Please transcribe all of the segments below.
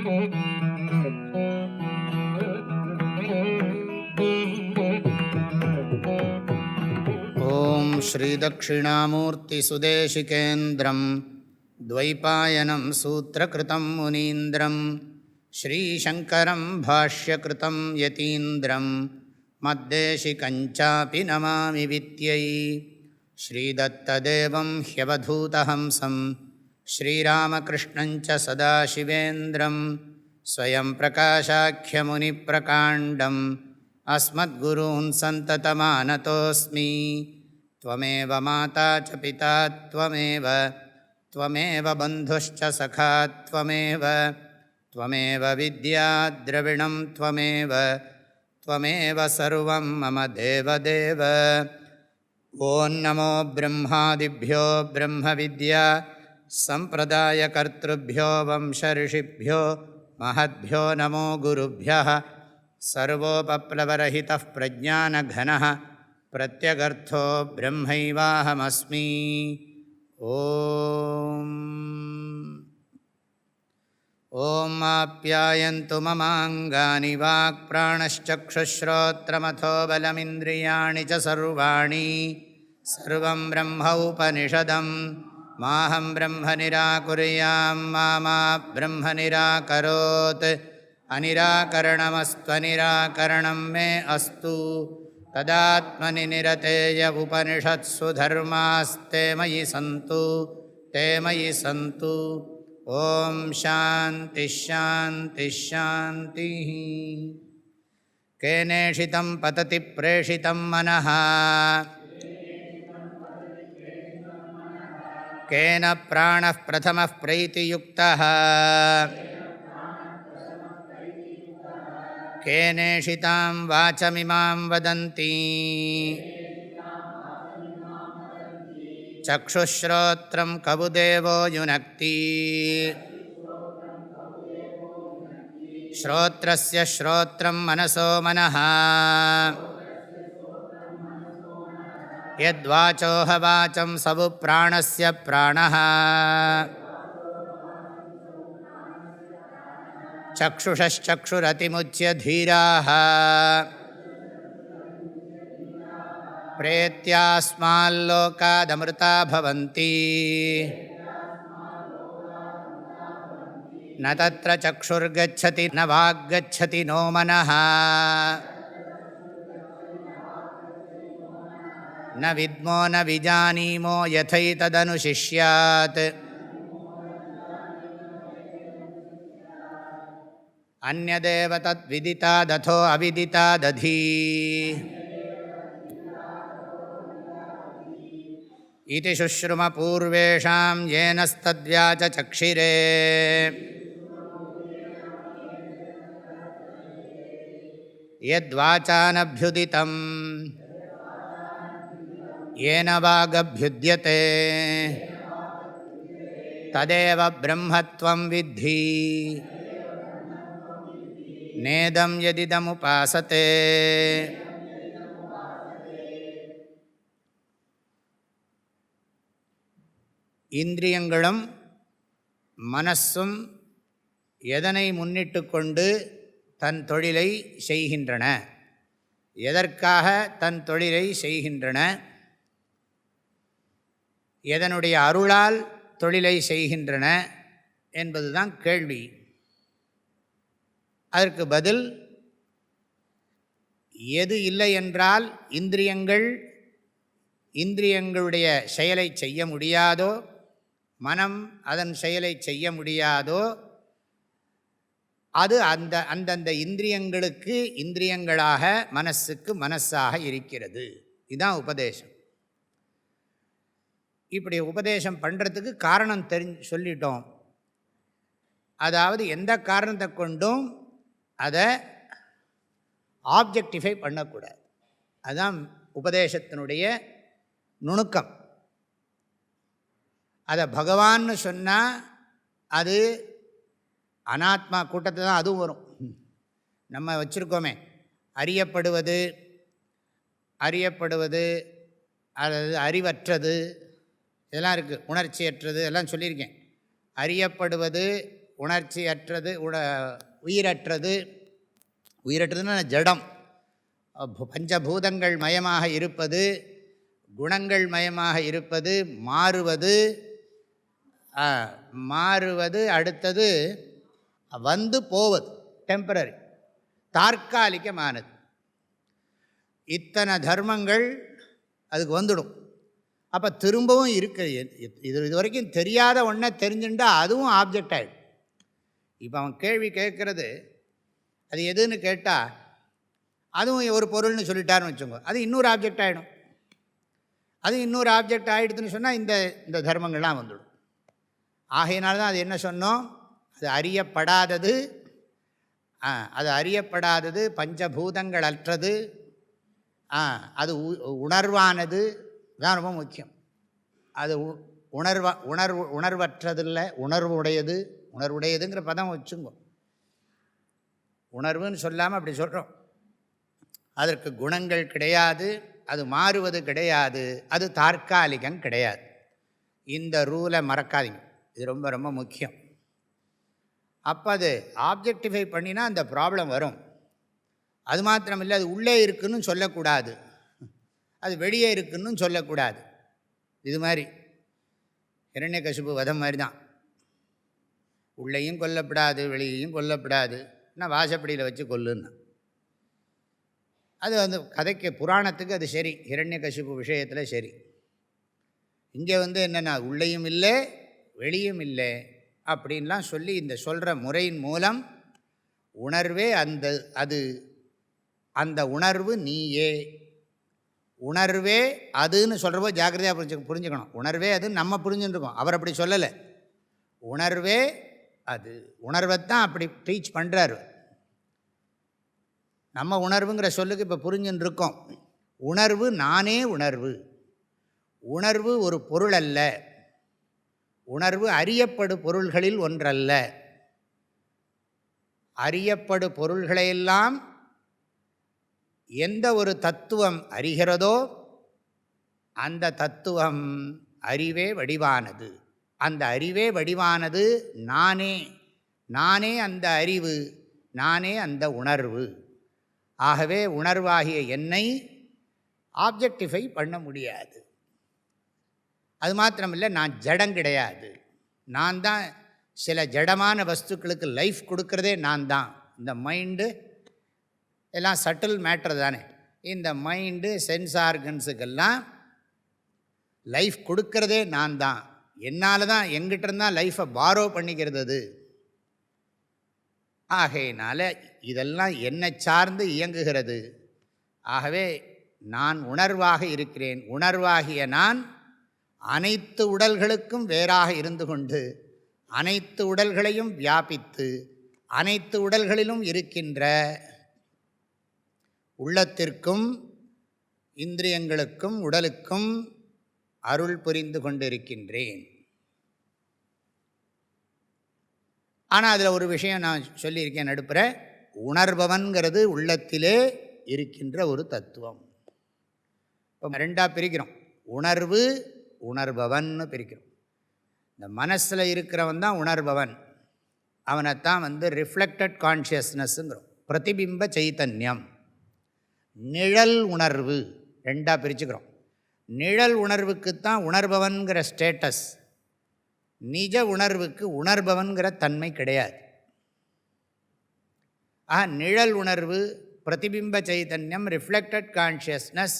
ஓம் ஸ்ரீ தட்சிணாமூர்த்திசுதேசிகேந்திரம் த்வைபாயனம் சூத்ரகிருதம் முனீந்திரம் ஸ்ரீசங்கரம் பாஷ்யகிருதம் யதீந்திரம் மத்தேசிகஞ்சாபி நமாமி வித்யை. ஸ்ரீதத்ததேவம் ஹ்யவதூதஹம்சம் ஸ்ரீராமகிருஷ்ணஞ்ச சதாசிவேந்திரம் ஸ்வயம் பிரகாசாக்கியமுனிப்பிரகாண்டம் அஸ்மத்குரூன் சந்ததமானதோஸ்மி. த்வமேவ மாதா ச பிதா த்வமேவ த்வமேவ பந்துஷ்ச சகா த்வமேவ த்வமேவ வித்யா த்ரவிணம் த்வமேவ த்வமேவ சர்வம் மம தேவதேவ. ஓம் நமோ பிரம்மாதிப்யோ பிரம்ம வித்யா சம்பிரதாயகர்த்ருப்யோ வம்சரிஷிப்யோ மஹத்யோ நமோ குருப்யः. சர்வோபப்ளவரஹிதः பிரஜானகணः பிரத்யகர்த்தோ பிரம்மைவாஹமஸ்மி. ஓம் ஆப்யாயந்து மமாங்கானி வாக்ப்ராணश्चक्षुश्रोत्रमथो बलमिन्द्रियाणि च सर्वाणि. सर्वं ब्रह्म उपनिषदं माहं ब्रह्म निराकुर्यां मा ब्रह्म निराकरोत्. अनिराकरणमस्त्वनिराकरणं मे अस्तु. तदात्मनि निरतेय उपनिषत्सु धर्मास्ते मयि सन्तु ते मयि सन्तु. ॐ शान्तिः शान्तिः शान्तिः. केनेषितं पतति प्रेषितं मनः केन प्राणः प्रथमः प्रैतियुक्तः केनेषितां वाचमिमां वदन्ति. चक्षुश्रोत्रं कबुदेवो युनक्ति. श्रोत्रस्य श्रोत्रं मनसो मनः. यद्वाचोह वाचं सबु प्राणस्य प्राणः. चक्षुषश्चक्षुरतिमुच्य धीराः प्रेत्यास्माल्लोकादमृता भवन्ति. न तत्र चक्षुर्गच्छति न वाग्गच्छति नो मनः. न विद्मो न विजानीमो यथैतदनुशिष्यात्. अन्यदेव तद्विदितादथो अविदितादधि. इति शुश्रुमपूर्वेषां येनस्तद्व्याचचक्षिरे. यद्वाचानभ्युदितं येन वागभ्युद्यते तदेव ब्रह्मत्वं विद्धि. நேதம் யதிதமுபாசதே. இந்திரியங்களும் மனசும் எதனை முன்னிட்டு கொண்டு தன் தொழிலை செய்கின்றன, எதற்காக தன் தொழிலை செய்கின்றன, எதனுடைய அருளால் தொழிலை செய்கின்றன என்பதுதான் கேள்வி. அதற்கு பதில், எது இல்லை என்றால் இந்திரியங்களுடைய செயலை செய்ய முடியாதோ, மனம் அதன் செயலை செய்ய முடியாதோ, அது அந்தந்த இந்திரியங்களுக்கு இந்திரியங்களாக மனசுக்கு மனசாக இருக்கிறது. இதுதான் உபதேசம். இப்படி உபதேசம் பண்ணுறதுக்கு காரணம் சொல்லிட்டோம். அதாவது எந்த காரணத்தை கொண்டும் அதை ஆப்ஜெக்டிஃபை பண்ணக்கூடாது. அதுதான் உபதேசத்தினுடைய நுணுக்கம். அதை பகவான்னு சொன்னால் அது அனாத்மா கூட்டத்தை தான் அதுவும் வரும். நம்ம வச்சுருக்கோமே, அறியப்படுவது அல்லது அறிவற்றது, இதெல்லாம் இருக்குது. உணர்ச்சியற்றது எல்லாம் சொல்லியிருக்கேன். அறியப்படுவது உணர்ச்சியற்றது, உயிரற்றது. உயிரற்றதுன்னா ஜடம். பஞ்சபூதங்கள் மயமாக இருப்பது, குணங்கள் மயமாக இருப்பது, மாறுவது, அடுத்தது வந்து போவது, டெம்பரரி, தற்காலிகமானது. இத்தனை தர்மங்கள் அதுக்கு வந்துடும். அப்போ திரும்பவும் இது வரைக்கும் தெரியாத ஒன்றை தெரிஞ்சுட்டா அதுவும் ஆப்ஜெக்ட் ஆகிடும். இப்போ அவன் கேள்வி கேட்குறது அது எதுன்னு கேட்டால் அதுவும் ஒரு பொருள்னு சொல்லிட்டாருன்னு வச்சுக்கோங்க, அது இன்னொரு ஆப்ஜெக்ட் ஆகிடும். அது இன்னொரு ஆப்ஜெக்ட் ஆகிடுதுன்னு சொன்னால் இந்த தர்மங்கள்லாம் வந்துடும். ஆகையினால தான் அது என்ன சொன்னோம், அது அறியப்படாதது, பஞ்சபூதங்கள் அற்றது, அது உணர்வானது தான் ரொம்ப முக்கியம். அது உணர்வற்றதில்லை, உணர்வுடையதுங்கிற பதம் வச்சுங்கோ. உணர்வுன்னு சொல்லாமல் அப்படி சொல்கிறோம். அதற்கு குணங்கள் கிடையாது, அது மாறுவது கிடையாது, அது தற்காலிகம் கிடையாது. இந்த ரூலை மறக்காதீங்க, இது ரொம்ப ரொம்ப முக்கியம். அப்போ அது ஆப்ஜெக்டிஃபை பண்ணினா அந்த ப்ராப்ளம் வரும். அது மாத்திரமில்லை, அது உள்ளே இருக்குன்னு சொல்லக்கூடாது, அது வெளியே இருக்குன்னு சொல்லக்கூடாது. இது மாதிரி ஹிரண்யகசிபு வதம் மாதிரி தான். உள்ளேயும் கொல்லப்படாது, வெளியேயும் கொல்லப்படாது, நான் வாசப்படியில் வச்சு கொல்லுன்னா. அது கதைக்கு புராணத்துக்கு அது சரி, ஹிரண்யகசிபு விஷயத்தில் சரி. இங்கே என்னென்னா உள்ளேயும் இல்லை வெளியும் இல்லை அப்படின்லாம் சொல்லி இந்த சொல்கிற முறையின் மூலம் உணர்வே அந்த உணர்வு நீயே. உணர்வே அதுன்னு சொல்கிறப்போ ஜாக்கிரதையாக புரிஞ்சுக்கணும். உணர்வே அதுன்னு நம்ம புரிஞ்சுட்டுருக்கோம், அவர் அப்படி சொல்லலை. உணர்வே அது, உணர்வைத்தான் அப்படி டீச் பண்ணுறாரு. நம்ம உணர்வுங்கிற சொல்லுக்கு இப்போ புரிஞ்சுன்னு இருக்கோம். உணர்வு நானே உணர்வு. உணர்வு ஒரு பொருள் அல்ல, உணர்வு அறியப்படும் பொருள்களில் ஒன்றல்ல. அறியப்படும் பொருள்களையெல்லாம் எந்த ஒரு தத்துவம் அறிகிறதோ அந்த தத்துவம் அறிவே வடிவானது. அந்த அறிவே வடிவானது நானே அந்த அறிவு, நானே அந்த உணர்வு. ஆகவே உணர்வாகிய என்னை ஆப்ஜெக்டிஃபை பண்ண முடியாது. அது மாத்திரமில்லை, நான் ஜடம் கிடையாது. நான் தான் சில ஜடமான வஸ்துக்களுக்கு லைஃப் கொடுக்கறதே நான் தான். இந்த மைண்டு எல்லாம் சட்டில் மேட்டர் தானே. இந்த மைண்டு சென்ஸ் ஆர்கன்ஸுக்கெல்லாம் லைஃப் கொடுக்கறதே நான் தான். என்னால் தான், எங்கிட்ட இருந்தால் லைஃப்பை பாரோ பண்ணிக்கிறது அது. ஆகையினால இதெல்லாம் என்னை சார்ந்து இயங்குகிறது. ஆகவே நான் உணர்வாக இருக்கிறேன். உணர்வாகிய நான் அனைத்து உடல்களுக்கும் வேறாக இருந்து கொண்டு அனைத்து உடல்களையும் வியாபித்து அனைத்து உடல்களிலும் இருக்கின்ற உள்ளத்திற்கும் இந்திரியங்களுக்கும் உடலுக்கும் அருள் புரிந்து கொண்டிருக்கின்றேன். ஆனால் அதில் ஒரு விஷயம் நான் சொல்லியிருக்கேன் நடுப்புற, உணர்பவன்கிறது உள்ளத்திலே இருக்கின்ற ஒரு தத்துவம். இப்போ ரெண்டாக பிரிக்கிறோம், உணர்வு உணர்பவன்னு பிரிக்கிறோம். இந்த மனசில் இருக்கிறவன் தான் உணர்பவன். அவனைத்தான் ரிஃப்ளெக்டட் கான்ஷியஸ்னஸ்ங்கிறோம், பிரதிபிம்ப சைத்தன்யம். நிழல் உணர்வு ரெண்டாக பிரிச்சுக்கிறோம். நிழல் உணர்வுக்குத்தான் உணர்பவன்கிற ஸ்டேட்டஸ், நிஜ உணர்வுக்கு உணர்பவன்கிற தன்மை கிடையாது. நிழல் உணர்வு, பிரதிபிம்ப சைதன்யம், ரிஃப்ளெக்டட் கான்ஷியஸ்னஸ்,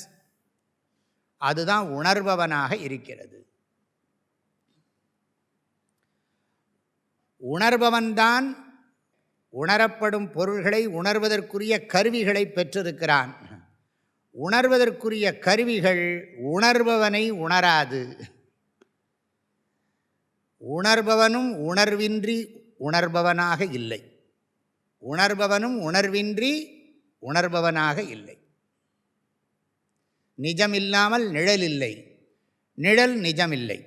அதுதான் உணர்பவனாக இருக்கிறது. உணர்பவன்தான் உணரப்படும் பொருள்களை உணர்வதற்குரிய கருவிகளை பெற்றிருக்கிறான். உணர்வதற்குரிய கருவிகள் உணர்பவனை உணராது. உணர்பவனும் உணர்வின்றி உணர்பவனாக இல்லை, உணர்பவனும் உணர்வின்றி உணர்பவனாக இல்லை. நிஜமில்லாமல் நிழல் இல்லை, நிழல் நிஜமில்லை.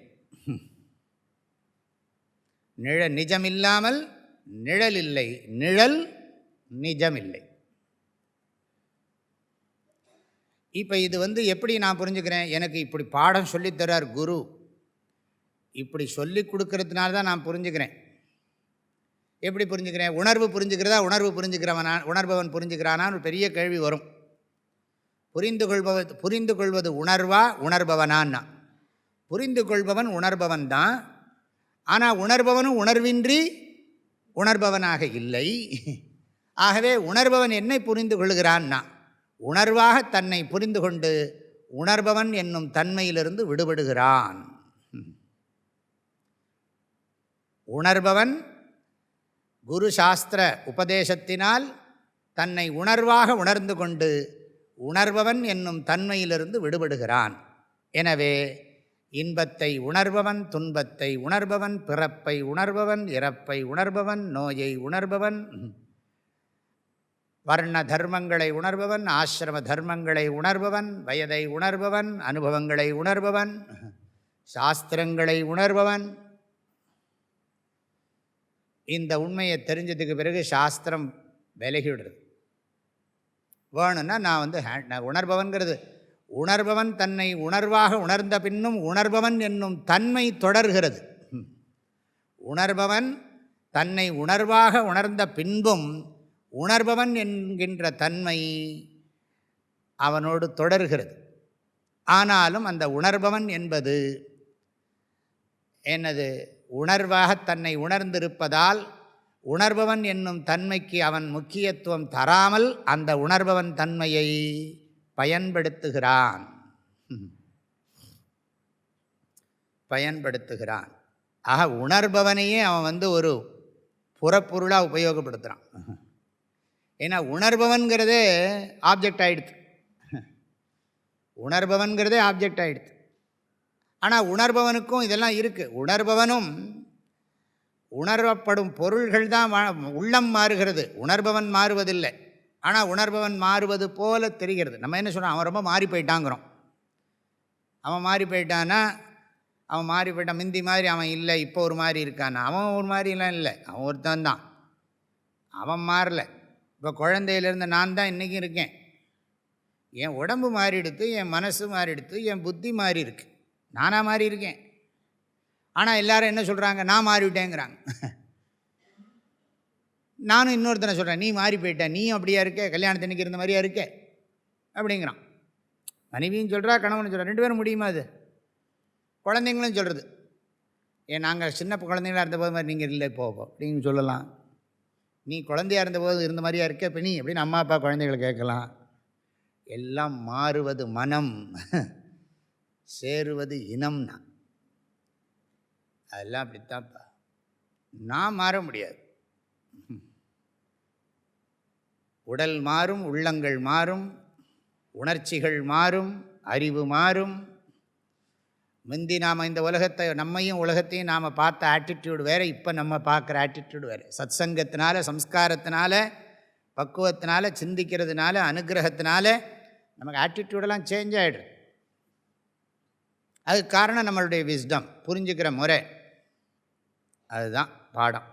நிஜமில்லாமல் நிழல் இல்லை, நிழல் நிஜமில்லை. இப்போ இது எப்படி நான் புரிஞ்சுக்கிறேன், எனக்கு இப்படி பாடம் சொல்லித்தரார் குரு, இப்படி சொல்லி கொடுக்கறதுனால தான் நான் புரிஞ்சுக்கிறேன். எப்படி புரிஞ்சுக்கிறேன்? உணர்வு புரிஞ்சுக்கிறதா, உணர்பவன் புரிஞ்சுக்கிறானான்னு ஒரு பெரிய கேள்வி வரும். புரிந்து கொள்வது உணர்வா உணர்பவனான்னா? புரிந்து கொள்பவன் உணர்பவன் தான். ஆனால் உணர்பவனும் உணர்வின்றி உணர்பவனாக இல்லை. ஆகவே உணர்பவன் என்னை புரிந்து கொள்கிறான்னா, உணர்வாக தன்னை புரிந்து கொண்டு உணர்பவன் என்னும் தன்மையிலிருந்து விடுபடுகிறான். உணர்பவன் குரு சாஸ்திர உபதேசத்தினால் தன்னை உணர்வாக உணர்ந்து கொண்டு உணர்பவன் என்னும் தன்மையிலிருந்து விடுபடுகிறான். எனவே இன்பத்தை உணர்பவன், துன்பத்தை உணர்பவன், பிறப்பை உணர்பவன், இறப்பை உணர்பவன், நோயை உணர்பவன், வர்ண தர்மங்களை உணர்பவன், ஆசிரம தர்மங்களை உணர்பவன், வயதை உணர்பவன், அனுபவங்களை உணர்பவன், சாஸ்திரங்களை உணர்பவன். இந்த உண்மையை தெரிஞ்சதுக்கு பிறகு சாஸ்திரம் விலகிவிடுறது. வேணும்னா நான் உணர்பவன்கிறது, உணர்பவன் தன்னை உணர்வாக உணர்ந்த பின்னும் உணர்பவன் என்னும் தன்மை தொடர்கிறது. உணர்பவன் தன்னை உணர்வாக உணர்ந்த பின்பும் உணர்பவன் என்கின்ற தன்மை அவனோடு தொடர்கிறது. ஆனாலும் அந்த உணர்பவன் என்பது என்னது? உணர்வாக தன்னை உணர்ந்திருப்பதால் உணர்பவன் என்னும் தன்மைக்கு அவன் முக்கியத்துவம் தராமல் அந்த உணர்பவன் தன்மையை பயன்படுத்துகிறான். ஆக உணர்பவனையே அவன் ஒரு புறப்பொருளாக உபயோகப்படுத்துகிறான். ஏன்னா உணர்பவன்கிறதே ஆப்ஜெக்ட் ஆகிடுது. உணர்பவன்கிறதே ஆப்ஜெக்ட் ஆகிடுது. ஆனால் உணர்பவனுக்கும் இதெல்லாம் இருக்குது. உணர்பவனும் உணரப்படும் பொருள்கள் தான் உள்ளம் மாறுகிறது, உணர்பவன் மாறுவதில்லை. ஆனால் உணர்பவன் மாறுவது போல தெரிகிறது. நம்ம என்ன சொல்கிறோம்? அவன் ரொம்ப மாறி போயிட்டாங்கிறோம். அவன் மாறி போயிட்டான்னா, அவன் மாறி போயிட்டான், முந்தி மாதிரி அவன் இல்லை, இப்போ ஒரு மாதிரி இருக்கான்னா, அவன் ஒரு மாதிரிலாம் இல்லை, அவன் ஒருத்தன் தான், அவன் மாறலை. இப்போ குழந்தையிலேருந்து நான் தான் இன்றைக்கும் இருக்கேன். என் உடம்பு மாறிடுத்து, என் மனசு மாறிடுத்து, என் புத்தி மாறி இருக்கு, நானாக மாறி இருக்கேன். ஆனால் எல்லோரும் என்ன சொல்கிறாங்க? நான் மாறிவிட்டேங்கிறாங்க. நானும் இன்னொருத்தனை சொல்கிறேன், நீ மாறி போயிட்ட, நீயும் அப்படியா இருக்க, கல்யாணத்தன்னைக்கு இருந்த மாதிரியா இருக்க அப்படிங்கிறான். மனைவியும் சொல்கிறா, கணவன் சொல்கிறா, ரெண்டு பேரும் முடியுமா? அது குழந்தைங்களும் சொல்கிறது. நாங்கள் சின்ன குழந்தைங்களாக இருந்தபோது மாதிரி நீங்கள் இல்லை போகும் அப்படின்னு சொல்லலாம். நீ குழந்தையாக இருந்தபோது இருந்த மாதிரியா இருக்க இப்போ நீ அப்படின்னு அம்மா அப்பா குழந்தைகளை கேட்கலாம். எல்லாம் மாறுவது மனம், சேருவது இனம்னா. அதெல்லாம் அப்படித்தான்ப்பா. நான் மாற முடியாது. உடல் மாறும், உள்ளங்கள் மாறும், உணர்ச்சிகள் மாறும், அறிவு மாறும். முந்தி நாம் இந்த உலகத்தை, நம்மையும் உலகத்தையும் நாம் பார்த்த ஆட்டிடியூடு வேறு, இப்போ நம்ம பார்க்குற ஆட்டிடியூடு வேறு. சத்சங்கத்தினால, சம்ஸ்காரத்தினால, பக்குவத்தினால, சிந்திக்கிறதுனால, அனுகிரகத்தினால நமக்கு ஆட்டிடியூடெல்லாம் சேஞ்ச் ஆகிடுது. அதுக்கு காரணம் நம்மளுடைய விஸ்டம், புரிஞ்சுக்கிற முறை. அதுதான் பாடம்.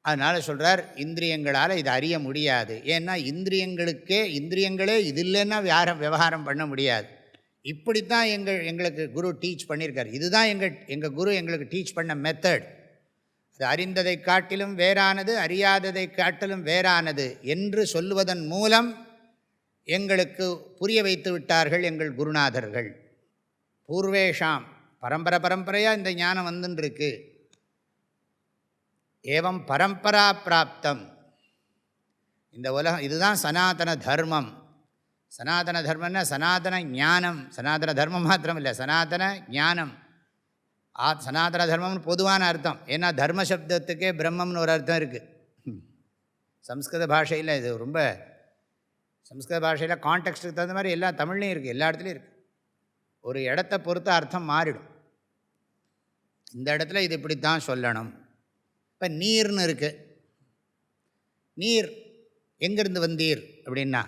அதனால் சொல்கிறார், இந்திரியங்களால் இதை அறிய முடியாது. ஏன்னா இந்திரியங்களே இது இல்லைன்னா விவகாரம் பண்ண முடியாது. இப்படித்தான் எங்களுக்கு குரு டீச் பண்ணியிருக்கார். இதுதான் எங்கள் குரு எங்களுக்கு டீச் பண்ண மெத்தட். அது அறிந்ததை காட்டிலும் வேறானது, அறியாததை காட்டிலும் வேறானது என்று சொல்லுவதன் மூலம் எங்களுக்கு புரிய வைத்து விட்டார்கள் எங்கள் குருநாதர்கள். பூர்வேஷாம், பரம்பரையாக இந்த ஞானம் வந்துருக்கு. ஏவம் பரம்பரா பிராப்தம். இந்த உலகம் இதுதான் சனாதன தர்மம். சனாதன தர்மம்னா சனாதன ஞானம். சனாதன தர்மம் மாத்திரம் இல்லை, சனாதன ஞானம். சனாதன தர்மம்னு பொதுவான அர்த்தம். ஏன்னா தர்ம சப்தத்துக்கே பிரம்மம்னு ஒரு அர்த்தம் இருக்குது. சம்ஸ்கிருத பாஷையில் இது ரொம்ப, சம்ஸ்கிருத பாஷையில் கான்டெக்ஸ்ட்டுக்கு தகுந்த மாதிரி எல்லா தமிழ்லையும் இருக்குது, எல்லா இடத்துலையும் இருக்குது. ஒரு இடத்த பொறுத்த அர்த்தம் மாறிடும். இந்த இடத்துல இது இப்படித்தான் சொல்லணும். இப்போ நீர்னு இருக்குது. நீர் எங்கேருந்து வந்தீர் அப்படின்னா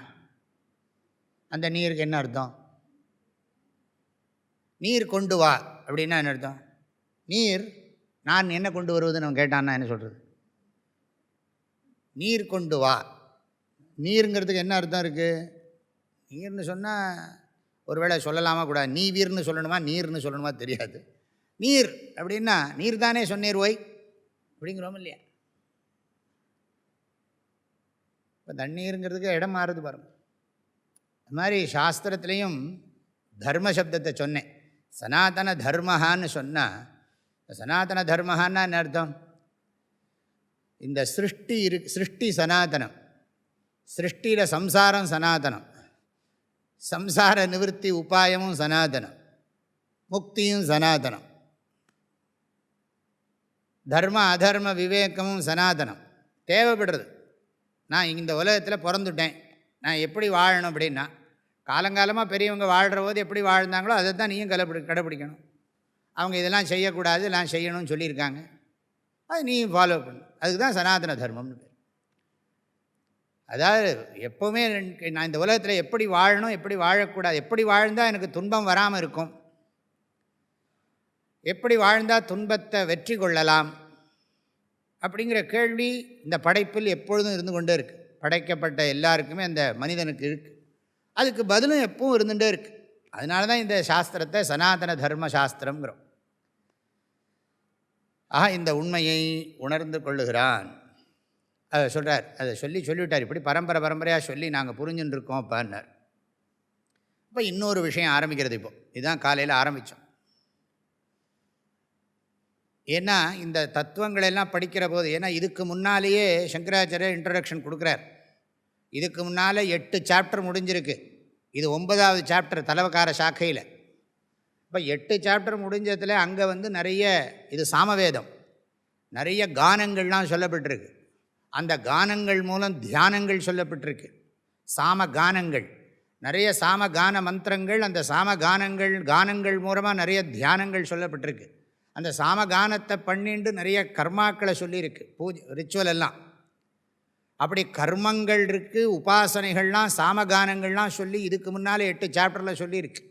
அந்த நீருக்கு என்ன அர்த்தம்? நீர் கொண்டு வா அப்படின்னா என்ன அர்த்தம்? நீர், நான் என்ன கொண்டு வருவதுன்னு அவன் கேட்டான்னா என்ன சொல்கிறது? நீர் கொண்டு வா. நீருங்கிறதுக்கு என்ன அர்த்தம் இருக்குது? நீர்னு சொன்னால் ஒரு வேளை சொல்லலாமா கூட, நீ வீர்னு சொல்லணுமா நீர்னு சொல்லணுமா தெரியாது. நீர் அப்படின்னா நீர் தானே சொன்னீர் ஒய் அப்படிங்கிறோம் இல்லையா? இப்போ தண்ணீருங்கிறதுக்கு இடம் மாறுது பாருங்க. அது மாதிரி சாஸ்திரத்துலேயும் தர்ம சப்தத்தை சொன்னேன். சனாதன தர்மஹான்னு சொன்னால், சனாதன தர்மஹான்னா என்ன அர்த்தம்? இந்த சிருஷ்டி சனாதனம், சிருஷ்டியில் சம்சாரம் சனாதனம், சம்சார நிவர்த்தி உபாயமும் சனாதனம், முக்தியும் சனாதனம், தர்ம அதர்ம விவேகமும் சனாதனம் தேவைப்படுறது. நான் இந்த உலகத்தில் பிறந்துட்டேன், நான் எப்படி வாழணும் அப்படின்னா, காலங்காலமாக பெரியவங்க வாழ்கிற போது எப்படி வாழ்ந்தாங்களோ அதை தான் நீயும் கடைப்பிடிக்கணும். அவங்க இதெல்லாம் செய்யக்கூடாது, இதெல்லாம் செய்யணும்னு சொல்லியிருக்காங்க, அது நீயும் ஃபாலோ பண்ணணும். அதுக்கு தான் சனாதன தர்மம்னு பேர். அதாவது எப்போவுமே நான் இந்த உலகத்தில் எப்படி வாழணும், எப்படி வாழக்கூடாது, எப்படி வாழ்ந்தால் எனக்கு துன்பம் வராமல் இருக்கும், எப்படி வாழ்ந்தால் துன்பத்தை வெற்றி கொள்ளலாம் அப்படிங்கிற கேள்வி இந்த படைப்பில் எப்பொழுதும் இருந்து கொண்டே இருக்குது. படைக்கப்பட்ட எல்லாருக்குமே அந்த மனிதனுக்கு இருக்குது. அதுக்கு பதிலும் எப்பவும் இருந்துகிட்டே இருக்குது. அதனால தான் இந்த சாஸ்திரத்தை சனாதன தர்ம சாஸ்திரங்கிறோம். ஆக இந்த உண்மையை உணர்ந்து கொள்ளுகிறான். அதை சொல்கிறார். அதை சொல்லிவிட்டார். இப்படி பரம்பரையாக சொல்லி நாங்கள் புரிஞ்சுன்னு இருக்கோம் அப்பான்னார். இப்போ இன்னொரு விஷயம் ஆரம்பிக்கிறது. இப்போ இதுதான் காலையில் ஆரம்பித்தோம். ஏன்னா இந்த தத்துவங்களெல்லாம் படிக்கிற போது, ஏன்னா இதுக்கு முன்னாலேயே சங்கராச்சாரியர் இன்ட்ரடக்ஷன் கொடுக்குறார். இதுக்கு முன்னால் 8 சாப்டர் முடிஞ்சிருக்கு. இது 9வது சாப்டர் தலவக்கார சாக்கையில். இப்போ 8 சாப்டர் முடிஞ்சதில் அங்கே நிறைய, இது சாமவேதம், நிறைய கானங்கள்லாம் சொல்லப்பட்டிருக்கு. அந்த கானங்கள் மூலம் தியானங்கள் சொல்லப்பட்டிருக்கு. சாம கானங்கள், நிறைய சாம கான மந்திரங்கள், அந்த சாம கானங்கள் மூலமாக நிறைய தியானங்கள் சொல்லப்பட்டிருக்கு. அந்த சாமகானத்தை பண்ணிட்டு நிறைய கர்மாக்களை சொல்லியிருக்கு, பூஜை ரிச்சுவல் எல்லாம். அப்படி கர்மங்கள் இருக்குது, உபாசனைகள்லாம் சாமகானங்கள்லாம் சொல்லி இதுக்கு முன்னால் 8 சாப்டரில் சொல்லியிருக்கு.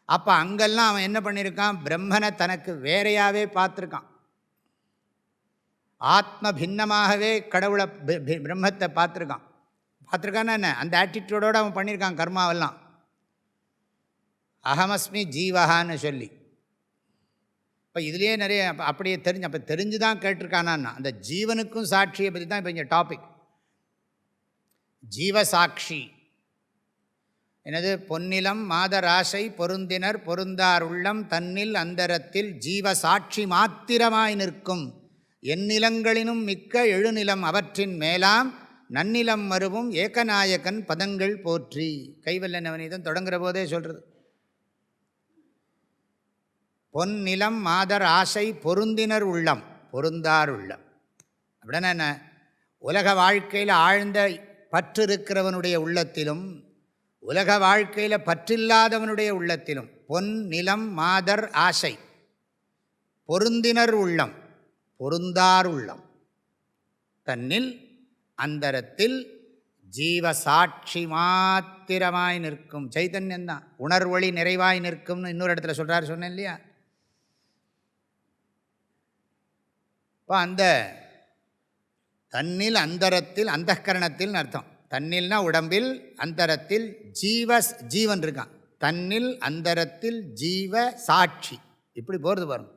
அப்போ அங்கெல்லாம் அவன் என்ன பண்ணியிருக்கான்? பிரம்மனை தனக்கு வேறையாகவே பார்த்துருக்கான். ஆத்ம பின்னமாகவே கடவுளை பிரம்மத்தை பார்த்துருக்கான்னா என்ன, அந்த ஆட்டிடியூடோடு அவன் பண்ணியிருக்கான் கர்மாவெல்லாம். அகமஸ்மி ஜீவகான்னு சொல்லி. இப்போ இதுலேயே நிறைய அப்படியே அப்போ தெரிஞ்சு தான் கேட்டிருக்கானா, அந்த ஜீவனுக்கும் சாட்சியை பற்றி தான் இப்போ இங்கே டாபிக். ஜீவசாட்சி எனது பொன்னிலம் மாதராசை பொருந்தினர் பொருந்தார் உள்ளம் தன்னில் அந்தரத்தில் ஜீவசாட்சி மாத்திரமாய் நிற்கும் எந்நிலங்களினும் மிக்க எழுநிலம் அவற்றின் மேலாம் நன்னிலம் மருவும் ஏகநாயகன் பதங்கள் போற்றி. கைவல்ய நவநீதம் தொடங்குற போதே சொல்கிறது. பொன்னிலம் மாதர் ஆசை பொருந்தினர் உள்ளம் பொருந்தார் உள்ளம் அப்படின்னா என்ன? உலக வாழ்க்கையில் ஆழ்ந்த பற்று இருக்கிறவனுடைய உள்ளத்திலும் உலக வாழ்க்கையில் பற்றில்லாதவனுடைய உள்ளத்திலும் பொன் நிலம் மாதர் ஆசை பொருந்தினர் உள்ளம் பொருந்தார் உள்ளம் தன்னில் அந்தரத்தில் ஜீவசாட்சி மாத்திரமாய் நிற்கும் சைத்தன்யந்தான் உணர்வொளி நிறைவாய் நிற்கும்னு இன்னொரு இடத்துல சொல்கிறார், சொன்னேன் இல்லையா? இப்போ அந்த தன்னில் அந்தரத்தில் அந்தఃகரணத்தில் அர்த்தம். தன்னில்னா உடம்பில், அந்தரத்தில் ஜீவன் இருக்கான். தன்னில் அந்தரத்தில் ஜீவ சாட்சி, இப்படி போகிறது பாருங்க.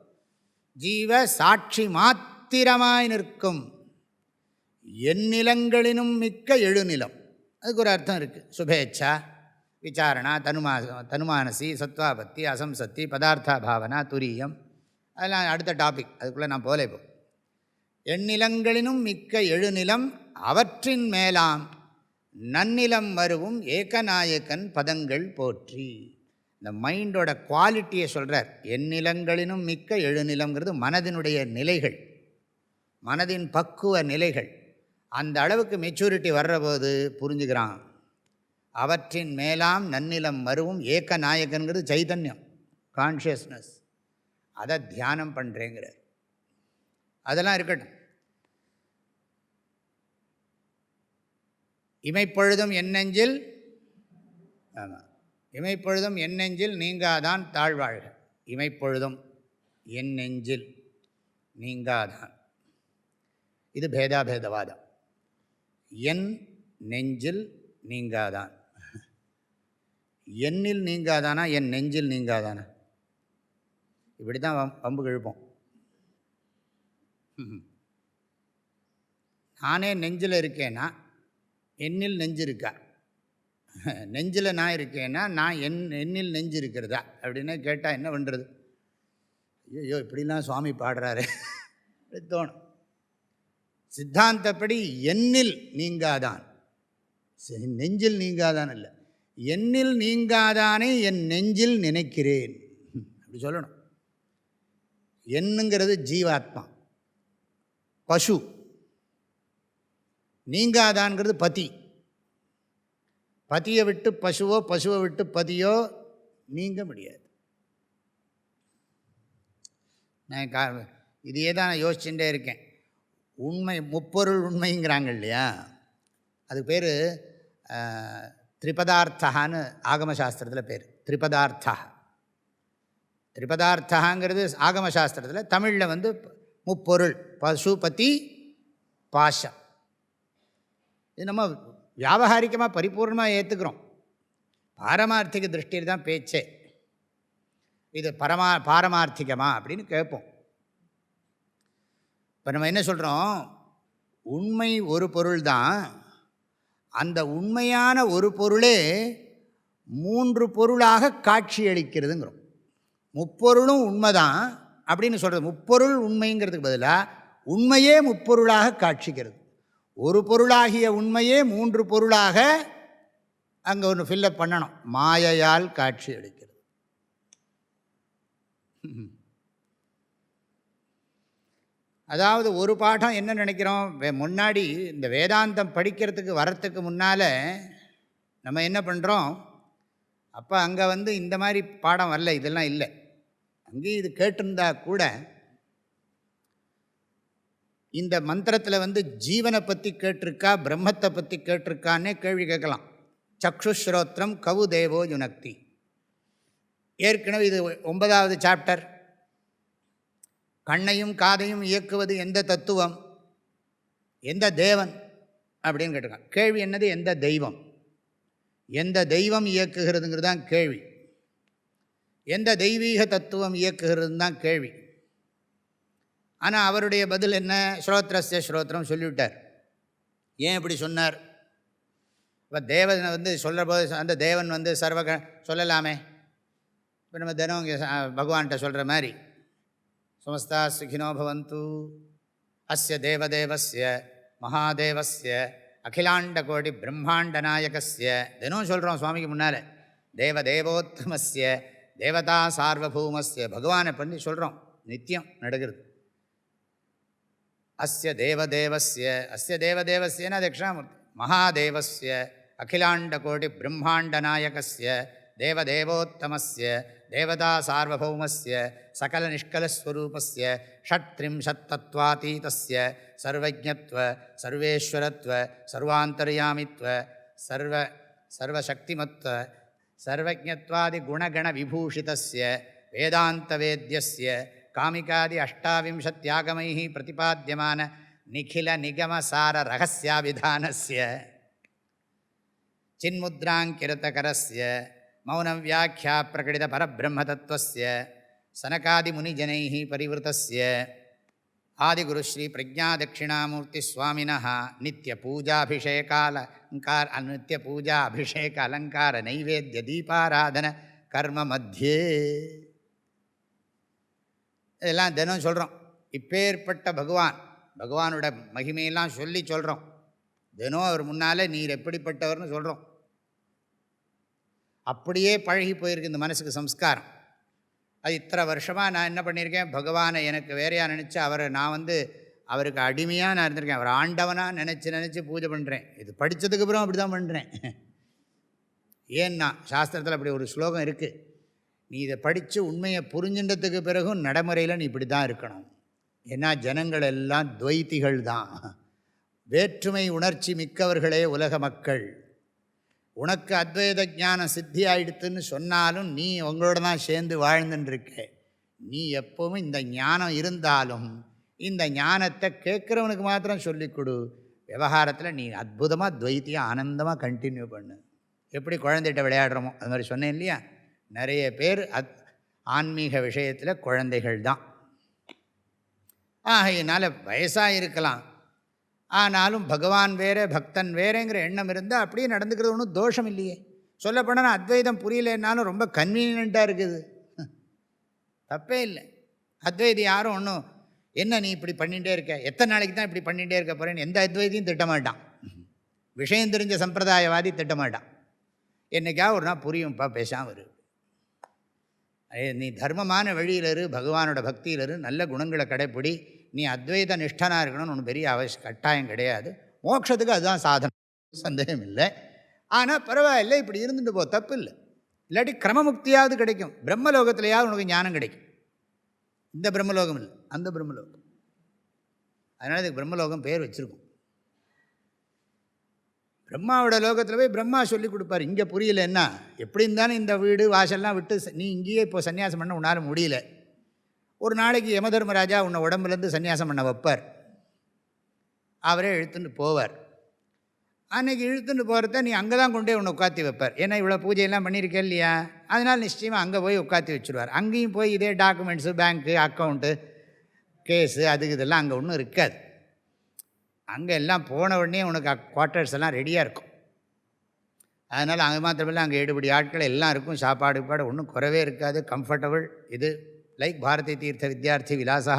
ஜீவ சாட்சி மாத்திரமாய் நிற்கும் எந்நிலங்களினும் மிக்க எழுநிலம். அதுக்கு ஒரு அர்த்தம் இருக்குது. சுபேச்சா, விசாரணா, தனுமானசி, சத்வாபத்தி, அசம்சத்தி, பதார்த்தா பாவனா, துரியம், அதெல்லாம் அடுத்த டாபிக். அதுக்குள்ளே நான் போல. இப்போ எந்நிலங்களினும் மிக்க எழுநிலம் அவற்றின் மேலாம் நன்னிலம் மருவும் ஏகநாயகன் பதங்கள் போற்றி. இந்த மைண்டோட குவாலிட்டியை சொல்கிறார். எந்நிலங்களினும் மிக்க எழுநிலங்கிறது மனதினுடைய நிலைகள், மனதின் பக்குவ நிலைகள். அந்த அளவுக்கு மெச்சூரிட்டி வர்றபோது புரிஞ்சுக்கிறான். அவற்றின் மேலாம் நன்னிலம் மருவும் ஏகநாயகன்கிறது சைதன்யம், கான்ஷியஸ்னஸ். அதை தியானம் பண்ணுறேங்கிறார். அதெல்லாம் இருக்கட்டும். இமைப்பொழுதும் என் நெஞ்சில், ஆமாம், இமைப்பொழுதும் என் நெஞ்சில் நீங்காதான் தாழ்வாழ்க. இமைப்பொழுதும் என் நெஞ்சில் நீங்காதான். இது பேதாபேதவாதம். என் நெஞ்சில் நீங்காதான். எண்ணில் நீங்காதானா என் நெஞ்சில் நீங்காதானா? இப்படி தான் வம்பு கழுப்போம். நானே நெஞ்சில் இருக்கேன்னா என்னில் நெஞ்சு இருக்கா? நெஞ்சில் நான் இருக்கேன்னா நான் என்னில் நெஞ்சு இருக்கிறதா அப்படின்னு கேட்டால் என்ன பண்ணுறது? ஐயோ இப்படிலாம் சுவாமி பாடுறாரு தோணும். சித்தாந்தப்படி என்னில் நீங்காதான், நெஞ்சில் நீங்காதான் இல்லை, என்னில் நீங்காதானே என் நெஞ்சில் நினைக்கிறேன் அப்படி சொல்லணும். என்னங்கிறது ஜீவாத்மா, பசு. நீங்காதான்ங்கிறது பதி. பதியை விட்டு பசுவோ, பசுவை விட்டு பதியோ நீங்க முடியாது. நான் இதையே தான் நான் யோசிச்சுட்டே இருக்கேன். உண்மை, முப்பொருள் உண்மைங்கிறாங்க இல்லையா, அதுக்கு பேர் திரிபதார்த்தான்னு ஆகமசாஸ்திரத்தில் பேர். திரிபதார்த்தா, திரிபதார்த்தாங்கிறது ஆகமசாஸ்திரத்தில், தமிழில் வந்து முப்பொருள், பசு, பதி, பாசம். இது நம்ம வியாபகாரிகமாக பரிபூர்ணமாக ஏற்றுக்கிறோம். பாரமார்த்திக திருஷ்டியில் தான் பேச்சே. இது பாரமார்த்திகமா அப்படின்னு கேட்போம். இப்போ நம்ம என்ன சொல்கிறோம், உண்மை ஒரு பொருள் தான், அந்த உண்மையான ஒரு பொருளே 3 பொருளாக காட்சி அளிக்கிறதுங்கிறோம். முப்பொருளும் உண்மை தான் அப்படின்னு சொல்கிறது. முப்பொருள் உண்மைங்கிறதுக்கு பதிலாக உண்மையே முப்பொருளாக காட்சிக்கிறது. ஒரு பொருளாகிய உண்மையே 3 பொருளாக அங்கே ஒன்று ஃபில்லப் பண்ணணும், மாயையால் காட்சி அளிக்கிறது. அதாவது ஒரு பாடம் என்ன நினைக்கிறோம், முன்னாடி இந்த வேதாந்தம் படிக்கிறதுக்கு வரத்துக்கு முன்னால் நம்ம என்ன பண்ணுறோம், அப்போ அங்கே வந்து இந்த மாதிரி பாடம் வரல, இதெல்லாம் இல்லை. அங்கேயும் இது கேட்டிருந்தா கூட இந்த மந்திரத்தில் வந்து ஜீவனை பற்றி கேட்டிருக்கா, பிரம்மத்தை பற்றி கேட்டிருக்கான்னே கேள்வி கேட்கலாம். சக்ஷுஸ்ரோத்திரம் கவு தேவோ யுனக்தி. ஏற்கனவே இது 9வது சாப்டர். கண்ணையும் காதையும் இயக்குவது எந்த தத்துவம், எந்த தேவன் அப்படின்னு கேட்டிருக்கான். கேள்வி என்னது, எந்த தெய்வம், எந்த தெய்வம் இயக்குகிறதுங்கிறது தான் கேள்வி. எந்த தெய்வீக தத்துவம் இயக்குகிறதுன்னு தான் கேள்வி. ஆனால் அவருடைய பதில் என்ன, ஸ்ரோத்ரஸ்ய ஸ்ரோத்திரம் சொல்லிவிட்டார். ஏன் இப்படி சொன்னார்? இப்போ தேவனை வந்து சொல்கிற போது அந்த தேவன் வந்து சொல்லலாமே. இப்போ நம்ம தினம் இங்கே பகவான்கிட்ட சொல்கிற மாதிரி, சமஸ்தா சுகினோ பவந்து அஸ்ய தேவதேவஸ்ய மகாதேவஸ்ய அகிலாண்ட கோடி பிரம்மாண்ட நாயகஸ்ய, தினம் சொல்கிறோம் சுவாமிக்கு முன்னால். தேவதேவோத்தமஸ்ய தேவதா சார்வபூமஸ்ய, பகவானை பண்ணி சொல்கிறோம், நித்தியம் நடக்கிறது. அஸ்ய தேவதேவஸ்ய, அஸ்ய தேவதேவஸ்யனா தட்சிணாமூர்த்தி, மகாதேவஸ்ய அகிலாண்ட கோடி பிரம்மாண்ட நாயகஸ்ய தேவதேவோத்தமஸ்ய தேவதா சார்வபௌமஸ்ய சகல நிஷ்கலஸ்வரூபஸ்ய ஷட்த்ரிம்ஷத்தத்வாதீதஸ்ய சர்வஜ்ஞத்வ சர்வேஸ்வரத்வ சர்வாந்தர்யாமித்வ சர்வசக்திமத்வ சர்வஜ்ஞத்வாதி குணகண விபூஷிதஸ்ய வேதாந்தவேத்யஸ்ய காமிகாதி அஷ்டாவிம்சத்யாகமைः பிரதிபாத்தியமான நிகில நிகமசார ரகஸ்யாவிதானஸ்ய சின்முத்ராங்கிருத்தகரஸ்ய மௌனம் வியாக்கியா பிரகடித பரபிரம்மதத்வஸ்ய சனகாதிமுனிஜனைः பரிவிருத்தஸ்ய ஆதிகுருஸ்ரீ பிரஜாதட்சிணாமூர்த்தி சுவாமினः நித்யபூஜா அபிஷேக அலங்கார நைவேத்திய தீபாராதன கர்ம மத்தியே. இதெல்லாம் தினம் சொல்கிறோம். இப்பேற்பட்ட பகவானோட மகிமையெல்லாம் சொல்லி சொல்கிறோம். தினம் அவர் முன்னால் நீர் எப்படிப்பட்டவர்னு சொல்கிறோம். அப்படியே பழகி போயிருக்கு இந்த மனசுக்கு சம்ஸ்காரம். அது இத்தனை வருஷமாக நான் என்ன பண்ணியிருக்கேன், பகவானை எனக்கு வேறையாக நினச்சி நான் வந்து அவருக்கு அடிமையாக நான் இருந்திருக்கேன். அவர் ஆண்டவனாக நினச்சி பூஜை பண்ணுறேன். இது படித்ததுக்கப்புறம் அப்படி தான் பண்ணுறேன். ஏன்னா சாஸ்திரத்தில் அப்படி ஒரு ஸ்லோகம் இருக்குது, நீ இதை படித்து உண்மையை புரிஞ்சின்றதுக்கு பிறகும் நடைமுறையில் நீ இப்படி தான் இருக்கணும். ஏன்னா ஜனங்கள் எல்லாம் துவைத்திகள் தான், வேற்றுமை உணர்ச்சி மிக்கவர்களே உலக மக்கள். உனக்கு அத்வைத ஞானம் சித்தி ஆயிடுத்துன்னு சொன்னாலும் நீ உங்களோட தான் சேர்ந்து வாழ்ந்துட்டுருக்க. நீ எப்போவும் இந்த ஞானம் இருந்தாலும் இந்த ஞானத்தை கேட்குறவனுக்கு மாத்திரம் சொல்லிக் கொடு. விவகாரத்தில் நீ அற்புதமாக துவைத்தியம் ஆனந்தமாக கண்டினியூ பண்ணு. எப்படி குழந்தைகிட்ட விளையாடுறோமோ அது மாதிரி சொன்னேன் இல்லையா. நிறைய பேர் ஆன்மீக விஷயத்தில் குழந்தைகள் தான். ஆகையினால் வயசாக இருக்கலாம், ஆனாலும் பகவான் வேறே பக்தன் வேறேங்கிற எண்ணம் இருந்தால் அப்படியே நடந்துக்கிறது ஒன்றும் தோஷம் இல்லையே. சொல்லப்போனால் அத்வைதம் புரியலைன்னாலும் ரொம்ப கன்வீனியண்ட்டாக இருக்குது, தப்பே இல்லை. அத்வைதி யாரும் ஒன்றும் என்ன நீ இப்படி பண்ணிகிட்டே இருக்க, எத்தனை நாளைக்கு தான் இப்படி பண்ணிகிட்டே இருக்க போகிறேன்னு எந்த அத்வைதியும் திட்டமாட்டான். விஷயம் தெரிஞ்ச சம்பிரதாயவாதி திட்டமாட்டான். என்றைக்காக ஒரு நாள் புரியும்ப்பா, பேசாமல் இரு, நீ தர்மமான வழியில் இரு, பகவானோட பக்தியில் இரு, நல்ல குணங்களை கடைப்பிடி, நீ அத்வைத நிஷ்டனாக இருக்கணும்னு ஒன்று பெரிய கட்டாயம் கிடையாது. மோட்சத்துக்கு அதுதான் சாதனம், சந்தேகம் இல்லை. ஆனால் பரவாயில்லை, இப்படி இருந்துட்டு போ, தப்பு இல்லை. இல்லாட்டி கிரமமுக்தியாவது கிடைக்கும், பிரம்மலோகத்திலேயாவது உனக்கு ஞானம் கிடைக்கும். இந்த பிரம்மலோகம் இல்லை, அந்த பிரம்மலோகம். அதனால் இதுக்கு பிரம்மலோகம் பேர் வச்சுருக்கும். பிரம்மாவோட லோகத்தில் போய் பிரம்மா சொல்லி கொடுப்பார். இங்கே புரியலன்னா எப்படி இருந்தாலும் இந்த வீடு வாசல்லாம் விட்டு நீ இங்கேயே இப்போ சன்னியாசம் பண்ண உன்னால் முடியல. ஒரு நாளைக்கு யமதர்மராஜா உன்னை உடம்புலேருந்து சன்னியாசம் பண்ண வைப்பார். அவரே இழுத்துட்டு போவார். அன்றைக்கி இழுத்துட்டு போகிறத நீ அங்கே தான் கொண்டே உன்னை உட்காத்தி வைப்பார். ஏன்னா இவ்வளோ பூஜையெல்லாம் பண்ணியிருக்கே இல்லையா, அதனால் நிச்சயமாக அங்கே போய் உட்காத்தி வச்சுருவார். அங்கேயும் போய் இதே டாக்குமெண்ட்ஸு, பேங்க்கு, அக்கௌண்ட்டு, கேஸு, அதுக்கு இதெல்லாம் அங்கே ஒன்றும் இருக்காது. அங்கே எல்லாம் போன உடனே உனக்கு குவார்ட்டர்ஸ் எல்லாம் ரெடியாக இருக்கும். அதனால் அங்கே மாத்திரமில்லை, அங்கே 7 ஆட்கள் எல்லாம் இருக்கும், சாப்பாடு பாடு ஒன்றும் குறவே இருக்காது, கம்ஃபர்டபுள். இது லைக் பாரதி தீர்த்த வித்யார்த்தி விலாசா,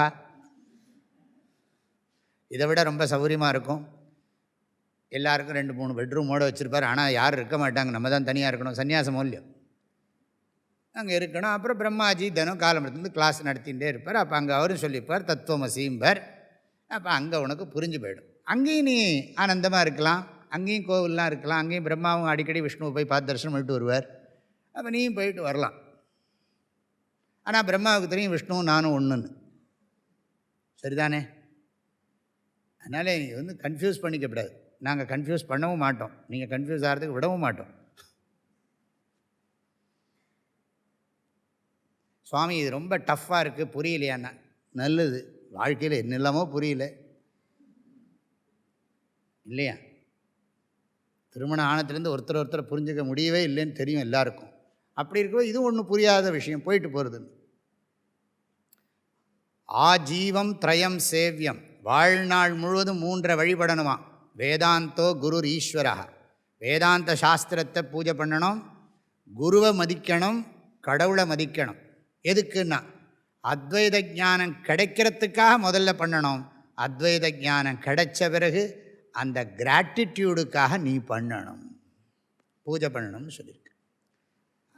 இதை விட ரொம்ப சௌகரியமாக இருக்கும். எல்லாருக்கும் 2-3 பெட்ரூமோடு வச்சுருப்பார். ஆனால் யாரும் இருக்க மாட்டாங்க, நம்ம தான் தனியாக இருக்கணும். சன்னியாச மூல்யம் அங்கே இருக்கணும். அப்புறம் பிரம்மாஜி தினம் காலம்பரத்துலேருந்து கிளாஸ் நடத்திகிட்டே இருப்பார். அப்போ அங்கே அவரும் சொல்லிப்பார், தத்துவமசீம்பர். அப்போ அங்கே உனக்கு புரிஞ்சு போயிடும். அங்கேயும் நீ ஆனந்தமாக இருக்கலாம், அங்கேயும் கோவில்லாம் இருக்கலாம், அங்கேயும் பிரம்மாவும் அடிக்கடி விஷ்ணுவை போய் பார்த்து தரிசனம் பண்ணிட்டு வருவார். அப்போ நீயும் போயிட்டு வரலாம். ஆனால் பிரம்மாவுக்கு தெரியும் விஷ்ணுவும் நானும் ஒன்றுன்னு, சரிதானே? அதனால் நீ வந்து கன்ஃபியூஸ் பண்ணிக்கப்படாது. நாங்கள் கன்ஃபியூஸ் பண்ணவும் மாட்டோம், நீங்கள் கன்ஃபியூஸ் ஆகிறதுக்கு விடவும் மாட்டோம். சுவாமி இது ரொம்ப டஃப்பாக இருக்குது, புரியலையாண்ணா. நல்லது, வாழ்க்கையில் என்னெல்லாமோ புரியல இல்லையா? திருமணம் ஆனத்துலேருந்து ஒருத்தர் புரிஞ்சுக்க முடியவே இல்லைன்னு தெரியும் எல்லாருக்கும். அப்படி இருக்கோ இது ஒன்றும் புரியாத விஷயம், போயிட்டு போகிறதுன்னு. ஆஜீவம் த்ரயம் சேவியம், வாழ்நாள் முழுவதும் 3 வழிபடணுமா. வேதாந்தோ குரு ஈஸ்வரா, வேதாந்த சாஸ்திரத்தை பூஜை பண்ணணும், குருவை மதிக்கணும், கடவுளை மதிக்கணும். எதுக்குன்னா அத்வைத ஞானம் கிடைக்கிறதுக்காக முதல்ல பண்ணணும். அத்வைத ஞானம் கிடைச்ச பிறகு அந்த கிராட்டிடியூடுக்காக நீ பண்ணணும், பூஜை பண்ணணும்னு சொல்லியிருக்கு.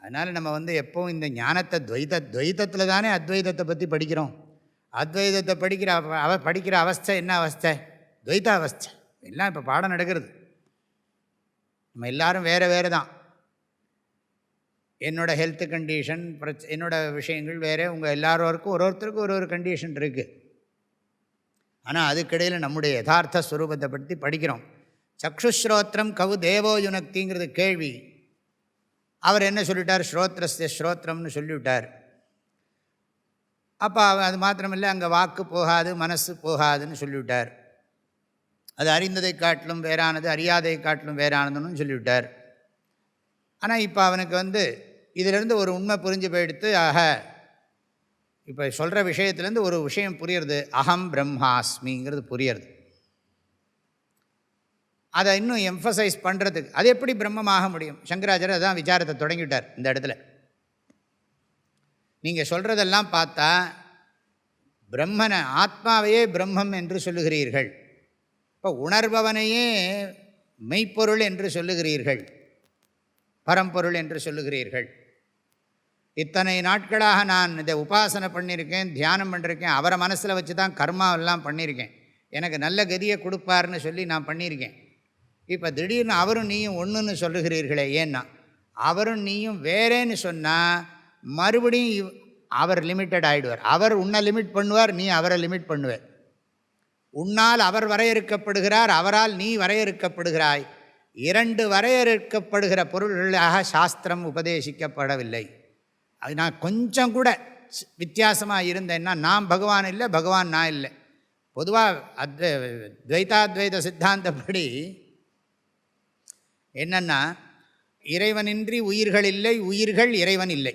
அதனால் நம்ம வந்து எப்போவும் இந்த ஞானத்தை துவைத்தத்தில் தானே அத்வைதத்தை பற்றி படிக்கிறோம். அத்வைதத்தை படிக்கிற அவஸ்தை என்ன அவஸ்தை? துவைத்த அவஸ்தை. எல்லாம் இப்போ பாடம் நடக்கிறது. நம்ம எல்லோரும் வேறு தான். என்னோடய ஹெல்த் கண்டிஷன், என்னோடய விஷயங்கள் வேறு, உங்கள் எல்லாரோருக்கும் ஒருத்தருக்கும் ஒரு கண்டிஷன் இருக்குது. ஆனால் அதுக்கிடையில் நம்முடைய யதார்த்த ஸ்வரூபத்தை பற்றி படிக்கிறோம். சக்ஷுஸ்ரோத்திரம் கவு தேவோ யுனக்திங்கிறது கேள்வி. அவர் என்ன சொல்லிட்டார்? ஸ்ரோத்ரஸ்ய ஸ்ரோத்திரம்னு சொல்லிவிட்டார். அப்போ அது மாத்திரமில்லை, அங்கே வாக்கு போகாது, மனசு போகாதுன்னு சொல்லிவிட்டார். அது அறிந்ததை காட்டிலும் வேறானது, அறியாதை காட்டிலும் வேறானதுன்னு சொல்லிவிட்டார். ஆனால் இப்போ அவனுக்கு வந்து இதிலேருந்து ஒரு உண்மை புரிஞ்சு போயிடுத்து. ஆக இப்போ சொல்கிற விஷயத்துலேருந்து ஒரு விஷயம் புரியுறது, அகம் பிரம்மாஸ்மிங்கிறது புரியுறது. அதை இன்னும் எம்ஃபசைஸ் பண்ணுறதுக்கு அது எப்படி பிரம்மமாக முடியும்? சங்கராச்சாரியர் அதான் விசாரத்தை தொடங்கிவிட்டார் இந்த இடத்துல. நீங்கள் சொல்கிறதெல்லாம் பார்த்தா பிரம்மனை, ஆத்மாவையே பிரம்மம் என்று சொல்லுகிறீர்கள், இப்போ உணர்பவனையே மெய்ப்பொருள் என்று சொல்லுகிறீர்கள், பரம்பொருள் என்று சொல்லுகிறீர்கள். இத்தனை நாட்களாக நான் இதை உபாசனை பண்ணியிருக்கேன், தியானம் பண்ணியிருக்கேன், அவரை மனசில் வச்சு தான் கர்மாவெல்லாம் பண்ணியிருக்கேன், எனக்கு நல்ல கதியை கொடுப்பார்னு சொல்லி நான் பண்ணியிருக்கேன். இப்போ திடீர்னு அவரும் நீயும் ஒன்றுன்னு சொல்லுகிறீர்களே, ஏன்னா அவரும் நீயும் வேறேன்னு சொன்னால் மறுபடியும் அவர் லிமிட்டட் ஆகிடுவார். அவர் உன்னை லிமிட் பண்ணுவார், நீ அவரை லிமிட் பண்ணுவார். உன்னால் அவர் வரையறுக்கப்படுகிறார், அவரால் நீ வரையறுக்கப்படுகிறாய். 2 வரையறுக்கப்படுகிற பொருள்களாக சாஸ்திரம் உபதேசிக்கப்படவில்லை. அது நான் கொஞ்சம் கூட வித்தியாசமாக இருந்தேன்னா நான் பகவான் இல்லை, பகவான் நான் இல்லை. பொதுவாக துவைதாத்வைத சித்தாந்தப்படி என்னென்னா, இறைவனின்றி உயிர்கள் இல்லை, உயிர்கள் இறைவன் இல்லை.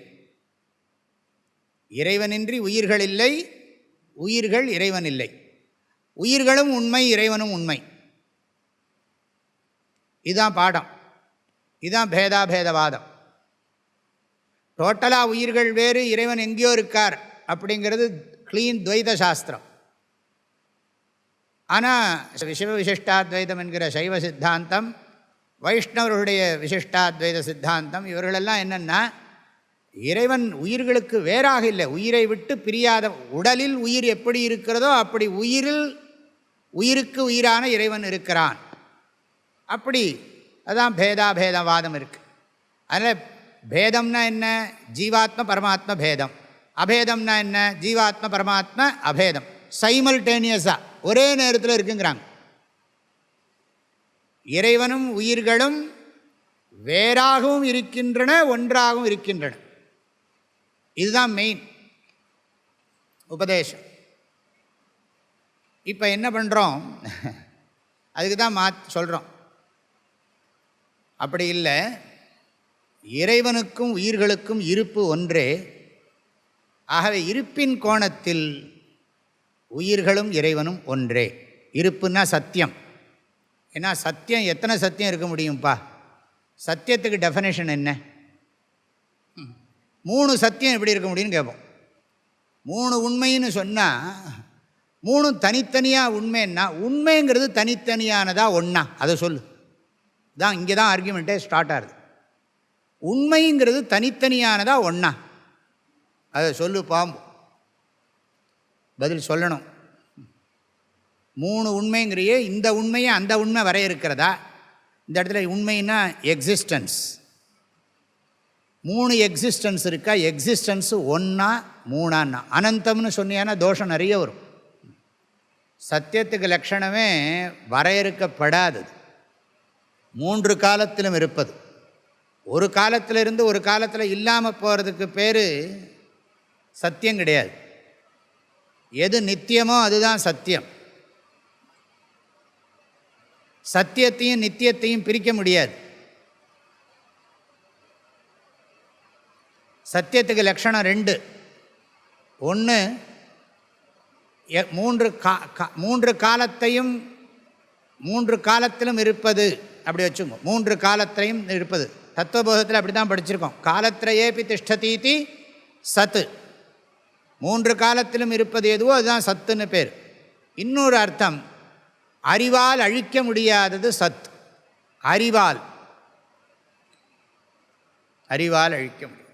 இறைவனின்றி உயிர்கள் இல்லை, உயிர்கள் இறைவன் இல்லை. உயிர்களும் உண்மை, இறைவனும் உண்மை. இதுதான் பாடம். இதுதான் பேதாபேதவாதம். டோட்டலாக உயிர்கள் வேறு, இறைவன் எங்கேயோ இருக்கார் அப்படிங்கிறது க்ளீன் துவைத சாஸ்திரம். ஆனால் சிவ விசிஷ்டாத்வைதம் என்கிற சைவ சித்தாந்தம், வைஷ்ணவர்களுடைய விசிஷ்டாத்வைத சித்தாந்தம், இவர்களெல்லாம் என்னென்னா இறைவன் உயிர்களுக்கு வேறாக இல்லை, உயிரை விட்டு பிரியாத. உடலில் உயிர் எப்படி இருக்கிறதோ அப்படி உயிருக்கு உயிரான இறைவன் இருக்கிறான். அப்படி அதான் பேதாபேதவாதம் இருக்குது. அதனால் பேதம்னா என்ன? ஜீவாத்ம பரமாத்ம பேதம். அபேதம்னா என்ன? ஜீவாத்ம பரமாத்ம அபேதம். சைமல்டேனியஸாக ஒரே நேரத்தில் இருக்குங்கிறாங்க. இறைவனும் உயிர்களும் வேறாகவும் இருக்கின்றன, ஒன்றாகவும் இருக்கின்றன. இதுதான் மெயின் உபதேசம். இப்போ என்ன பண்ணுறோம்? அதுக்கு தான் சொல்கிறோம். அப்படி இல்லை, இறைவனுக்கும் உயிர்களுக்கும் இருப்பு ஒன்றே. ஆகவே இருப்பின் கோணத்தில் உயிர்களும் இறைவனும் ஒன்றே. இருப்புன்னா சத்தியம். ஏன்னா சத்தியம், எத்தனை சத்தியம் இருக்க முடியும்ப்பா? சத்தியத்துக்கு டெஃபனேஷன் என்ன? 3 சத்தியம் எப்படி இருக்க முடியும்னு கேட்போம். 3 உண்மைன்னு சொன்னால் 3 தனித்தனியாக உண்மைன்னா, உண்மைங்கிறது தனித்தனியானதா ஒன்றா? அதை சொல்லு. தான் இங்கே தான் ஆர்கியூமெண்ட்டே ஸ்டார்ட் ஆகுது. உண்மைங்கிறது தனித்தனியானதா ஒன்றா? அதை சொல்லு பாம்பு. பதில் சொல்லணும். 3 உண்மைங்கிறையே, இந்த உண்மையை அந்த உண்மை வரையறுக்கிறதா? இந்த இடத்துல உண்மைன்னா எக்ஸிஸ்டன்ஸ். 3 எக்ஸிஸ்டன்ஸ் இருக்கா? எக்ஸிஸ்டன்ஸு ஒன்றா 3ஆன்னா? அனந்தம்னு சொன்னியானா தோஷம் நிறைய வரும். சத்தியத்துக்கு லட்சணமே வரையறுக்கப்படாதது, 3 காலத்திலும் இருப்பது. ஒரு காலத்தில் இருந்து ஒரு காலத்தில் இல்லாமல் போகிறதுக்கு பேர் சத்தியம் கிடையாது. எது நித்தியமோ அதுதான் சத்தியம். சத்தியத்தையும் நித்தியத்தையும் பிரிக்க முடியாது. சத்தியத்துக்கு லட்சணம் 2. ஒன்று, 3 காலத்தையும் 3 காலத்திலும் இருப்பது. அப்படி வச்சுக்கோ, 3 காலத்தையும் இருப்பது. தத்துவபோதத்தில் அப்படி தான் படிச்சிருக்கோம். காலத்திரையேபி திஷ்டதீதி சத்து. 3 காலத்திலும் இருப்பது எதுவோ அதுதான் சத்துன்னு பேர். இன்னொரு அர்த்தம், அறிவால் அழிக்க முடியாதது சத். அறிவால் அழிக்க முடியும்.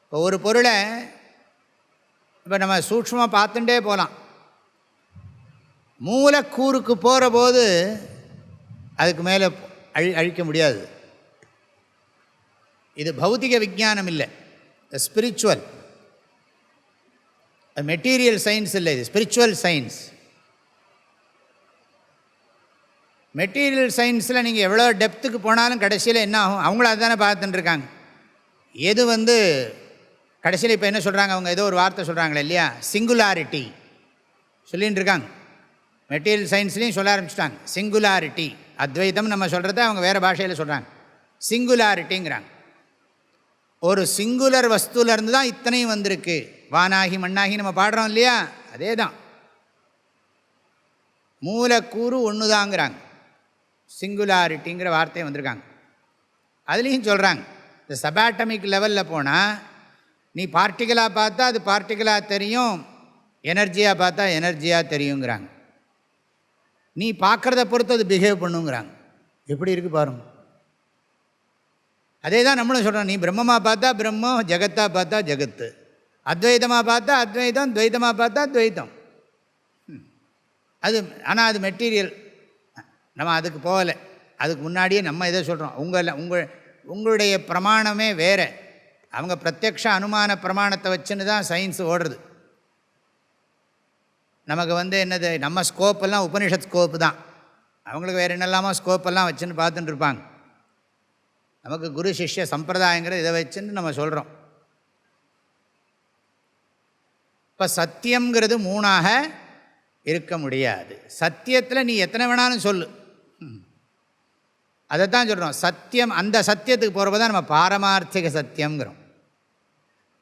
இப்போ ஒரு பொருளை இப்போ நம்ம சூக்ஷ்மமாக பார்த்துட்டே போகலாம். மூலக்கூறுக்கு போகிற போது அதுக்கு மேலே அழிக்க முடியாது. இது பௌத்திக விஞ்ஞானம் இல்லை, ஸ்பிரிச்சுவல். மெட்டீரியல் சயின்ஸ் இல்லை, இது ஸ்பிரிச்சுவல் சயின்ஸ். மெட்டீரியல் சயின்ஸில் நீங்கள் எவ்வளோ டெப்த்துக்கு போனாலும் கடைசியில் என்ன ஆகும்? அவங்களும் அதுதானே பார்த்துட்டு இருக்காங்க. எது கடைசியில் இப்போ என்ன சொல்கிறாங்க? அவங்க ஏதோ ஒரு வார்த்தை சொல்கிறாங்களே இல்லையா, சிங்குலாரிட்டி சொல்லின்னு இருக்காங்க. மெட்டீரியல் சயின்ஸ்லேயும் சொல்ல ஆரம்பிச்சிட்டாங்க சிங்குலாரிட்டி. அத்வைதம் நம்ம சொல்கிறத அவங்க வேறு பாஷையில் சொல்கிறாங்க, சிங்குலாரிட்டிங்கிறாங்க. ஒரு சிங்குலர் வஸ்துலேருந்து தான் இத்தனையும் வந்திருக்கு. வானாகி மண்ணாகி நம்ம பாடுறோம் இல்லையா, அதே தான். மூலக்கூறு ஒன்று தாங்கிறாங்க. சிங்குலாரிட்டிங்கிற வார்த்தையை வந்திருக்காங்க. அதுலேயும் சொல்கிறாங்க, இந்த சபாட்டமிக் லெவலில் போனால் நீ பார்ட்டிக்கலாக பார்த்தா அது பார்ட்டிக்கலாக தெரியும், எனர்ஜியாக பார்த்தா எனர்ஜியாக தெரியுங்கிறாங்க. நீ பார்க்குறத பொறுத்து அது பிஹேவ் பண்ணுங்கிறாங்க. எப்படி இருக்குது பாருங்க. அதே தான் நம்மளும் சொல்கிறோம். நீ பிரம்மமாக பார்த்தா பிரம்மம், ஜெகத்தாக பார்த்தா ஜெகத்து, அத்வைதமாக பார்த்தா அத்வைதம், துவைதமாக பார்த்தா துவைதம். அது ஆனால் அது மெட்டீரியல். நம்ம அதுக்கு போகலை. அதுக்கு முன்னாடியே நம்ம இதை சொல்கிறோம். உங்களுடைய பிரமாணமே வேறு. அவங்க பிரத்யக்ஷ அனுமான பிரமாணத்தை வச்சுன்னு தான் சயின்ஸ் ஓடுறது. நமக்கு என்னது, நம்ம ஸ்கோப்பெல்லாம் உபனிஷத் ஸ்கோப்பு தான். அவங்களுக்கு வேறு என்னெல்லாமோ ஸ்கோப்பெல்லாம் வச்சுன்னு பார்த்துட்டு இருப்பாங்க. நமக்கு குரு சிஷ்ய சம்பிரதாயங்கிற இதை வச்சுன்னு நம்ம சொல்கிறோம். இப்போ சத்தியங்கிறது 3ஆக இருக்க முடியாது. சத்தியத்தில் நீ எத்தனை வேணாலும் சொல்லு, அதை தான் சொல்கிறோம். சத்தியம், அந்த சத்தியத்துக்கு போகிறப்ப தான் நம்ம பாரமார்த்திக சத்தியங்கிறோம்.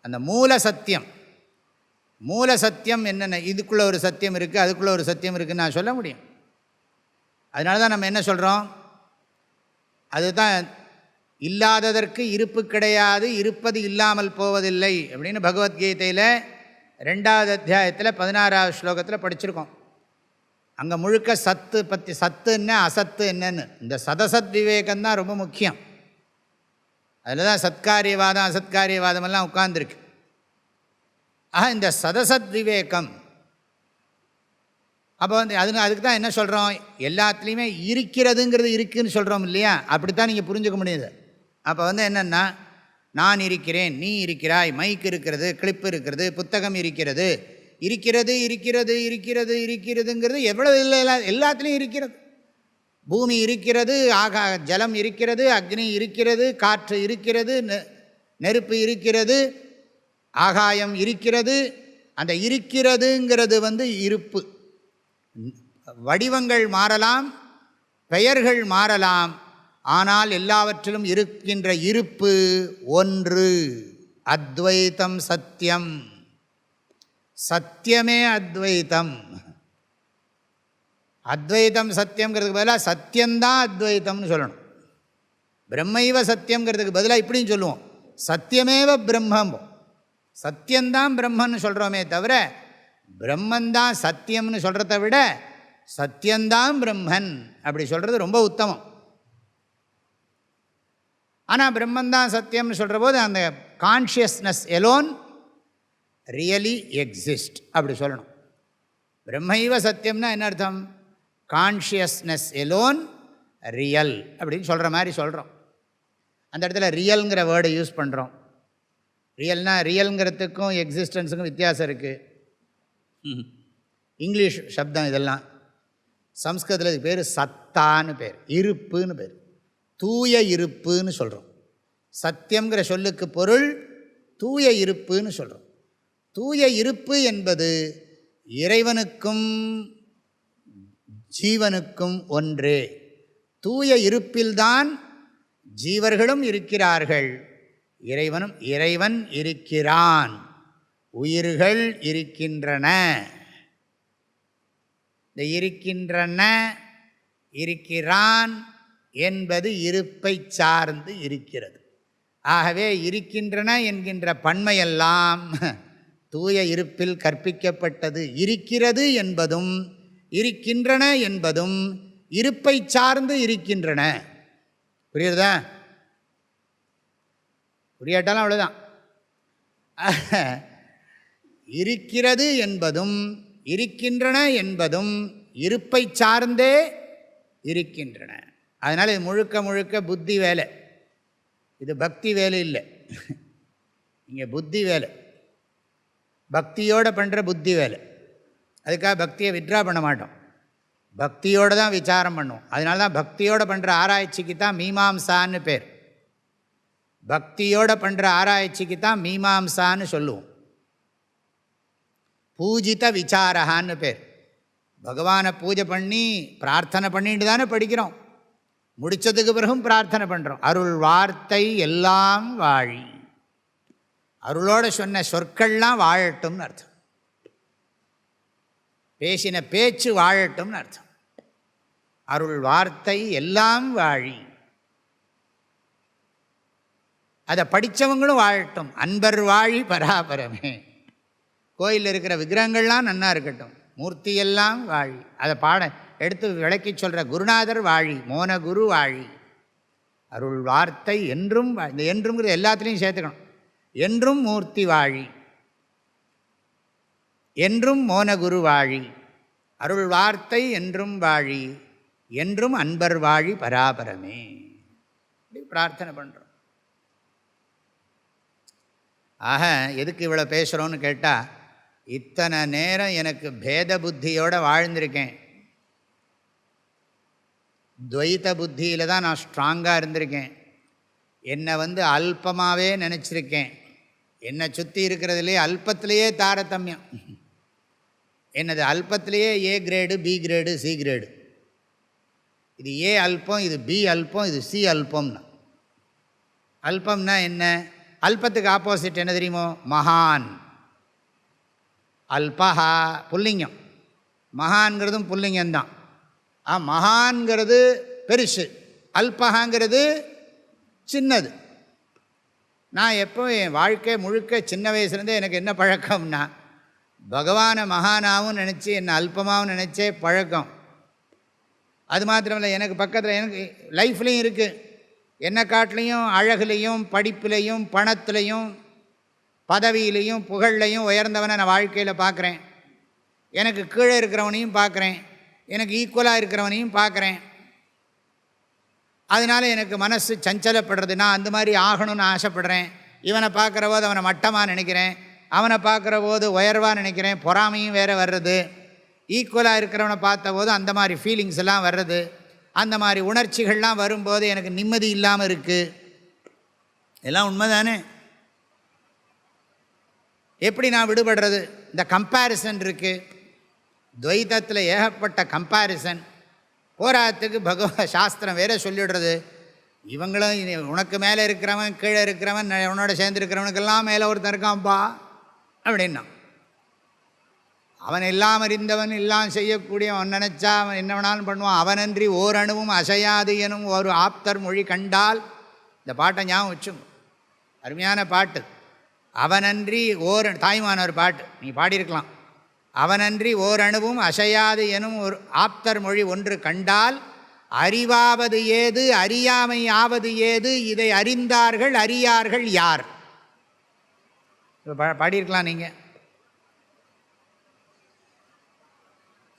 அந்த மூல சத்தியம், மூல சத்தியம் என்னென்ன, இதுக்குள்ளே ஒரு சத்தியம் இருக்குது, அதுக்குள்ளே ஒரு சத்தியம் இருக்குதுன்னு நான் சொல்ல முடியும். அதனால தான் நம்ம என்ன சொல்கிறோம், அதுதான் இல்லாததற்கு இருப்பு கிடையாது, இருப்பது இல்லாமல் போவதில்லை அப்படின்னு பகவத்கீதையில் 2வது அத்தியாயத்தில் 16வது ஸ்லோகத்தில் படிச்சிருக்கோம். அங்கே முழுக்க சத்து பற்றி, சத்து என்ன அசத்து என்னன்னு, இந்த சதசத் விவேகம்தான் ரொம்ப முக்கியம். அதில் தான் சத்காரியவாதம் அசத்காரியவாதமெல்லாம் உட்கார்ந்துருக்கு. இந்த சதசத் விவேகம் அப்போ அதுக்கு தான் என்ன சொல்கிறோம், எல்லாத்துலேயுமே இருக்கிறதுங்கிறது இருக்குதுன்னு சொல்கிறோம் இல்லையா, அப்படித்தான் நீங்கள் புரிஞ்சுக்க முடியுது. அப்போ என்னென்னா, நான் இருக்கிறேன், நீ இருக்கிறாய், மைக் இருக்கிறது, கிளிப் இருக்கிறது, புத்தகம் இருக்கிறது, இருக்கிறது இருக்கிறது இருக்கிறது இருக்கிறதுங்கிறது எவ்வளவு இல்லை, எல்லாத்துலேயும் இருக்கிறது. பூமி இருக்கிறது, ஜலம் இருக்கிறது, அக்னி இருக்கிறது, காற்று இருக்கிறது, நெருப்பு இருக்கிறது, ஆகாயம் இருக்கிறது. அந்த இருக்கிறதுங்கிறது இருப்பு. வடிவங்கள் மாறலாம், பெயர்கள் மாறலாம், ஆனால் எல்லாவற்றிலும் இருக்கின்ற இருப்பு ஒன்று. அத்வைதம் சத்தியம், சத்தியமே அத்வைதம். அத்வைதம் சத்தியங்கிறதுக்கு பதிலாக சத்தியந்தான் அத்வைத்தம்னு சொல்லணும். பிரம்மைவ சத்தியங்கிறதுக்கு பதிலாக இப்படின்னு சொல்லுவோம், சத்தியமேவ பிரம்மம். சத்தியந்தான் பிரம்மன்னு சொல்கிறோமே தவிர பிரம்மந்தான் சத்தியம்னு சொல்கிறத விட சத்தியந்தான் பிரம்மன் அப்படி சொல்கிறது ரொம்ப உத்தமம். ஆனால் பிரம்மந்தான் சத்தியம்னு சொல்கிற போது அந்த கான்ஷியஸ்னஸ் எலோன் ரியலி எக்ஸிஸ்ட் அப்படி சொல்லணும். பிரம்மைவ சத்தியம்னா என்ன அர்த்தம், கான்ஷியஸ்னஸ் எலோன் ரியல் அப்படின்னு சொல்கிற மாதிரி சொல்கிறோம். அந்த இடத்துல ரியல்ங்கிற வேர்டை யூஸ் பண்ணுறோம். ரியல்ங்கிறதுக்கும் எக்ஸிஸ்டன்ஸுக்கும் வித்தியாசம் இருக்குது. இங்கிலீஷ் சப்தம் இதெல்லாம். சம்ஸ்கிருதத்தில் இதுக்கு பேர் சத்தான்னு பேர், இருப்புன்னு பேர், தூய இருப்புன்னு சொல்கிறோம். சத்தியங்கிற சொல்லுக்கு பொருள் தூய இருப்புன்னு சொல்கிறோம். தூய இருப்பு என்பது இறைவனுக்கும் ஜீவனுக்கும் ஒன்றே. தூய இருப்பில்தான் ஜீவர்களும் இருக்கிறார்கள், இறைவன் இருக்கிறான், உயிர்கள் இருக்கின்றன. இந்த இருக்கின்றன, இருக்கிறான் என்பது இருப்பை சார்ந்து இருக்கிறது. ஆகவே இருக்கின்றன என்கின்ற பன்மையெல்லாம் தூய இருப்பில் கற்பிக்கப்பட்டது. இருக்கிறது என்பதும் இருக்கின்றன என்பதும் இருப்பை சார்ந்து இருக்கின்றன. புரியுறதா? புரியாட்டாலும் அவ்வளோதான். இருக்கிறது என்பதும் இருக்கின்றன என்பதும் இருப்பை சார்ந்தே இருக்கின்றன. அதனால் இது முழுக்க முழுக்க புத்தி வேலை. இது பக்தி வேலை இல்லை. இங்கே புத்தி வேலை, பக்தியோடு பண்ணுற புத்தி வேலை. அதுக்காக பக்தியை வித்ரா பண்ண மாட்டோம், பக்தியோடு தான் விசாரம் பண்ணுவோம். அதனால தான் பக்தியோடு பண்ணுற ஆராய்ச்சிக்கு தான் மீமாம்சான்னு பேர். பக்தியோடு பண்ணுற ஆராய்ச்சிக்கு தான் மீமாம்சான்னு சொல்லுவோம். பூஜித விசாரகான்னு பேர். பகவானை பூஜை பண்ணி பிரார்த்தனை பண்ணிட்டு தானே படிக்கிறோம். முடித்ததுக்கு பிறகும் பிரார்த்தனை பண்ணுறோம். அருள் வார்த்தை எல்லாம் வாழி, அருளோடு சொன்ன சொற்கள்லாம் வாழட்டும்னு அர்த்தம். பேசின பேச்சு வாழட்டும்னு அர்த்தம். அருள் வார்த்தை எல்லாம் வாழி, அதை படித்தவங்களும் வாழட்டும். அன்பர் வாழி பராபரமே. கோயிலில் இருக்கிற விக்கிரகங்கள்லாம் நன்னா இருக்கட்டும், மூர்த்தியெல்லாம் வாழி. அதை எடுத்து விளக்கி சொல்கிற குருநாதர் வாழி, மோன குரு வாழி. அருள் வார்த்தை என்றும், இந்த என்றும்ங்கிறது எல்லாத்துலேயும் சேர்த்துக்கணும். என்றும் மூர்த்தி வாழி, என்றும் மோனகுரு வாழி, அருள் வார்த்தை என்றும் வாழி, என்றும் அன்பர் வாழி பராபரமே. இப்படி பிரார்த்தனை பண்ணுறோம். ஆக எதுக்கு இவ்வளோ பேசுகிறோன்னு கேட்டால், இத்தனை நேரம் எனக்கு பேத புத்தியோடு வாழ்ந்திருக்கேன். துவைத புத்தியில் தான் நான் ஸ்ட்ராங்காக இருந்திருக்கேன். என்னை அல்பமாகவே நினச்சிருக்கேன். என்னை சுற்றி இருக்கிறதுலே அல்பத்திலேயே தாரதமியம். என்னது அல்பத்திலேயே A grade, B grade, C grade. இது ஏ அல்பம், இது பி அல்பம், இது சி அல்பம்னா. அல்பம்னா என்ன? அல்பத்துக்கு ஆப்போசிட் என்ன தெரியுமோ? மகான். அல்பஹா புல்லிங்கம், மகான்கிறதும் புல்லிங்கம்தான். மகான்கிறது பெருசு, அல்பகாங்கிறது சின்னது. நான் எப்போ என் வாழ்க்கை முழுக்க சின்ன வயசுலேருந்தே எனக்கு என்ன பழக்கம்னா, பகவானை மகானாவும் நினச்சி என்னை அல்பமாகவும் நினச்சே பழக்கம். அது மாத்திரமில்லை, எனக்கு பக்கத்தில் எனக்கு லைஃப்லேயும் இருக்குது, என்னை காட்டிலையும் அழகுலையும் படிப்புலையும் பணத்துலையும் பதவியிலையும் புகழ்லையும் உயர்ந்தவனை நான் வாழ்க்கையில் பார்க்குறேன். எனக்கு கீழே இருக்கிறவனையும் பார்க்குறேன், எனக்கு ஈக்குவலாக இருக்கிறவனையும் பார்க்குறேன். அதனால் எனக்கு மனசு சஞ்சலப்படுறது. நான் அந்த மாதிரி ஆகணும்னு ஆசைப்படுறேன். இவனை பார்க்குற போது அவனை மட்டமாக நினைக்கிறேன், அவனை பார்க்குற போது உயர்வாக நினைக்கிறேன். பொறாமையும் வேறு வர்றது. ஈக்குவலாக இருக்கிறவனை பார்த்த போது அந்த மாதிரி ஃபீலிங்ஸ் எல்லாம் வர்றது. அந்த மாதிரி உணர்ச்சிகள்லாம் வரும்போது எனக்கு நிம்மதி இல்லாமல் இருக்குது. எல்லாம் உண்மை தானே? எப்படி நான் விடுபடுறது? இந்த கம்பேரிசன் இருக்குது. துவைதத்தில் ஏகப்பட்ட கம்பேரிசன். போராட்டத்துக்கு சாஸ்திரம் வேற சொல்லிடுறது, இவங்களும் உனக்கு மேலே இருக்கிறவன் கீழே இருக்கிறவன் உன்னோட சேர்ந்துருக்கிறவனுக்கெல்லாம் மேலே ஒருத்தன் இருக்கான்ப்பா அப்படின்னா. அவன் எல்லாம் அறிந்தவன், எல்லாம் செய்யக்கூடியவன் நினச்சா அவன் என்ன வேணாலும் பண்ணுவான். அவனன்றி ஓரணுவும் அசையாது எனும் ஒரு ஆப்தர் மொழி கண்டால். இந்த பாட்டை ஞாபகம் வச்சுங்க, அருமையான பாட்டு. அவனன்றி தாய்மான ஒரு பாட்டு, நீ பாடியிருக்கலாம். அவனன்றி ஓரணுவும் அசையாது எனும் ஒரு ஆப்தர் மொழி ஒன்று கண்டால் அறிவாவது ஏது அறியாமை ஆவது ஏது இதை அறிந்தார்கள் அறியார்கள் யார். பாடியிருக்கலாம் நீங்கள்.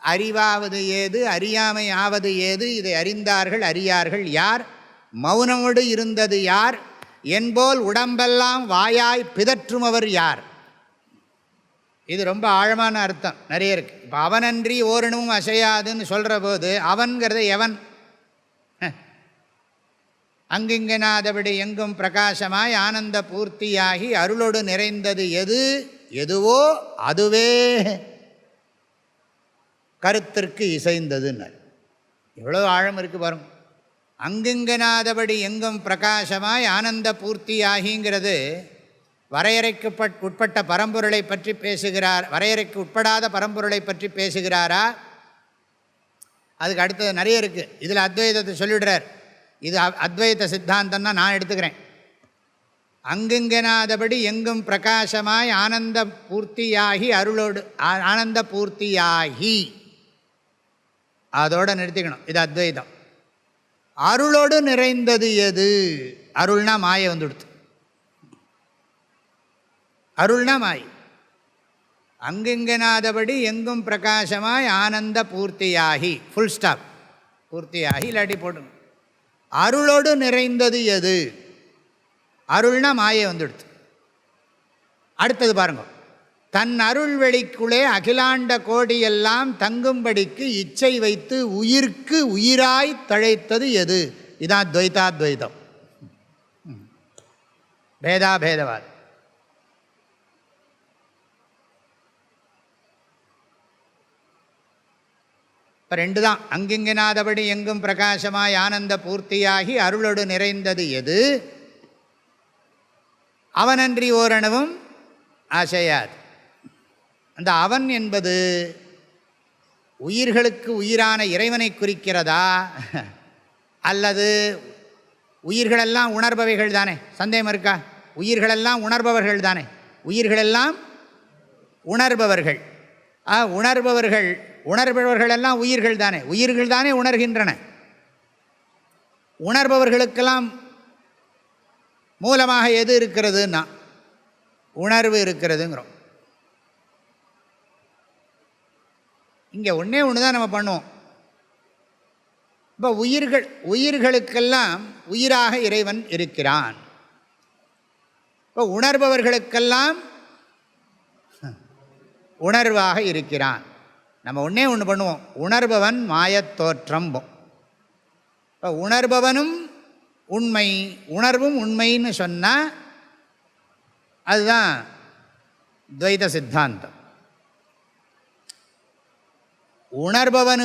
அறிவாவது ஏது அறியாமை ஆவது ஏது இதை அறிந்தார்கள் அறியார்கள் யார். மௌனமோடு இருந்தது யார், என்போல் உடம்பெல்லாம் வாயாய் பிதற்றுமவர் யார். இது ரொம்ப ஆழமான அர்த்தம், நிறைய இருக்குது. இப்போ அவனன்றி ஓரணுவும் அசையாதுன்னு சொல்கிற போது அவன்கிறத எவன்? அங்கிங்கனாதபடி எங்கும் பிரகாசமாய் ஆனந்த பூர்த்தியாகி அருளோடு நிறைந்தது எது எதுவோ அதுவே கருத்திற்கு இசைந்ததுன்னு. எவ்வளோ ஆழம் இருக்குது பாருங்க. அங்கிங்கனாதபடி எங்கும் பிரகாசமாய் ஆனந்த பூர்த்தியாகிங்கிறது வரையறைக்கு உட்பட்ட பரம்பொருளை பற்றி பேசுகிறார், வரையறைக்கு உட்படாத பரம்பொருளை பற்றி பேசுகிறாரா? அதுக்கு அடுத்தது நிறைய இருக்குது. இதில் அத்வைதத்தை சொல்லிடுறார். இது அத்வைத சித்தாந்தம் தான் நான் எடுத்துக்கிறேன். அங்குங்கெனாதபடி எங்கும் பிரகாசமாய் ஆனந்த பூர்த்தியாகி அருளோடு ஆனந்த பூர்த்தியாகி, அதோடு நிறுத்திக்கணும். இது அத்வைதம். அருளோடு நிறைந்தது எது? அருள்னா மாயை வந்துடுத்து. அருள்னா மாய். அங்குங்கெனாதபடி எங்கும் பிரகாசமாய் ஆனந்த பூர்த்தியாகி, ஃபுல் ஸ்டாப், பூர்த்தியாகி இல்லாட்டி போடுங்க. அருளோடு நிறைந்தது எது? அருள்னா மாயை வந்துடுத்து. அடுத்தது பாருங்க, தன் அருள் வெளிக்குள்ளே அகிலாண்ட கோடியெல்லாம் தங்கும்படிக்கு இச்சை வைத்து உயிர்க்கு உயிராய் தழைத்தது எது? இதான் துவைதாத்வைதம், பேதாபேதவாதம். இப்போ ரெண்டு தான். அங்கிங்கனாதபடி எங்கும் பிரகாசமாய் ஆனந்த பூர்த்தியாகி அருளோடு நிறைந்தது எது? அவனன்றி ஓரணுவும் அசையாது. அந்த அவன் என்பது உயிர்களுக்கு உயிரான இறைவனை குறிக்கிறதா, அல்லது உயிர்களெல்லாம் உணர்பவைகள் தானே? சந்தேகம் இருக்கா? உயிர்களெல்லாம் உணர்பவர்கள் தானே? உயிர்களெல்லாம் உணர்பவர்கள். உணர்பவர்களெல்லாம் உயிர்கள் தானே? உயிர்கள் தானே உணர்கின்றன. உணர்பவர்களுக்கெல்லாம் மூலமாக எது இருக்கிறதுன்னா உணர்வு இருக்கிறதுங்கிறோம். இங்கே ஒன்றே ஒன்று தான் நம்ம பண்ணுவோம். இப்போ உயிர்களுக்கெல்லாம் உயிராக இறைவன் இருக்கிறான். இப்போ உணர்பவர்களுக்கெல்லாம் உணர்வாக இருக்கிறான். நம்ம ஒன்றே ஒன்று பண்ணுவோம், உணர்பவன் மாயத்தோற்றம். இப்போ உணர்பவனும் உண்மை, உணர்வும் உண்மைன்னு சொன்னால் அதுதான் துவைத சித்தாந்தம். உணர்பவன்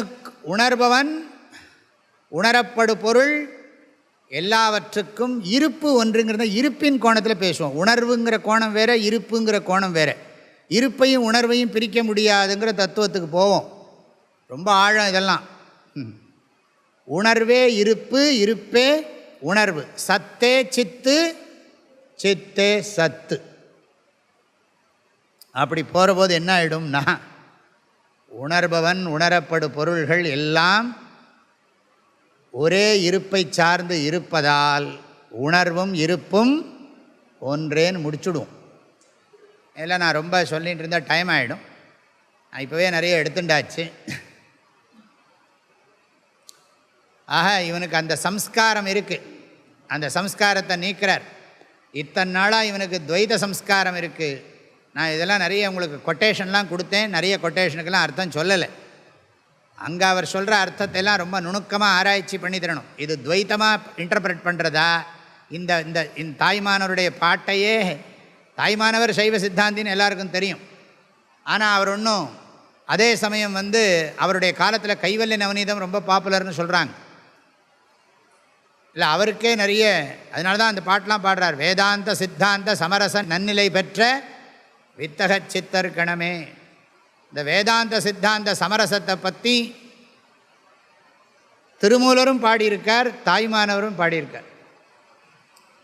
உணரப்படு பொருள் எல்லாவற்றுக்கும் இருப்பு ஒன்றுங்கிறத இருப்பின் கோணத்தில் பேசுவோம். உணர்வுங்கிற கோணம் வேறு, இருப்புங்கிற கோணம் வேறு. இருப்பையும் உணர்வையும் பிரிக்க முடியாதுங்கிற தத்துவத்துக்கு போவோம். ரொம்ப ஆழம் இதெல்லாம். உணர்வே இருப்பு, இருப்பே உணர்வு. சத்தே சித்து, சித்தே சத்து. அப்படி போகிற போது என்ன ஆகிடும்னா, உணர்பவன் உணரப்படு பொருள்கள் எல்லாம் ஒரே இருப்பை சார்ந்து இருப்பதால் உணர்வும் இருப்பும் ஒன்றேன்னு முடிச்சுடும். இதெல்லாம் நான் ரொம்ப சொல்லிகிட்டு இருந்தால் டைம் ஆகிடும். நான் இப்போவே நிறைய எடுத்துட்டாச்சு. ஆக இவனுக்கு அந்த சம்ஸ்காரம் இருக்குது, அந்த சம்ஸ்காரத்தை நீக்கிறார். இத்தனை நாளாக இவனுக்கு துவைத சம்ஸ்காரம் இருக்குது. நான் இதெல்லாம் நிறைய உங்களுக்கு கொட்டேஷன்லாம் கொடுத்தேன், நிறைய கொட்டேஷனுக்கெல்லாம் அர்த்தம் சொல்லலை. அங்கே அவர் சொல்கிற அர்த்தத்தையெல்லாம் ரொம்ப நுணுக்கமாக ஆராய்ச்சி பண்ணி தரணும். இது துவைத்தமாக இன்டர்பிரட் பண்ணுறதா, இந்த இந்த இந்த தாய்மானவருடைய பாட்டையே, தாய்மானவர் சைவ சித்தாந்தின்னு எல்லாருக்கும் தெரியும். ஆனால் அவர் ஒன்றும், அதே சமயம் அவருடைய காலத்தில் கைவல்ய நவநீதம் ரொம்ப பாப்புலர்னு சொல்கிறாங்க. இல்லை அவருக்கே நிறைய, அதனால தான் அந்த பாட்டெலாம் பாடுறார். வேதாந்த சித்தாந்த சமரச நன்னிலை பெற்ற வித்தக சித்தர் கணமே. இந்த வேதாந்த சித்தாந்த சமரசத்தை பற்றி திருமூலரும் பாடியிருக்கார், தாய்மானவரும் பாடியிருக்கார்.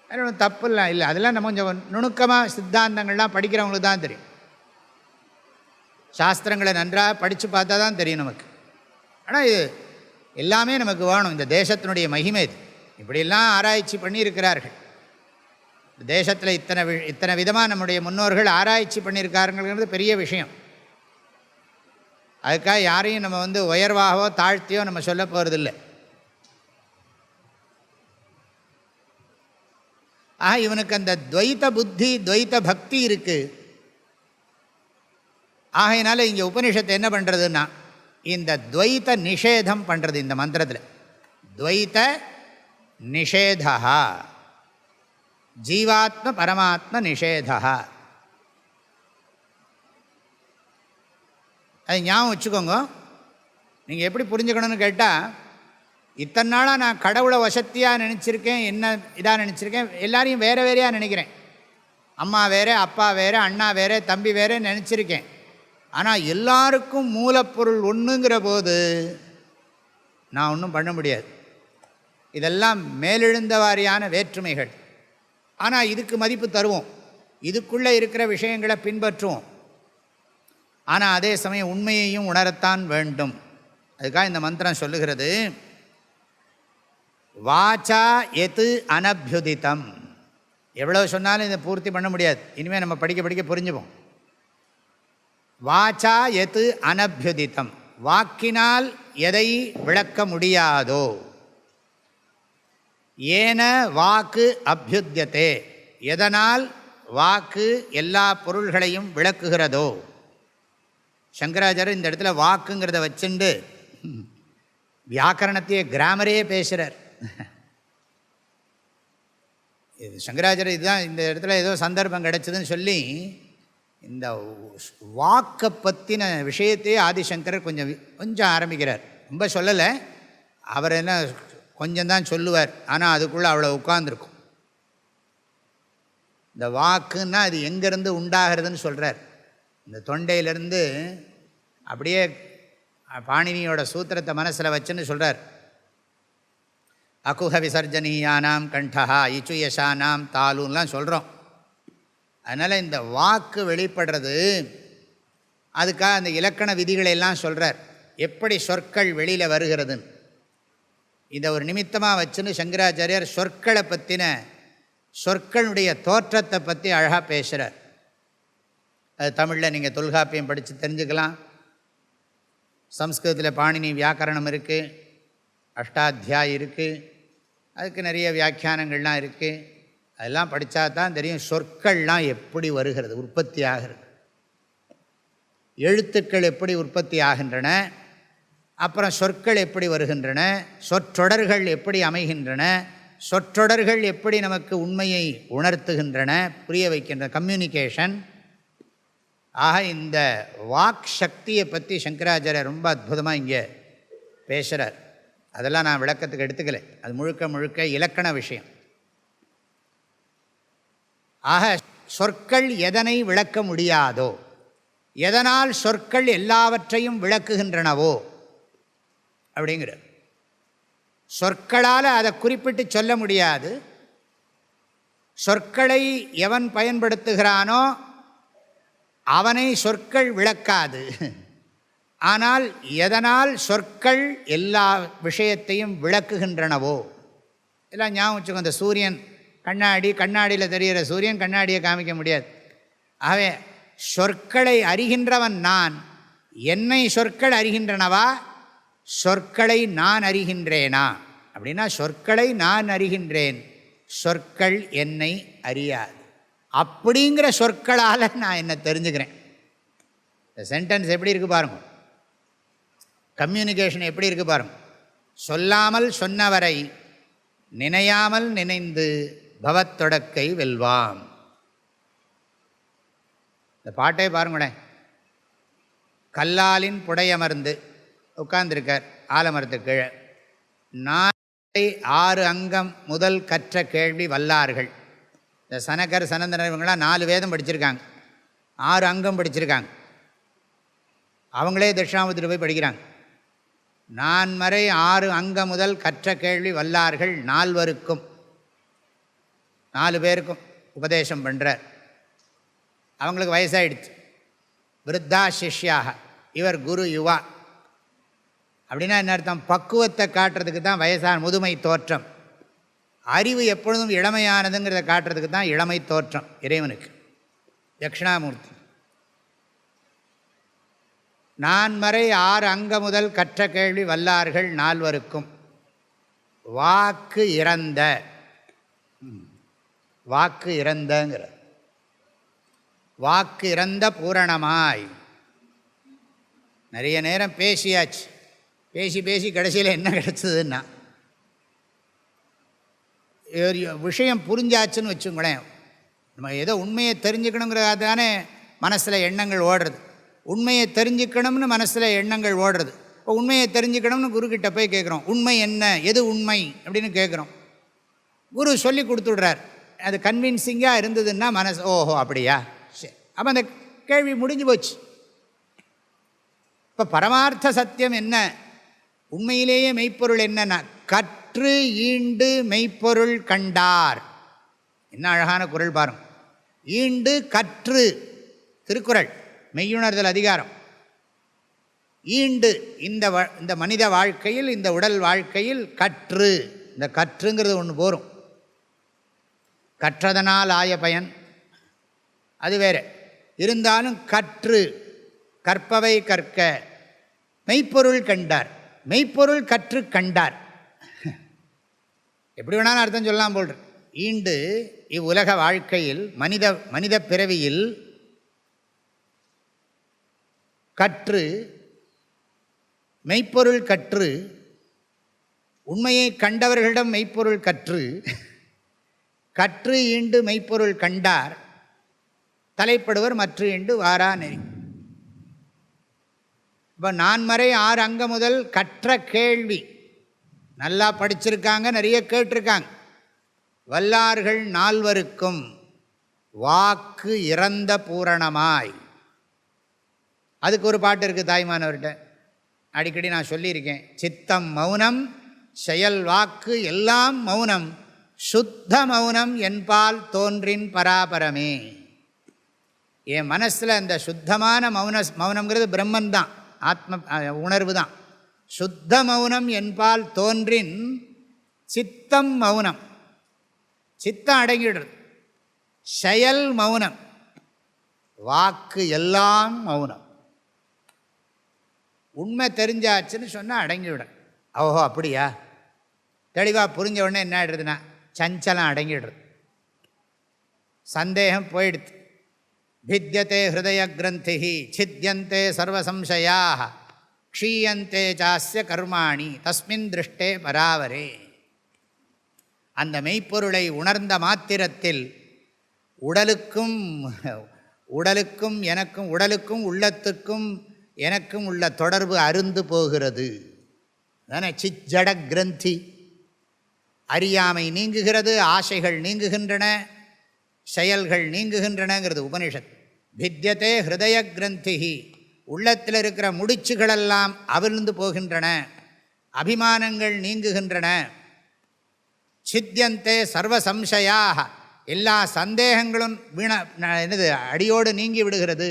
அதனால் தப்பு இல்லை. அதெல்லாம் நம்ம கொஞ்சம் நுணுக்கமாக சித்தாந்தங்கள்லாம் படிக்கிறவங்களுக்கு தான் தெரியும். சாஸ்திரங்களை நன்றாக படித்து பார்த்தா தான் தெரியும் நமக்கு. ஆனால் இது எல்லாமே நமக்கு வேணும். இந்த தேசத்தினுடைய மகிமை இது. இப்படியெல்லாம் ஆராய்ச்சி பண்ணியிருக்கிறார்கள். தேசத்தில் இத்தனை விதமாக நம்முடைய முன்னோர்கள் ஆராய்ச்சி பண்ணியிருக்காருங்கிறது பெரிய விஷயம். அதுக்காக யாரையும் நம்ம உயர்வாகவோ தாழ்த்தியோ நம்ம சொல்ல போகிறதில்லை. ஆக இவனுக்கு அந்த துவைத்த புத்தி, துவைத்த பக்தி இருக்குது. ஆகையினால இங்கே உபனிஷத்தை என்ன பண்ணுறதுன்னா, இந்த துவைத்த நிஷேதம் பண்ணுறது. இந்த மந்திரத்தில் துவைத்த நிஷேதா, ஜீவாத்ம பரமாத்ம நிஷேதா. அது ஞாபகம் வச்சுக்கோங்க. நீங்கள் எப்படி புரிஞ்சுக்கணும்னு கேட்டால், இத்தனை நாளாக நான் கடவுளை வசத்தியாக நினச்சிருக்கேன், என்ன இதாக நினச்சிருக்கேன், எல்லாரையும் வேறு வேறையாக நினைக்கிறேன். அம்மா வேறு, அப்பா வேறு, அண்ணா வேறு, தம்பி வேறு நினச்சிருக்கேன். ஆனால் எல்லாருக்கும் மூலப்பொருள் ஒன்றுங்கிற போது நான் ஒன்றும் பண்ண முடியாது. இதெல்லாம் மேலெழுந்த வாரியான வேற்றுமைகள். ஆனால் இதுக்கு மதிப்பு தருவோம், இதுக்குள்ளே இருக்கிற விஷயங்களை பின்பற்றுவோம். ஆனால் அதே சமயம் உண்மையையும் உணரத்தான் வேண்டும். அதுக்காக இந்த மந்திரம் சொல்லுகிறது, வாச்சா எது அனபியுதிதம். எவ்வளோ சொன்னாலும் இதை பூர்த்தி பண்ண முடியாது. இனிமேல் நம்ம படிக்க படிக்க புரிஞ்சுப்போம். வாச்சா எது அனபியுதிதம், வாக்கினால் எதை விளக்க முடியாதோ. ஏன வாக்கு அபியுத்தியதே, எதனால் வாக்கு எல்லா பொருள்களையும் விளக்குகிறதோ. சங்கராச்சாரியர் இந்த இடத்துல வாக்குங்கிறத வச்சுண்டு வியாக்கரணத்தையே, கிராமரையே பேசுகிறார். இது சங்கராச்சாரியர் இதுதான் இந்த இடத்துல ஏதோ சந்தர்ப்பம் கிடைச்சதுன்னு சொல்லி இந்த வாக்கை பற்றின விஷயத்தையே ஆதிசங்கரர் கொஞ்சம் ஆரம்பிக்கிறார். ரொம்ப சொல்லலை, அவர் என்ன கொஞ்சம்தான் சொல்லுவார். ஆனால் அதுக்குள்ளே அவ்வளோ உட்கார்ந்துருக்கும். இந்த வாக்குன்னா அது எங்கேருந்து உண்டாகிறதுன்னு சொல்கிறார். இந்த தொண்டையிலேருந்து அப்படியே பாணினியோட சூத்திரத்தை மனசில் வச்சுன்னு சொல்கிறார். அகுஹ விசர்ஜனீயானாம் கண்டஹா இச்சுயசானாம் தாலுன்னெலாம் சொல்கிறோம். அதனால் இந்த வாக்கு வெளிப்படுறது, அதுக்காக அந்த இலக்கண விதிகளெல்லாம் சொல்கிறார். எப்படி சொற்கள் வெளியில் வருகிறதுன்னு இதை ஒரு நிமித்தமாக வச்சுன்னு சங்கராச்சாரியார் சொற்களை பற்றின, சொற்களுடைய தோற்றத்தை பற்றி அழகாக பேசுகிறார். அது தமிழில் நீங்கள் தொல்காப்பியம் படித்து தெரிஞ்சுக்கலாம். சம்ஸ்கிருதத்தில் பாணினி வியாக்கரணம் இருக்குது, அஷ்டாத்தியாய் இருக்குது, அதுக்கு நிறைய வியாக்கியானங்கள்லாம் இருக்குது. அதெல்லாம் படித்தா தான் தெரியும் சொற்கள்லாம் எப்படி வருகிறது, உற்பத்தி ஆகிறது, எழுத்துக்கள் எப்படி உற்பத்தி ஆகின்றன, அப்புறம் சொற்கள் எப்படி வருகின்றன, சொற்றொடர்கள் எப்படி அமைகின்றன, சொற்றொடர்கள் எப்படி நமக்கு உண்மையை உணர்த்துகின்றன, புரிய வைக்கின்றன, கம்யூனிகேஷன். ஆக இந்த வாக் சக்தியை பற்றி சங்கராச்சாரியர் ரொம்ப அற்புதமாக இங்கே பேசுகிறார். அதெல்லாம் நான் விளக்கத்துக்கு எடுத்துக்கலை, அது முழுக்க முழுக்க இலக்கண விஷயம். ஆக சொற்கள் எதனை விளக்க முடியாதோ, எதனால் சொற்கள் எல்லாவற்றையும் விளக்குகின்றனவோ அப்படிங்கிற சொற்களால் அதை குறிப்பிட்டு சொல்ல முடியாது. சொற்களை எவன் பயன்படுத்துகிறானோ அவனை சொற்கள் விளக்காது. ஆனால் எதனால் சொற்கள் எல்லா விஷயத்தையும் விளக்குகின்றனவோ, எல்லாம் ஞாபகம் வச்சுக்கோ. அந்த சூரியன் கண்ணாடியில் தெரிகிற சூரியன் கண்ணாடியை காமிக்க முடியாது. ஆகவே சொற்களை அறிகின்றவன் நான். என்னை சொற்கள் அறிகின்றனவா, சொற்களை நான் அறிகின்றேனா அப்படின்னா, சொற்களை நான் அறிகின்றேன், சொற்கள் என்னை அறியாது. அப்படிங்கிற சொற்களால் நான் என்ன தெரிஞ்சுக்கிறேன். இந்த சென்டென்ஸ் எப்படி இருக்குது பாருங்க, கம்யூனிகேஷன் எப்படி இருக்குது பாருங்க. சொல்லாமல் சொன்னவரை நினையாமல் நினைந்து பவத்தொடக்கை வெல்வாம். இந்த பாட்டே பாருங்களேன். கல்லாலின் புடையமர்ந்து உட்கார்ந்துருக்கார் ஆலமரத்து கீழே. 6 அங்கம் முதல் கற்ற கேள்வி வல்லார்கள். இந்த சனகர் சனந்தனர் இவங்களாம் 4 வேதம் படிச்சிருக்காங்க, 6 அங்கம் படிச்சிருக்காங்க. அவங்களே தட்சிணாமூர்த்தியில் போய் படிக்கிறாங்க. 4 6 அங்கம் முதல் கற்ற கேள்வி வல்லார்கள் 4 பேருக்கும் உபதேசம் பண்ணுறார். அவங்களுக்கு வயசாகிடுச்சு. விருத்தா சிஷ்யாக, இவர் குரு யுவா. அப்படின்னா என்ன அர்த்தம்? பக்குவத்தை காட்டுறதுக்கு தான் வயசான முதுமை தோற்றம். அறிவு எப்பொழுதும் இளமையானதுங்கிறத காட்டுறதுக்கு தான் இளமை தோற்றம் இறைவனுக்கு. தட்சிணாமூர்த்தி 4 6 அங்க முதல் கற்ற கேள்வி வல்லார்கள் 4 வாக்கு இறந்த. வாக்கு இறந்தங்கிற வாக்கு இறந்த பூரணமாய். நிறைய நேரம் பேசியாச்சு. பேசி கடைசியில் என்ன கிடச்சதுன்னா, விஷயம் புரிஞ்சாச்சுன்னு வச்சுங்களேன். நம்ம ஏதோ உண்மையை தெரிஞ்சுக்கணுங்கிறதாக தானே மனசில் எண்ணங்கள் ஓடுறது. உண்மையை தெரிஞ்சுக்கணும்னு மனசில் எண்ணங்கள் ஓடுறது. இப்போ உண்மையை தெரிஞ்சுக்கணும்னு குருக்கிட்ட போய் கேட்குறோம். உண்மை என்ன, எது உண்மை அப்படின்னு கேட்குறோம். குரு சொல்லி கொடுத்துடுறார். அது கன்வின்சிங்காக இருந்ததுன்னா மனசு ஓஹோ அப்படியா, சரி, அப்போ அந்த கேள்வி முடிஞ்சு போச்சு. இப்போ பரமார்த்த சத்தியம் என்ன, உண்மையிலேயே மெய்ப்பொருள் என்னன்னா, கற்று ஈண்டு மெய்ப்பொருள் கண்டார். என்ன அழகான குறள் பாருங்க. ஈண்டு கற்று, திருக்குறள் மெய்யுணர்தல் அதிகாரம். ஈண்டு இந்த மனித வாழ்க்கையில், இந்த உடல் வாழ்க்கையில் கற்று, இந்த கற்றுங்கிறது ஒன்று போரும். கற்றதனால் ஆய பயன் அது வேறு. இருந்தாலும் கற்று, கற்பவை கற்க, மெய்ப்பொருள் கண்டார். மெய்ப்பொருள் கற்று கண்டார். எப்படி வேணாலும் அர்த்தம் சொல்லலாம் போல். ஈண்டு இவ்வுலக வாழ்க்கையில் மனித பிறவியில் கற்று, மெய்ப்பொருள் கற்று, உண்மையை கண்டவர்களிடம் மெய்ப்பொருள் கற்று, கற்று ஈண்டு மெய்ப்பொருள் கண்டார். தலைப்படுவர் மற்ற ஈண்டு வாரா நெறி. இப்போ 4 6 அங்க முதல் கற்ற கேள்வி, நல்லா படிச்சிருக்காங்க, நிறைய கேட்டிருக்காங்க. வல்லார்கள் 4 வாக்கு இறந்த பூரணமாய். அதுக்கு ஒரு பாட்டு இருக்குது தாய்மானவர்கிட்ட, அடிக்கடி நான் சொல்லியிருக்கேன். சித்தம் மௌனம், செயல் வாக்கு எல்லாம் மௌனம், சுத்த மௌனம் என்பால் தோன்றின் பராபரமே. என் மனசில் அந்த சுத்தமான மௌனம்ங்கிறது பிரம்மன்தான், ஆத்ம உணர்வு தான். சுத்த மௌனம் என்பால் தோன்றின் சித்தம் மௌனம், சித்தம் அடங்கிடுறது. செயல் மௌனம், வாக்கு எல்லாம் மௌனம். உண்மை தெரிஞ்சாச்சுன்னு சொன்னால் அடங்கிவிடும். ஓஹோ அப்படியா, தெளிவாக புரிஞ்ச உடனே என்ன ஆகிடுதுன்னா சஞ்சலம் அடங்கிடுறது, சந்தேகம் போயிடுது. பித்யத்தே ஹிருதய கிரந்தி சித்யந்தே சர்வசம்சயாக க்ஷீயந்தே சாஸ்ய கர்மாணி தஸ்மின் திருஷ்டே பராவரே. அந்த மெய்ப்பொருளை உணர்ந்த மாத்திரத்தில் உடலுக்கும் எனக்கும், உடலுக்கும் உள்ளத்துக்கும் எனக்கும் உள்ள தொடர்பு அருந்து போகிறது. தானே சிஜட கிரந்தி. அறியாமை நீங்குகிறது, ஆசைகள் நீங்குகின்றன, செயல்கள் நீங்குகின்றனங்கிறது உபனிஷத். பித்யத்தே ஹிருதய கிரந்தி, உள்ளத்தில் இருக்கிற முடிச்சுகளெல்லாம் அவிழ்ந்து போகின்றன. அபிமானங்கள் நீங்குகின்றன. சித்தியந்தே சர்வ சம்சயாக, எல்லா சந்தேகங்களும் அடியோடு நீங்கி விடுகிறது.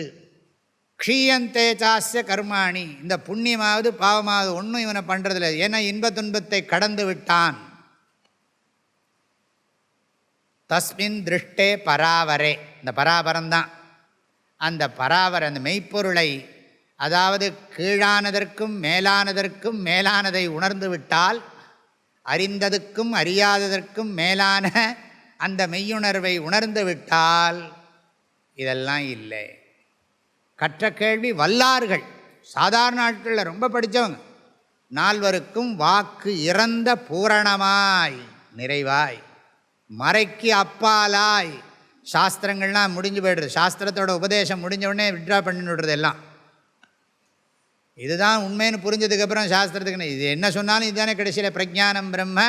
க்ஷீயந்தே சாஸ்ய கர்மாணி, இந்த புண்ணியமாவது பாவமாவது ஒன்றும் இவனை பண்ணுறதில்லை, ஏன்னா இன்ப துன்பத்தை கடந்து விட்டான். தஸ்மின் திருஷ்டே பராவரே, இந்த பராபரம்தான் அந்த பராவர, அந்த மெய்ப்பொருளை, அதாவது கீழானதற்கும் மேலானதற்கும் மேலானதை உணர்ந்து விட்டால், அறிந்ததுக்கும் அறியாததற்கும் மேலான அந்த மெய்யுணர்வை உணர்ந்து விட்டால் இதெல்லாம் இல்லை. கற்ற கேள்வி வல்லார்கள், சாதாரண ஆட்களில் ரொம்ப படித்தவங்க, நால்வருக்கும் வாக்கு இறந்த பூரணமாய் நிறைவாய் மறைக்கு அப்பாலாய். சாஸ்திரங்கள்லாம் முடிஞ்சு போய்டுறது, சாஸ்திரத்தோட உபதேசம் முடிஞ்ச உடனே விட்ரா பண்ணி விடுறது எல்லாம். இதுதான் உண்மைன்னு புரிஞ்சதுக்கப்புறம் சாஸ்திரத்துக்கு இது என்ன சொன்னாலும் இதுதானே கடைசியில் பிரஜானம் பிரம்ம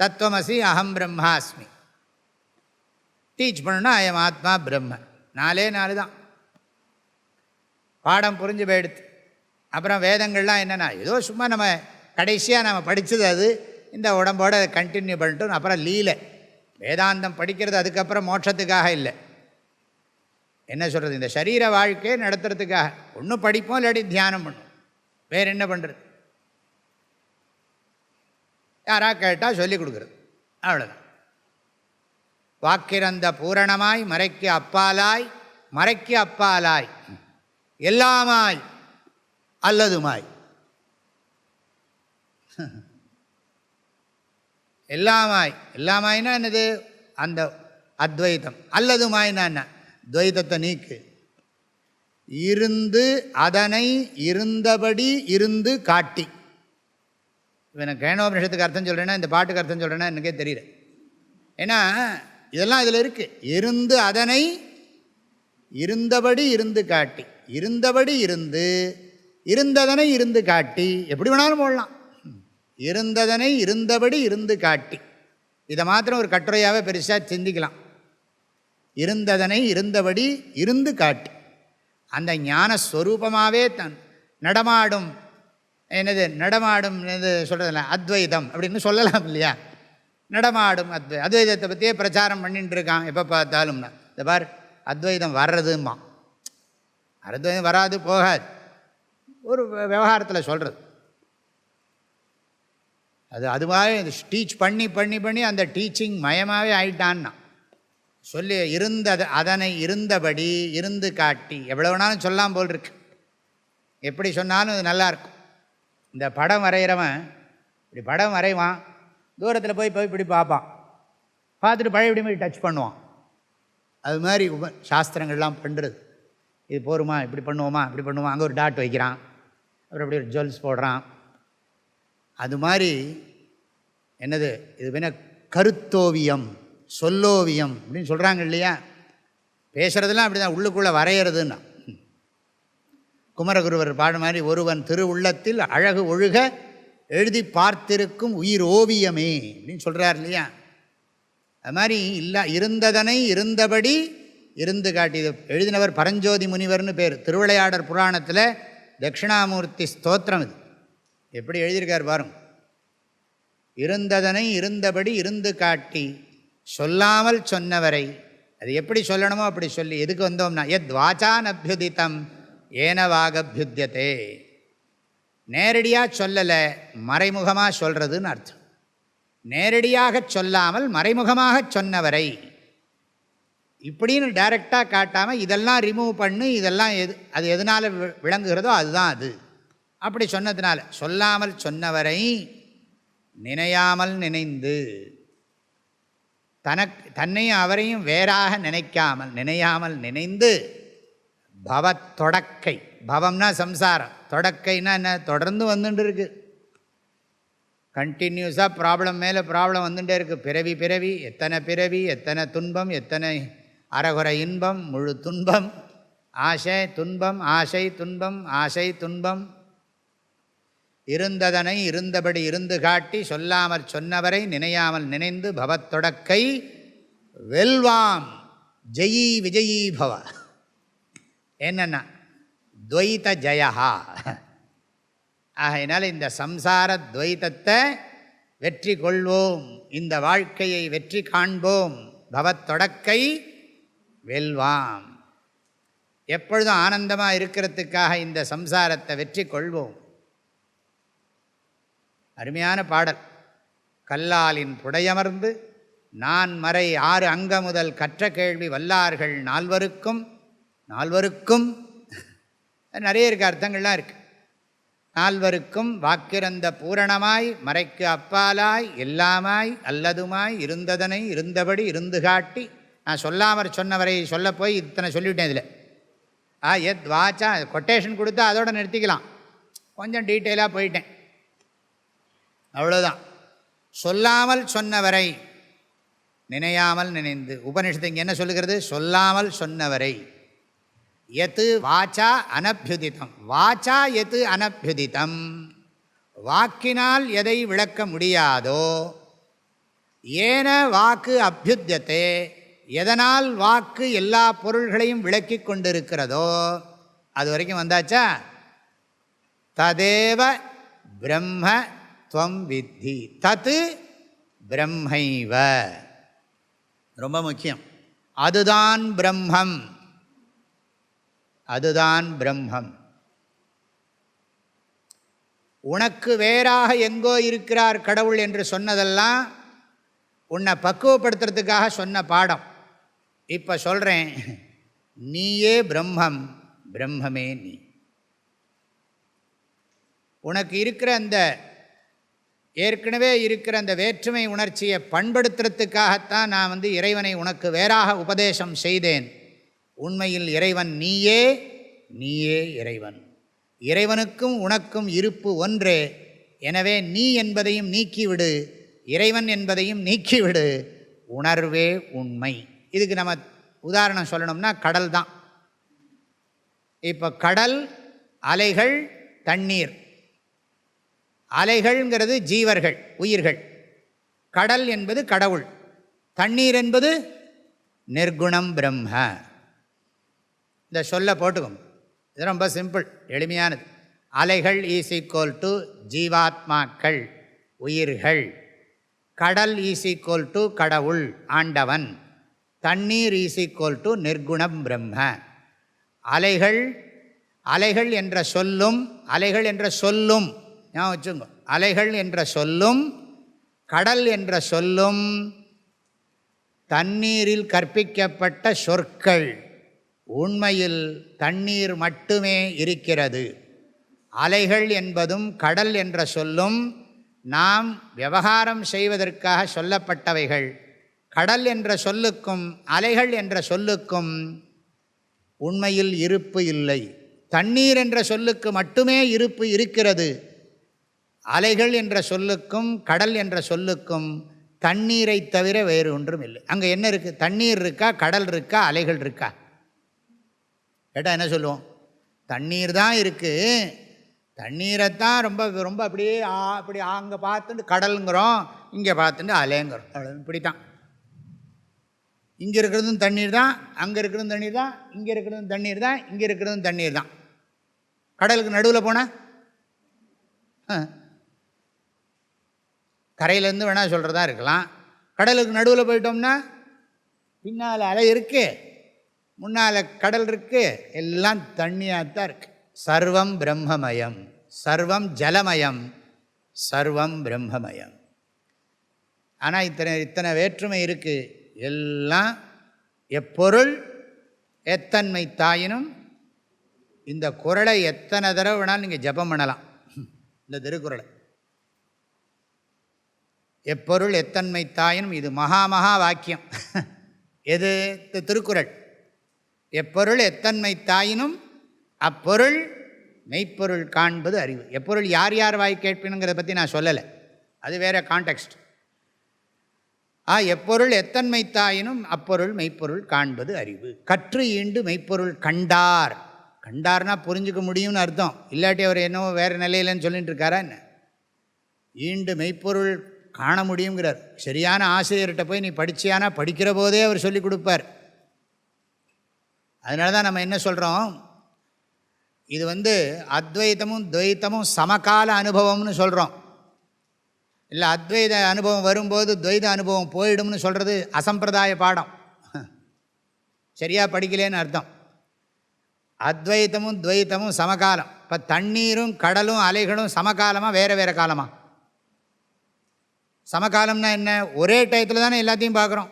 தத்துவமசி அகம் பிரம்மாஸ்மி. டீச் பண்ணணும்னா அயம் ஆத்மா பிரம்ம, 4 தான். பாடம் புரிஞ்சு போயிடுது. அப்புறம் வேதங்கள்லாம் என்னென்னா ஏதோ சும்மா நம்ம கடைசியாக நம்ம படித்தது, அது இந்த உடம்போடு அதை கண்டினியூ பண்ணிட்டு அப்புறம் லீலை. வேதாந்தம் படிக்கிறது அதுக்கப்புறம் மோட்சத்துக்காக இல்லை. என்ன சொல்கிறது, இந்த சரீர வாழ்க்கையை நடத்துறதுக்காக. ஒன்றும் படிப்போம், இல்லாட்டி தியானம் பண்ணும், வேறு என்ன பண்ணுறது. யாராக கேட்டால் சொல்லிக் கொடுக்குறது, அவ்வளோதான். வாக்கிறந்த பூரணமாய் மறைக்கு அப்பாலாய், மறைக்கு அப்பாலாய் எல்லாமாய் அல்லதுமாய். எல்லாமாய், எல்லாமாய்னா என்னது, அந்த அத்வைதம். அல்லதுமாய்னா என்ன, துவைதத்தை நீக்கு. இருந்து அதனை இருந்தபடி இருந்து காட்டி. இப்போ நான் கேனோபனிஷத்துக்கு அர்த்தம் சொல்கிறேன்னா, இந்த பாட்டுக்கு அர்த்தம் சொல்கிறேன்னா எனக்கே தெரியல. ஏன்னா இதெல்லாம் இதில் இருக்குது. இருந்து அதனை இருந்தபடி இருந்து காட்டி, இருந்தபடி இருந்து இருந்ததனை இருந்து காட்டி, எப்படி வேணாலும் போடலாம். இருந்ததனை இருந்தபடி இருந்து காட்டி, இதை மாத்திரம் ஒரு கட்டுரையாகவே பெருசாக சிந்திக்கலாம். இருந்ததனை இருந்தபடி இருந்து காட்டி, அந்த ஞானஸ்வரூபமாகவே தன் நடமாடும், என்னது நடமாடும், என்னது சொல்கிறதில்ல, அத்வைதம் அப்படின்னு சொல்லலாம் இல்லையா. நடமாடும் அத்வைதத்தை பற்றியே பிரச்சாரம் பண்ணிட்டு இருக்கான் எப்போ பார்த்தாலும்னா. இந்த பார், அத்வைதம் வர்றதுமா, அத்வைதம் வராது போகாது, ஒரு விவகாரத்தில் சொல்கிறது. அதுவாகவே டீச் பண்ணி பண்ணி பண்ணி அந்த டீச்சிங் மயமாகவே ஆயிட்டான்னா சொல்லி அதனை இருந்தபடி இருந்து காட்டி. எவ்வளோ வேணாலும் சொல்லாம் போல் இருக்கு, எப்படி சொன்னாலும் அது நல்லாயிருக்கும். இந்த படம் வரைகிறவன் இப்படி படம் வரைவான், தூரத்தில் போய் இப்படி பார்ப்பான், பார்த்துட்டு பழையபடி மாதிரி டச் பண்ணுவான். அது மாதிரி சாஸ்திரங்கள்லாம் பண்ணுறது. இது போருமா, இப்படி பண்ணுவோமா, இப்படி பண்ணுவோம், அங்கே ஒரு டாட் வைக்கிறான், அப்புறம் இப்படி ஒரு ஜுவல்ஸ் போடுறான். அது மாதிரி என்னது, இது வேணா கருத்தோவியம், சொல்லோவியம் அப்படின்னு சொல்கிறாங்க இல்லையா. பேசுகிறதுலாம் அப்படி தான், உள்ளுக்குள்ளே வரைகிறதுன்னா. குமரகுருவர் பாடு மாதிரி, ஒருவன் திரு உள்ளத்தில் அழகு ஒழுக எழுதி பார்த்திருக்கும் உயிர் ஓவியமே அப்படின்னு சொல்கிறார் இல்லையா. அது மாதிரி இருந்ததனை இருந்தபடி இருந்து காட்டி. இது எழுதினவர் பரஞ்சோதி முனிவர்னு பேர். திருவிளையாடற் புராணத்தில் தட்சிணாமூர்த்தி ஸ்தோத்திரம் இது. எப்படி எழுதியிருக்கார் பாருங்க. இருந்ததனை இருந்தபடி இருந்து காட்டி சொல்லாமல் சொன்னவரை, அது எப்படி சொல்லணுமோ அப்படி சொல்லி. எதுக்கு வந்தோம்னா, எத் வாச்சான் அபியுதித்தம் ஏனவாகபியுத்தியதே. நேரடியாக சொல்லலை, மறைமுகமாக சொல்கிறதுன்னு அர்த்தம். நேரடியாக சொல்லாமல் மறைமுகமாக சொன்னவரை இப்படின்னு டைரெக்டாக காட்டாமல் இதெல்லாம் ரிமூவ் பண்ணு, இதெல்லாம் அது எதனால் விளங்குகிறதோ அதுதான் அது. அப்படி சொன்னதுனால, சொல்லாமல் சொன்னவரை நினையாமல் நினைந்து, தன்னையும் அவரையும் வேறாக நினைக்காமல் நினையாமல் நினைந்து, பவத்தொடக்கை, பவம்னா சம்சாரம், தொடக்கைன்னா என்ன, தொடர்ந்து வந்துட்டு இருக்கு. கண்டினியூஸாக ப்ராப்ளம் மேலே ப்ராப்ளம் வந்துட்டே இருக்குது. பிறவி பிறவி, எத்தனை துன்பம், எத்தனை அறகுறை இன்பம், முழு துன்பம், ஆசை துன்பம், ஆசை துன்பம், ஆசை துன்பம். இருந்ததனை இருந்தபடி இருந்து காட்டி சொல்லாமல் சொன்னவரை நினையாமல் நினைந்து பவத்தொடக்கை வெல்வாம் ஜெயி விஜயீ பவ. என்னன்னா துவைத ஜயா, ஆகையினால இந்த சம்சார துவைதத்தை வெற்றி கொள்வோம், இந்த வாழ்க்கையை வெற்றி காண்போம், பவத்தொடக்கை வெல்வாம். எப்பொழுதும் ஆனந்தமாக இருக்கிறதுக்காக இந்த சம்சாரத்தை வெற்றி கொள்வோம். அருமையான பாடல். கல்லாலின் புடையமர்ந்து நான் மறை 6 அங்க முதல் கற்ற கேள்வி வல்லார்கள் நால்வருக்கும் நிறைய இருக்குது, அர்த்தங்கள்லாம் இருக்குது. நால்வருக்கும் வாக்கிறந்த பூரணமாய் மறைக்கு அப்பாலாய் எல்லாமாய் அல்லதுமாய் இருந்ததனை இருந்தபடி இருந்து காட்டி. நான் சொல்லாமற் சொன்னவரை சொல்ல போய் இத்தனை சொல்லிவிட்டேன். இதில் எத் வாச்சா கொட்டேஷன் கொடுத்தா அதோடு நிறுத்திக்கலாம், கொஞ்சம் டீட்டெயிலாக போயிட்டேன், அவ்வளோதான். சொல்லாமல் சொன்னவரை நினையாமல் நினைந்து. உபனிஷத்து இங்கே என்ன சொல்லுகிறது? சொல்லாமல் சொன்னவரை. எது வாச்சா அனபியுதிதம், வாச்சா எது அனபியுதிதம், வாக்கினால் எதை விளக்க முடியாதோ, ஏன வாக்கு அபியுத்தியதே, எதனால் வாக்கு எல்லா பொருள்களையும் விளக்கி கொண்டிருக்கிறதோ அது வரைக்கும் வந்தாச்சா. ததேவ பிரம்ம துவம் வித்தி, தத்து பிரம்மைவ. ரொம்ப முக்கியம். அதுதான் பிரம்மம், அதுதான் பிரம்மம். உனக்கு வேறாக எங்கோ இருக்கிறார் கடவுள் என்று சொன்னதெல்லாம் உன்னை பக்குவப்படுத்துறதுக்காக சொன்ன பாடம். இப்போ சொல்கிறேன், நீயே பிரம்மம், பிரம்மமே நீ. உனக்கு இருக்கிற அந்த ஏற்கனவே இருக்கிற அந்த வேற்றுமை உணர்ச்சியை பண்படுத்துறதுக்காகத்தான் நான் இறைவனை உனக்கு வேறாக உபதேசம் செய்தேன். உண்மையில் இறைவன் நீயே, நீயே இறைவன். இறைவனுக்கும் உனக்கும் இருப்பு ஒன்றே. எனவே நீ என்பதையும் நீக்கிவிடு, இறைவன் என்பதையும் நீக்கிவிடு, உணர்வே உண்மை. இதுக்கு நம்ம உதாரணம் சொல்லணும்னா கடல் தான். இப்போ கடல், அலைகள், தண்ணீர். அலைகள்ங்கிறது ஜீவர்கள், உயிர்கள். கடல் என்பது கடவுள். தண்ணீர் என்பது நிர்குணம் பிரம்ம. இந்த சொல்ல போட்டுக்கும், இது ரொம்ப சிம்பிள், எளிமையானது. அலைகள் ஈஸ் ஈக்குவல் டு ஜீவாத்மாக்கள், உயிர்கள். கடல் ஈஸ் ஈக்குவல் டு கடவுள், ஆண்டவன். தண்ணீர் ஈஸ் ஈக்குவல் டு நிர்குணம் பிரம்ம. அலைகள், அலைகள் என்ற சொல்லும், அலைகள் என்ற சொல்லும் ஞாபகம் வச்சுங்க. அலைகள் என்ற சொல்லும் கடல் என்ற சொல்லும் தண்ணீரில் கற்பிக்கப்பட்ட சொற்கள். உண்மையில் தண்ணீர் மட்டுமே இருக்கிறது. அலைகள் என்பதும் கடல் என்ற சொல்லும் நாம் விவகாரம் செய்வதற்காக சொல்லப்பட்டவைகள். கடல் என்ற சொல்லுக்கும் அலைகள் என்ற சொல்லுக்கும் உண்மையில் இருப்பு இல்லை. தண்ணீர் என்ற சொல்லுக்கு மட்டுமே இருப்பு இருக்கிறது. அலைகள் என்ற சொல்லுக்கும் கடல் என்ற சொல்லுக்கும் தண்ணீரை தவிர வேறு ஒன்றும் இல்லை. அங்கே என்ன இருக்குது? தண்ணீர் இருக்கா, கடல் இருக்கா, அலைகள் இருக்கா? கேட்டால் என்ன சொல்லுவோம்? தண்ணீர் தான் இருக்குது. தண்ணீரைத்தான் ரொம்ப ரொம்ப அப்படியே அப்படி அங்கே பார்த்துட்டு கடலுங்கிறோம், இங்கே பார்த்துட்டு அலைங்கிறோம். அவ்வளோ இப்படித்தான். இங்கே இருக்கிறதும் தண்ணீர் தான், அங்கே இருக்கிறதும் தண்ணீர் தான், இங்கே இருக்கிறதும் தண்ணீர் தான், இங்கே இருக்கிறதும் தண்ணீர் தான். கடலுக்கு நடுவில் போனால் கரையிலேருந்து வேணால் சொல்கிறதா இருக்கலாம். கடலுக்கு நடுவில் போயிட்டோம்னா பின்னால் அலை இருக்குது, முன்னால் கடல் இருக்குது, எல்லாம் தண்ணியாக தான் இருக்குது. சர்வம் பிரம்மமயம், சர்வம் ஜலமயம், சர்வம் பிரம்மமயம். ஆனால் இத்தனை வேற்றுமை இருக்குது. எல்லாம் எப்பொருள் எத்தன்மை தாயினும். இந்த குறளை எத்தனை தடவை வேணாலும் நீங்கள் ஜபம் பண்ணலாம். இந்த திருக்குறளை எப்பொருள் எத்தன்மை தாயினும், இது மகா வாக்கியம். எது? திருக்குறள். எப்பொருள் எத்தன்மை தாயினும் அப்பொருள் மெய்ப்பொருள் காண்பது அறிவு. எப்பொருள் யார் யார் வாய் கேட்பினுங்கிறத பற்றி நான் சொல்லலை, அது வேறு கான்டெக்ஸ்ட். எப்பொருள் எத்தன்மை தாயினும் அப்பொருள் மெய்ப்பொருள் காண்பது அறிவு. கற்று ஈண்டு மெய்ப்பொருள் கண்டார். கண்டார்னா புரிஞ்சுக்க முடியும்னு அர்த்தம். இல்லாட்டி அவர் என்னவோ வேறு நிலையிலன்னு சொல்லிட்டு இருக்காரா என்ன? ஈண்டு மெய்ப்பொருள் காண முடியுங்கிறார். சரியான ஆசிரியர்கிட்ட போய் நீ படிச்சியானா படிக்கிற போதே அவர் சொல்லிக் கொடுப்பார். அதனால தான் நம்ம என்ன சொல்கிறோம், இது அத்வைதமும் துவைத்தமும் சமகால அனுபவம்னு சொல்கிறோம். இல்லை அத்வைத அனுபவம் வரும்போது துவைத அனுபவம் போயிடும்னு சொல்கிறது அசம்பிரதாய பாடம், சரியாக படிக்கலேன்னு அர்த்தம். அத்வைத்தமும் துவைத்தமும் சமகாலம். இப்போ தண்ணீரும் கடலும் அலைகளும் சமகாலமாக வேறு வேறு காலமாக? சமகாலம்னா என்ன? ஒரே டயத்தில் தானே எல்லாத்தையும் பார்க்குறோம்.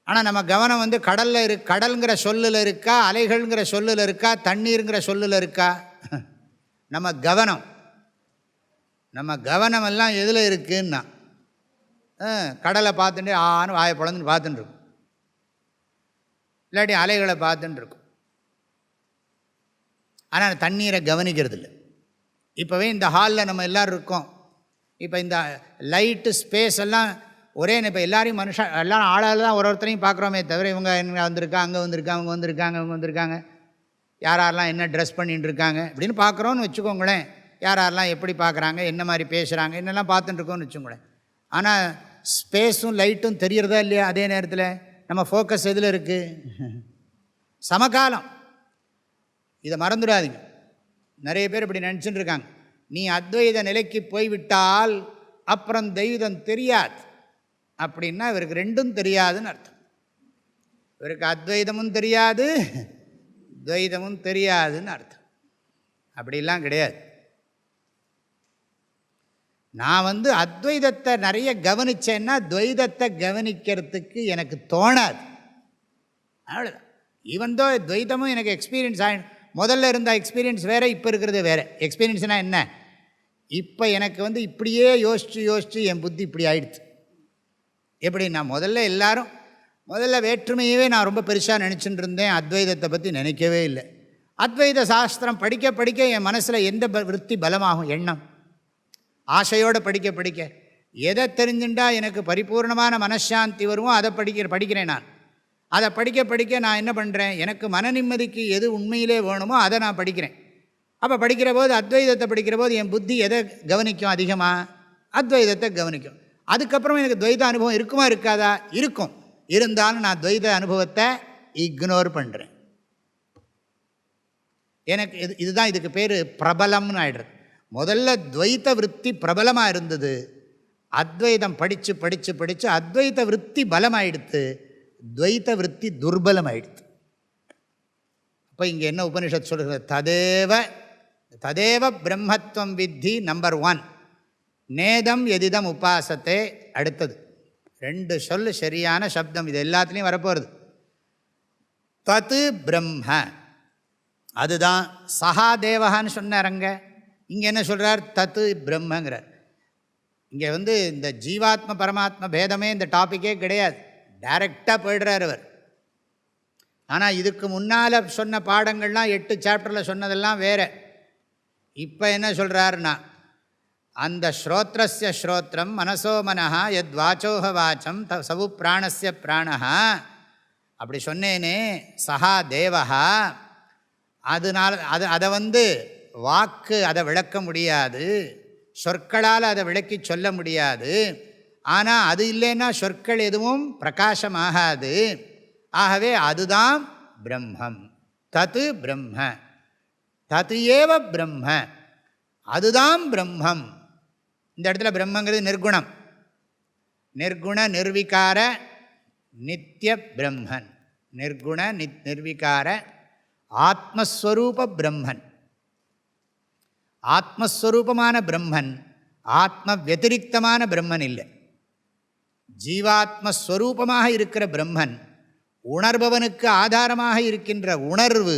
ஆனால் நம்ம கவனம் கடலில் கடலுங்கிற சொல்லில் இருக்கா, அலைகள்ங்கிற சொல்லில் இருக்கா, தண்ணீருங்கிற சொல்லில் இருக்கா? நம்ம கவனமெல்லாம் எதில் இருக்குன்னா கடலை பார்த்துட்டு ஆன்னு வாயை பிளந்துன்னு பார்த்துட்டு இருக்கும், இல்லாட்டி அலைகளை பார்த்துட்டு இருக்கும். ஆனால் தண்ணீரை கவனிக்கிறது இல்லை. இப்போவே இந்த ஹாலில் நம்ம எல்லோரும் இருக்கோம். இப்போ இந்த லைட்டு ஸ்பேஸ் எல்லாம் ஒரே, இப்போ எல்லாரையும் எல்லாரும் ஆளால் தான் ஒருத்தரையும் பார்க்குறோமே தவிர இவங்க என்ன வந்திருக்கா, அங்கே வந்திருக்கா, அவங்க வந்திருக்காங்க, அவங்க வந்திருக்காங்க, யாரெல்லாம் என்ன ட்ரெஸ் பண்ணிட்டு இருக்காங்க அப்படின்னு பார்க்குறோன்னு வச்சுக்கோங்களேன். யாரெல்லாம் எப்படி பார்க்குறாங்க, என்ன மாதிரி பேசுகிறாங்க, என்னெல்லாம் பார்த்துட்டுருக்கோன்னு வச்சுக்கோங்களேன். ஆனால் ஸ்பேஸும் லைட்டும் தெரியறதா இல்லையா? அதே நேரத்தில் நம்ம ஃபோக்கஸ் எதில் இருக்குது? சமகாலம். இதை மறந்துடாதீங்க. நிறைய பேர் இப்படி நினச்சிட்டு இருக்காங்க, நீ அத்வைத நிலைக்கு போய்விட்டால் அப்புறம் தெய்வம் தெரியாது அப்படின்னா இவருக்கு ரெண்டும் தெரியாதுன்னு அர்த்தம். இவருக்கு அத்வைதமும் தெரியாது, துவைதமும் தெரியாதுன்னு அர்த்தம். அப்படிலாம் கிடையாது. நான் அத்வைதத்தை நிறைய கவனித்தேன்னா துவைதத்தை கவனிக்கிறதுக்கு எனக்கு தோணாது, அவ்வளோதான். ஈவன்தோ துவைதமும் எனக்கு எக்ஸ்பீரியன்ஸ் ஆகிடும். முதல்ல இருந்த எக்ஸ்பீரியன்ஸ் வேறு, இப்போ இருக்கிறது வேறு. எக்ஸ்பீரியன்ஸ்னால் என்ன? இப்போ எனக்கு இப்படியே யோசித்து என் புத்தி இப்படி ஆயிடுச்சு. எப்படி? நான் முதல்ல வேற்றுமையவே நான் ரொம்ப பெருசாக நினச்சிட்டு இருந்தேன், அத்வைதத்தை பற்றி நினைக்கவே இல்லை. அத்வைத சாஸ்திரம் படிக்க படிக்க என் மனசில் எந்த விருத்தி பலமாகும்? எண்ணம். ஆசையோடு படிக்க எதை தெரிஞ்சுட்டா எனக்கு பரிபூர்ணமான மனசாந்தி வருமோ அதை படிக்கிறேன் நான். அதை படிக்க நான் என்ன பண்ணுறேன், எனக்கு மன நிம்மதிக்கு எது உண்மையிலே வேணுமோ அதை நான் படிக்கிறேன். அப்போ படிக்கிற போது, அத்வைதத்தை படிக்கிற போது என் புத்தி எதை கவனிக்கும்? அதிகமாக அத்வைதத்தை கவனிக்கும். அதுக்கப்புறம் எனக்கு துவைத அனுபவம் இருக்குமா இருக்காதா? இருக்கும். இருந்தாலும் நான் துவைத அனுபவத்தை இக்னோர் பண்ணுறேன். எனக்கு இதுதான் இதுக்கு பேர் பிரபலம்னு ஆகிடுறது. முதல்ல துவைத விற்பி பிரபலமாக இருந்தது, அத்வைதம் படித்து அத்வைத விற்பி பலமாயிடுத்து, துவைத விற்பி துர்பலமாயிடுது. அப்போ இங்கே என்ன உபனிஷத் சொல்கிறது? ததேவ பிரம்மத்துவம் வித்தி நம்பர் 1, நேதம் எதிதம் உபாசத்தை. அடுத்தது 2 சொல்லு சரியான சப்தம், இது எல்லாத்துலேயும் வரப்போகிறது. தத்து பிரம்ம, அதுதான். சஹா தேவகான்னு சொன்னாரங்க, இங்கே என்ன சொல்கிறார்? தத்து பிரம்மங்கிறார். இங்கே இந்த ஜீவாத்ம பரமாத்ம பேதமே இந்த டாப்பிக்கே கிடையாது, டைரெக்டாக போய்டுறார் அவர். ஆனால் இதுக்கு முன்னால் சொன்ன பாடங்கள்லாம் 8 சாப்டரில் சொன்னதெல்லாம் வேறு. இப்போ என்ன சொல்கிறாருன்னா, அந்த ஸ்ரோத்ரஸ்ய ஸ்ரோத்ரம் மனசோ மனஹா யத் வாச்சோஹ வாச்சம் சவு பிராணஸ்ய பிராணஹா, அப்படி சொன்னேனே சஹா தேவஹா. அதனால் அதை வாக்கு அதை விளக்க முடியாது, சொற்களால் அதை விளக்கி சொல்ல முடியாது. ஆனால் அது இல்லைன்னா சொற்கள் எதுவும் பிரகாசமாகாது. ஆகவே அதுதான் பிரம்மம். தத்து பிரம்ம, தத்து ஏவ பிரம்ம, அதுதான் பிரம்மம். இந்த இடத்துல பிரம்மங்கிறது நிர்குணம், நிர்குண நிர்விகார நித்திய பிரம்மன். நிர்குண நிர்விகார ஆத்மஸ்வரூப பிரம்மன். ஆத்மஸ்வரூபமான பிரம்மன், ஆத்ம வத்திரிக்தமான பிரம்மன் இல்லை. ஜீவாத்மஸ்வரூபமாக இருக்கிற பிரம்மன், உணர்பவனுக்கு ஆதாரமாக இருக்கின்ற உணர்வு.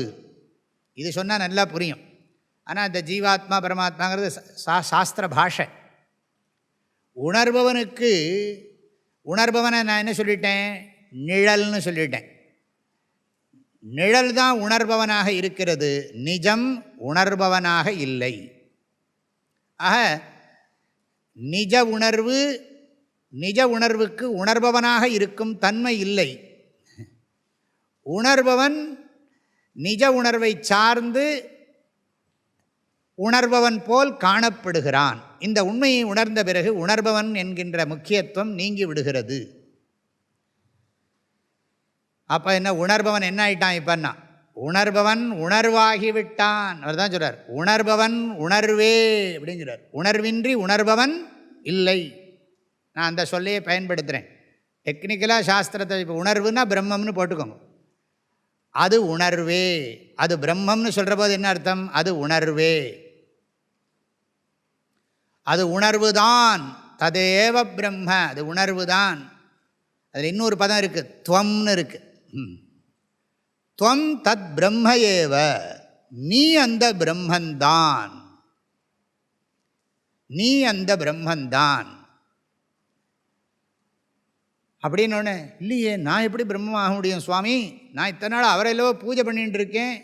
இது சொன்னால் நல்லா புரியும். ஆனால் இந்த ஜீவாத்மா பரமாத்மாங்கிறது சாஸ்திர பாஷை. உணர்பவனை நான் என்ன சொல்லிட்டேன்? நிழல்னு சொல்லிட்டேன். நிழல் தான் உணர்பவனாக இருக்கிறது, நிஜம் உணர்பவனாக இல்லை. ஆக நிஜ உணர்வுக்கு உணர்பவனாக இருக்கும் தன்மை இல்லை. உணர்பவன் நிஜ உணர்வை சார்ந்து உணர்பவன் போல் காணப்படுகிறான். இந்த உண்மையை உணர்ந்த பிறகு உணர்பவன் என்கின்ற முக்கியத்துவம் நீங்கி விடுகிறது. அப்போ என்ன, உணர்பவன் என்ன ஆயிட்டான்? இப்போன்னா உணர்பவன் உணர்வாகிவிட்டான். அவர் தான் சொல்கிறார், உணர்பவன் உணர்வே அப்படின்னு சொல்கிறார். உணர்வின்றி உணர்பவன் இல்லை. நான் அந்த சொல்லையே பயன்படுத்துகிறேன். டெக்னிக்கலாக சாஸ்திரத்தை இப்போ உணர்வுன்னா பிரம்மம்னு போட்டுக்கோங்க. அது உணர்வே. அது பிரம்மம்னு சொல்கிற போது என்ன அர்த்தம்? அது உணர்வே, அது உணர்வு தான். ததேவ பிரம்ம, அது உணர்வு தான். அதில் இன்னொரு பதம் இருக்குது, துவம்னு இருக்குது. துவம் தத் பிரம்ம ஏவ, நீ அந்த பிரம்மந்தான், நீ அந்த பிரம்மந்தான். அப்படின்னு ஒன்று இல்லையே, நான் எப்படி பிரம்மம் ஆக முடியும் சுவாமி? நான் இத்தனை நாள் அவரையிலோ பூஜை பண்ணிகிட்டு இருக்கேன்.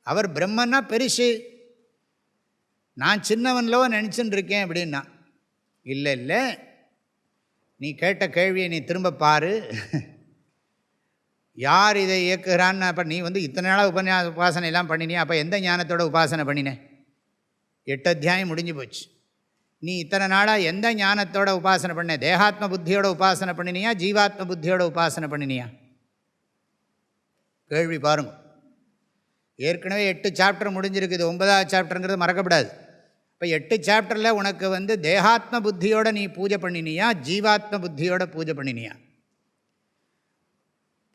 அவர் பிரம்மன்னா பெருசு, நான் சின்னவன்லோ நினச்சின்னு இருக்கேன் அப்படின்னா. இல்லை இல்லை, நீ கேட்ட கேள்வியை நீ திரும்ப பாரு. யார் இதை இயக்குகிறான்னு. அப்போ நீ இத்தனை நாளாக உபாசனையெல்லாம் பண்ணினியா? அப்போ எந்த ஞானத்தோட உபாசனை பண்ணினேன்? 8 அத்தியாயம் முடிஞ்சு போச்சு. நீ இத்தனை நாளாக எந்த ஞானத்தோட உபாசனை பண்ண? தேகாத்ம புத்தியோட உபாசனை பண்ணினியா, ஜீவாத்ம புத்தியோட உபாசனை பண்ணினியா? கேள்வி பாருங்க. ஏற்கனவே 8 சாப்டர் முடிஞ்சிருக்குது, 9வது சாப்டருங்கிறது மறக்கப்படாது. இப்போ 8 சாப்டரில் உனக்கு தேகாத்ம புத்தியோட நீ பூஜை பண்ணினியா, ஜீவாத்ம புத்தியோட பூஜை பண்ணினியா?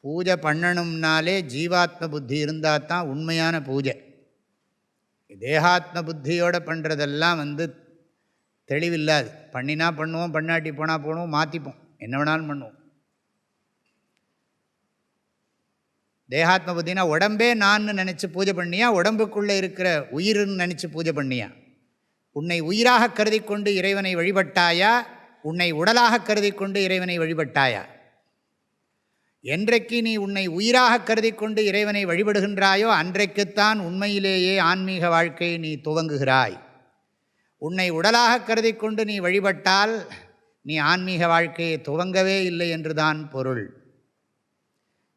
பூஜை பண்ணணும்னாலே ஜீவாத்ம புத்தி இருந்தால் தான் உண்மையான பூஜை. தேகாத்ம புத்தியோடு பண்ணுறதெல்லாம் தெளிவில்லாது. பண்ணினா பண்ணுவோம், பண்ணாட்டி போனால் போனோம், மாற்றிப்போம், என்ன வேணாலும் பண்ணுவோம். தேகாத்ம புத்தினா உடம்பே நான் நினச்சி பூஜை பண்ணியா, உடம்புக்குள்ளே இருக்கிற உயிர்னு நினச்சி பூஜை பண்ணியா? உன்னை உயிராக கருதி கொண்டு இறைவனை வழிபட்டாயா, உன்னை உடலாக கருதி கொண்டு இறைவனை வழிபட்டாயா? என்றைக்கு நீ உன்னை உயிராக கருதி கொண்டு இறைவனை வழிபடுகின்றாயோ அன்றைக்குத்தான் உண்மையிலேயே ஆன்மீக வாழ்க்கையை நீ துவங்குகிறாய். உன்னை உடலாக கருதி கொண்டு நீ வழிபட்டால் நீ ஆன்மீக வாழ்க்கையை துவங்கவே இல்லை என்றுதான் பொருள்.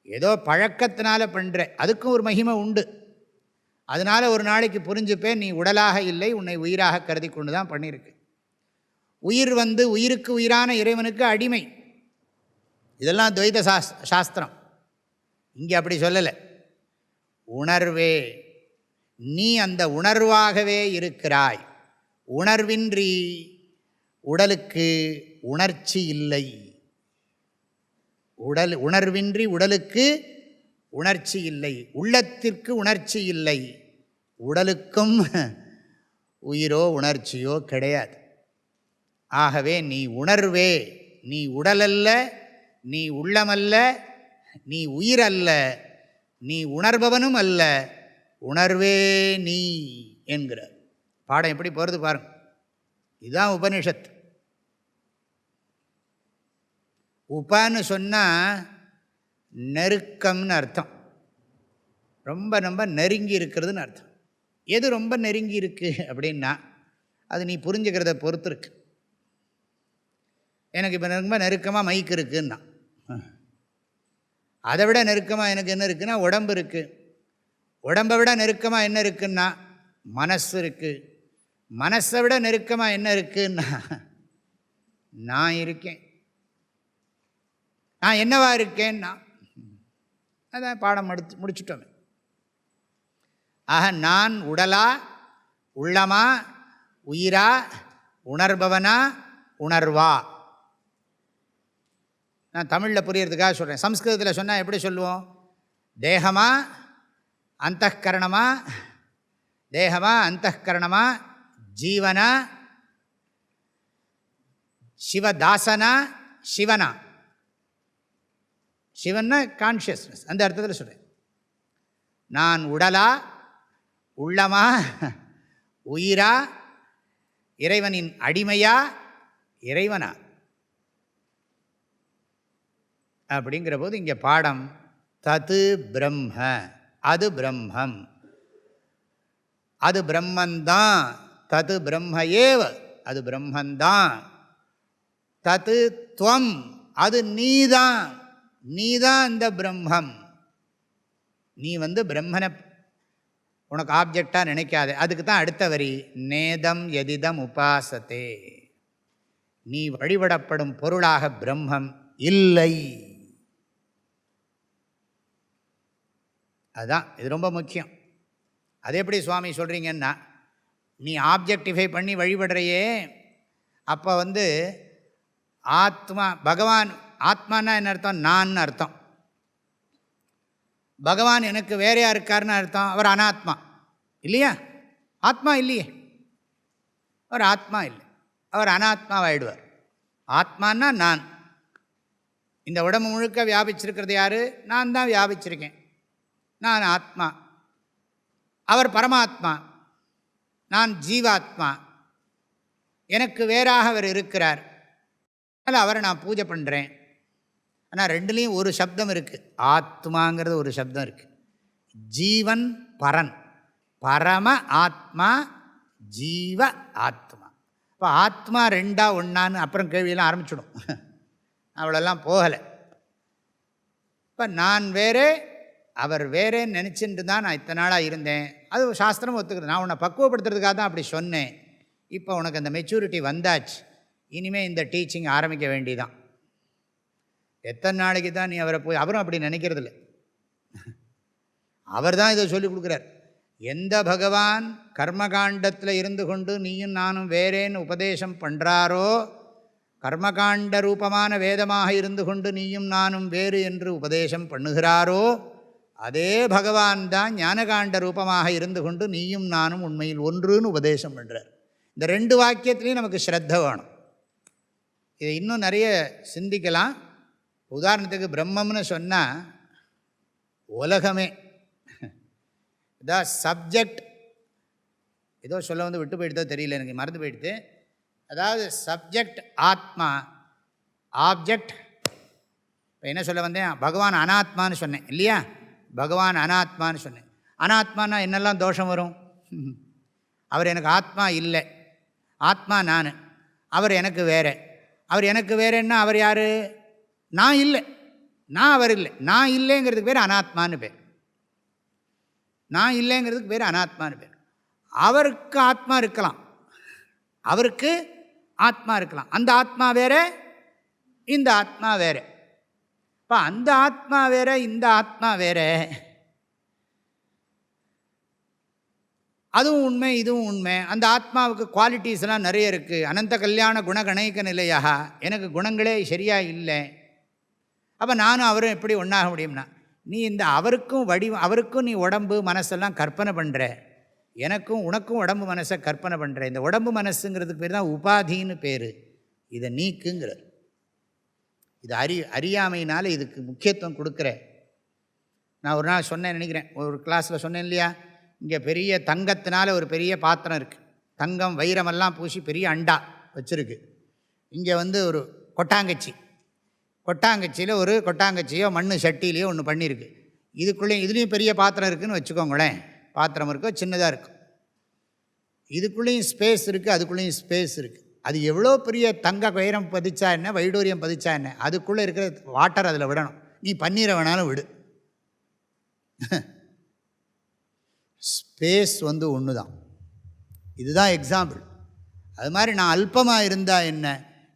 ஏதோ பழக்கத்தினால பண்ணுற, அதுக்கும் ஒரு மகிமை உண்டு. அதனால் ஒரு நாளைக்கு புரிஞ்சுப்பேன், நீ உடலாக இல்லை, உன்னை உயிராக கருதி கொண்டு தான் பண்ணியிருக்கு. உயிர் உயிருக்கு உயிரான இறைவனுக்கு அடிமை. இதெல்லாம் துவைத சாஸ்திரம். இங்கே அப்படி சொல்லலை. உணர்வே, நீ அந்த உணர்வாகவே இருக்கிறாய். உணர்வின்றி உடலுக்கு உணர்ச்சி இல்லை. உணர்வின்றி உடலுக்கு உணர்ச்சி இல்லை, உள்ளத்திற்கு உணர்ச்சி இல்லை, உடலுக்கும் உயிரோ உணர்ச்சியோ கிடையாது. ஆகவே நீ உணர்வே, நீ உடலல்ல, நீ உள்ளமல்ல, நீ உயிரல்ல, நீ உணர்பவனும் அல்ல, உணர்வே நீ என்கிறார். பாடம் எப்படி போகிறது பாருங்க. இதுதான் உபனிஷத். உபான்னு சொன்னால் நெருக்கம்னு அர்த்தம். ரொம்ப ரொம்ப நெருங்கி இருக்கிறதுன்னு அர்த்தம். எது ரொம்ப நெருங்கி இருக்குது அப்படின்னா அது நீ புரிஞ்சுக்கிறத பொறுத்து இருக்கு. எனக்கு இப்போ ரொம்ப நெருக்கமாக மைக் இருக்குன்னா, அதை விட நெருக்கமாக எனக்கு என்ன இருக்குன்னா உடம்பு இருக்குது. உடம்பை விட நெருக்கமாக என்ன இருக்குன்னா மனசு இருக்குது. மனசை விட நெருக்கமாக என்ன இருக்குன்னா நான் இருக்கேன். நான் என்னவா இருக்கேன்னா அதான் பாடம் முடிச்சுட்டோமே. ஆக நான் உடலா, உள்ளமா, உயிரா, உணர்பவனா, உணர்வா? நான் தமிழில் புரியறதுக்காக சொல்கிறேன். சம்ஸ்கிருதத்தில் சொன்னால் எப்படி சொல்லுவோம்? தேகமா அந்தఃகரணமா, தேகமா அந்தःகரணமா, ஜீவனா, சிவதாசனா, சிவனா. சிவன்னா கான்ஷியஸ்னஸ், அந்த அர்த்தத்தில் சொல்கிறேன். நான் உடலா, உள்ளமா, உயிரா, இறைவனின் அடிமையா, இறைவனா? அப்படிங்கிற போது இங்கே பாடம் தது பிரம்ம, அது பிரம்மம், அது பிரம்மந்தான். தது பிரம்ம ஏவ, அது பிரம்மந்தான். தது துவம், அது நீதான், நீதான் அந்த பிரம்மம். நீ பிரம்மனை உனக்கு ஆப்ஜெக்டாக நினைக்காதே. அதுக்கு தான் அடுத்த வரி, நேதம் எதிதம் உபாசத்தே. நீ வழிபடப்படும் பொருளாக பிரம்மம் இல்லை. அதுதான் இது ரொம்ப முக்கியம். அது எப்படி சுவாமி சொல்கிறீங்கன்னா, நீ ஆப்ஜெக்டிஃபை பண்ணி வழிபடுறையே, அப்போ ஆத்மா பகவான் ஆத்மானா என்ன அர்த்தம்? நான் அர்த்தம். பகவான் எனக்கு வேறையாக இருக்காருன்னு அர்த்தம். அவர் அனாத்மா இல்லையா? ஆத்மா இல்லையே, அவர் ஆத்மா இல்லை, அவர் அனாத்மாவாயிடுவார். ஆத்மானா நான். இந்த உடம்பு முழுக்க வியாபிச்சிருக்கிறது யார்? நான் தான் வியாபிச்சிருக்கேன், நான் ஆத்மா. அவர் பரமாத்மா, நான் ஜீவாத்மா. எனக்கு வேறாக அவர் இருக்கிறார், அதனால் அவரை நான் பூஜை பண்ணுறேன். ஆனால் ரெண்டுலேயும் ஒரு சப்தம் இருக்குது, ஆத்மாங்கிறது ஒரு சப்தம் இருக்குது. ஜீவன் பரன், பரம ஆத்மா, ஜீவ ஆத்மா. இப்போ ஆத்மா ரெண்டா ஒன்றான்னு அப்புறம் கேள்வியெல்லாம் ஆரம்பிச்சிடும். அவ்வளோலாம் போகலை. இப்போ நான் வேறே அவர் வேறேன்னு நினச்சிட்டு தான் நான் இத்தனை நாளாக இருந்தேன். அது சாஸ்திரம் ஒத்துக்கிறது. நான் உன்னை பக்குவப்படுத்துறதுக்காக தான் அப்படி சொன்னேன். இப்போ உனக்கு அந்த மெச்சூரிட்டி வந்தாச்சு, இனிமேல் இந்த டீச்சிங் ஆரம்பிக்க வேண்டிதான். எத்தனை நாளைக்கு தான் நீ அவரை போய், அவரும் அப்படி நினைக்கிறது இல்லை. அவர் தான் இதை சொல்லிக் கொடுக்குறார். எந்த பகவான் கர்மகாண்டத்தில் இருந்து கொண்டு நீயும் நானும் வேறேன்னு உபதேசம் பண்ணுறாரோ, கர்மகாண்ட ரூபமான வேதமாக இருந்து கொண்டு நீயும் நானும் வேறு என்று உபதேசம் பண்ணுகிறாரோ, அதே பகவான் தான் ஞானகாண்ட ரூபமாக இருந்து கொண்டு நீயும் நானும் உண்மையில் ஒன்றுன்னு உபதேசம் பண்ணுறார். இந்த ரெண்டு வாக்கியத்துலேயும் நமக்கு ஸ்ரத்த வேணும். இதை இன்னும் நிறைய சிந்திக்கலாம். உதாரணத்துக்கு பிரம்மம்னு சொன்னால் உலகமே, இதான் சப்ஜெக்ட். ஏதோ சொல்ல விட்டு போயிடுதோ தெரியல, எனக்கு மறந்து போயிடுது. அதாவது சப்ஜெக்ட் ஆத்மா, ஆப்ஜெக்ட். இப்போ என்ன சொல்ல வந்தேன்? பகவான் அனாத்மான்னு சொன்னேன் இல்லையா? பகவான் அனாத்மான்னு சொன்னேன். அனாத்மானா என்னெல்லாம் தோஷம் வரும்? அவர் எனக்கு ஆத்மா இல்லை, ஆத்மா நான், அவர் எனக்கு வேறு. அவர் எனக்கு வேறேன்னா அவர் யார்? நான் இல்லை, நான் அவர் இல்லை. நான் இல்லைங்கிறதுக்கு பேர் அனாத்மான்னு பேர். நான் இல்லைங்கிறதுக்கு பேர் அனாத்மான்னு பேர். அவருக்கு ஆத்மா இருக்கலாம், அவருக்கு ஆத்மா இருக்கலாம். அந்த ஆத்மா வேறு, இந்த ஆத்மா வேறு. இப்போ அந்த ஆத்மா வேற, இந்த ஆத்மா வேற. அதுவும் உண்மை, இதுவும் உண்மை. அந்த ஆத்மாவுக்கு குவாலிட்டிஸ்லாம் நிறைய இருக்குது. அனந்த கல்யாண குணகணைக்க நிலையாக, எனக்கு குணங்களே சரியாக இல்லை. அப்போ நானும் அவரும் எப்படி ஒன்றாக முடியும்னா, நீ இந்த அவருக்கும் அவருக்கும் நீ உடம்பு மனசெல்லாம் கற்பனை பண்ணுற, எனக்கும் உனக்கும் உடம்பு மனசை கற்பனை பண்ணுற. இந்த உடம்பு மனசுங்கிறதுக்கு பேர் தான் உபாதின்னு பேர். இதை நீக்குங்கிறார். இது அறியாமையினால் இதுக்கு முக்கியத்துவம் கொடுக்குற. நான் ஒரு நாள் சொன்னேன் நினைக்கிறேன், ஒரு கிளாஸில் சொன்னேன் இல்லையா, இங்கே பெரிய தங்கத்தினால ஒரு பெரிய பாத்திரம் இருக்குது, தங்கம் வைரமெல்லாம் பூசி பெரிய அண்டா வச்சுருக்கு. இங்கே ஒரு கொட்டாங்கச்சியில் ஒரு கொட்டாங்கச்சியோ மண் சட்டியிலையோ ஒன்று பண்ணியிருக்கு. இதுலேயும் பெரிய பாத்திரம் இருக்குதுன்னு வச்சுக்கோங்களேன். பாத்திரம் இருக்கோ சின்னதாக இருக்கும், இதுக்குள்ளேயும் ஸ்பேஸ் இருக்குது, அதுக்குள்ளேயும் ஸ்பேஸ் இருக்குது. அது எவ்வளோ பெரிய தங்க வைரம் பதிச்சா என்ன, வைடூரியம் பதிச்சா என்ன, அதுக்குள்ளே இருக்கிற வாட்டர் அதில் விடணும். நீ பன்னீரை வேணாலும் விடு. ஸ்பேஸ் ஒன்று தான். இதுதான் எக்ஸாம்பிள். அது மாதிரி நான் அல்பமாக இருந்தால் என்ன,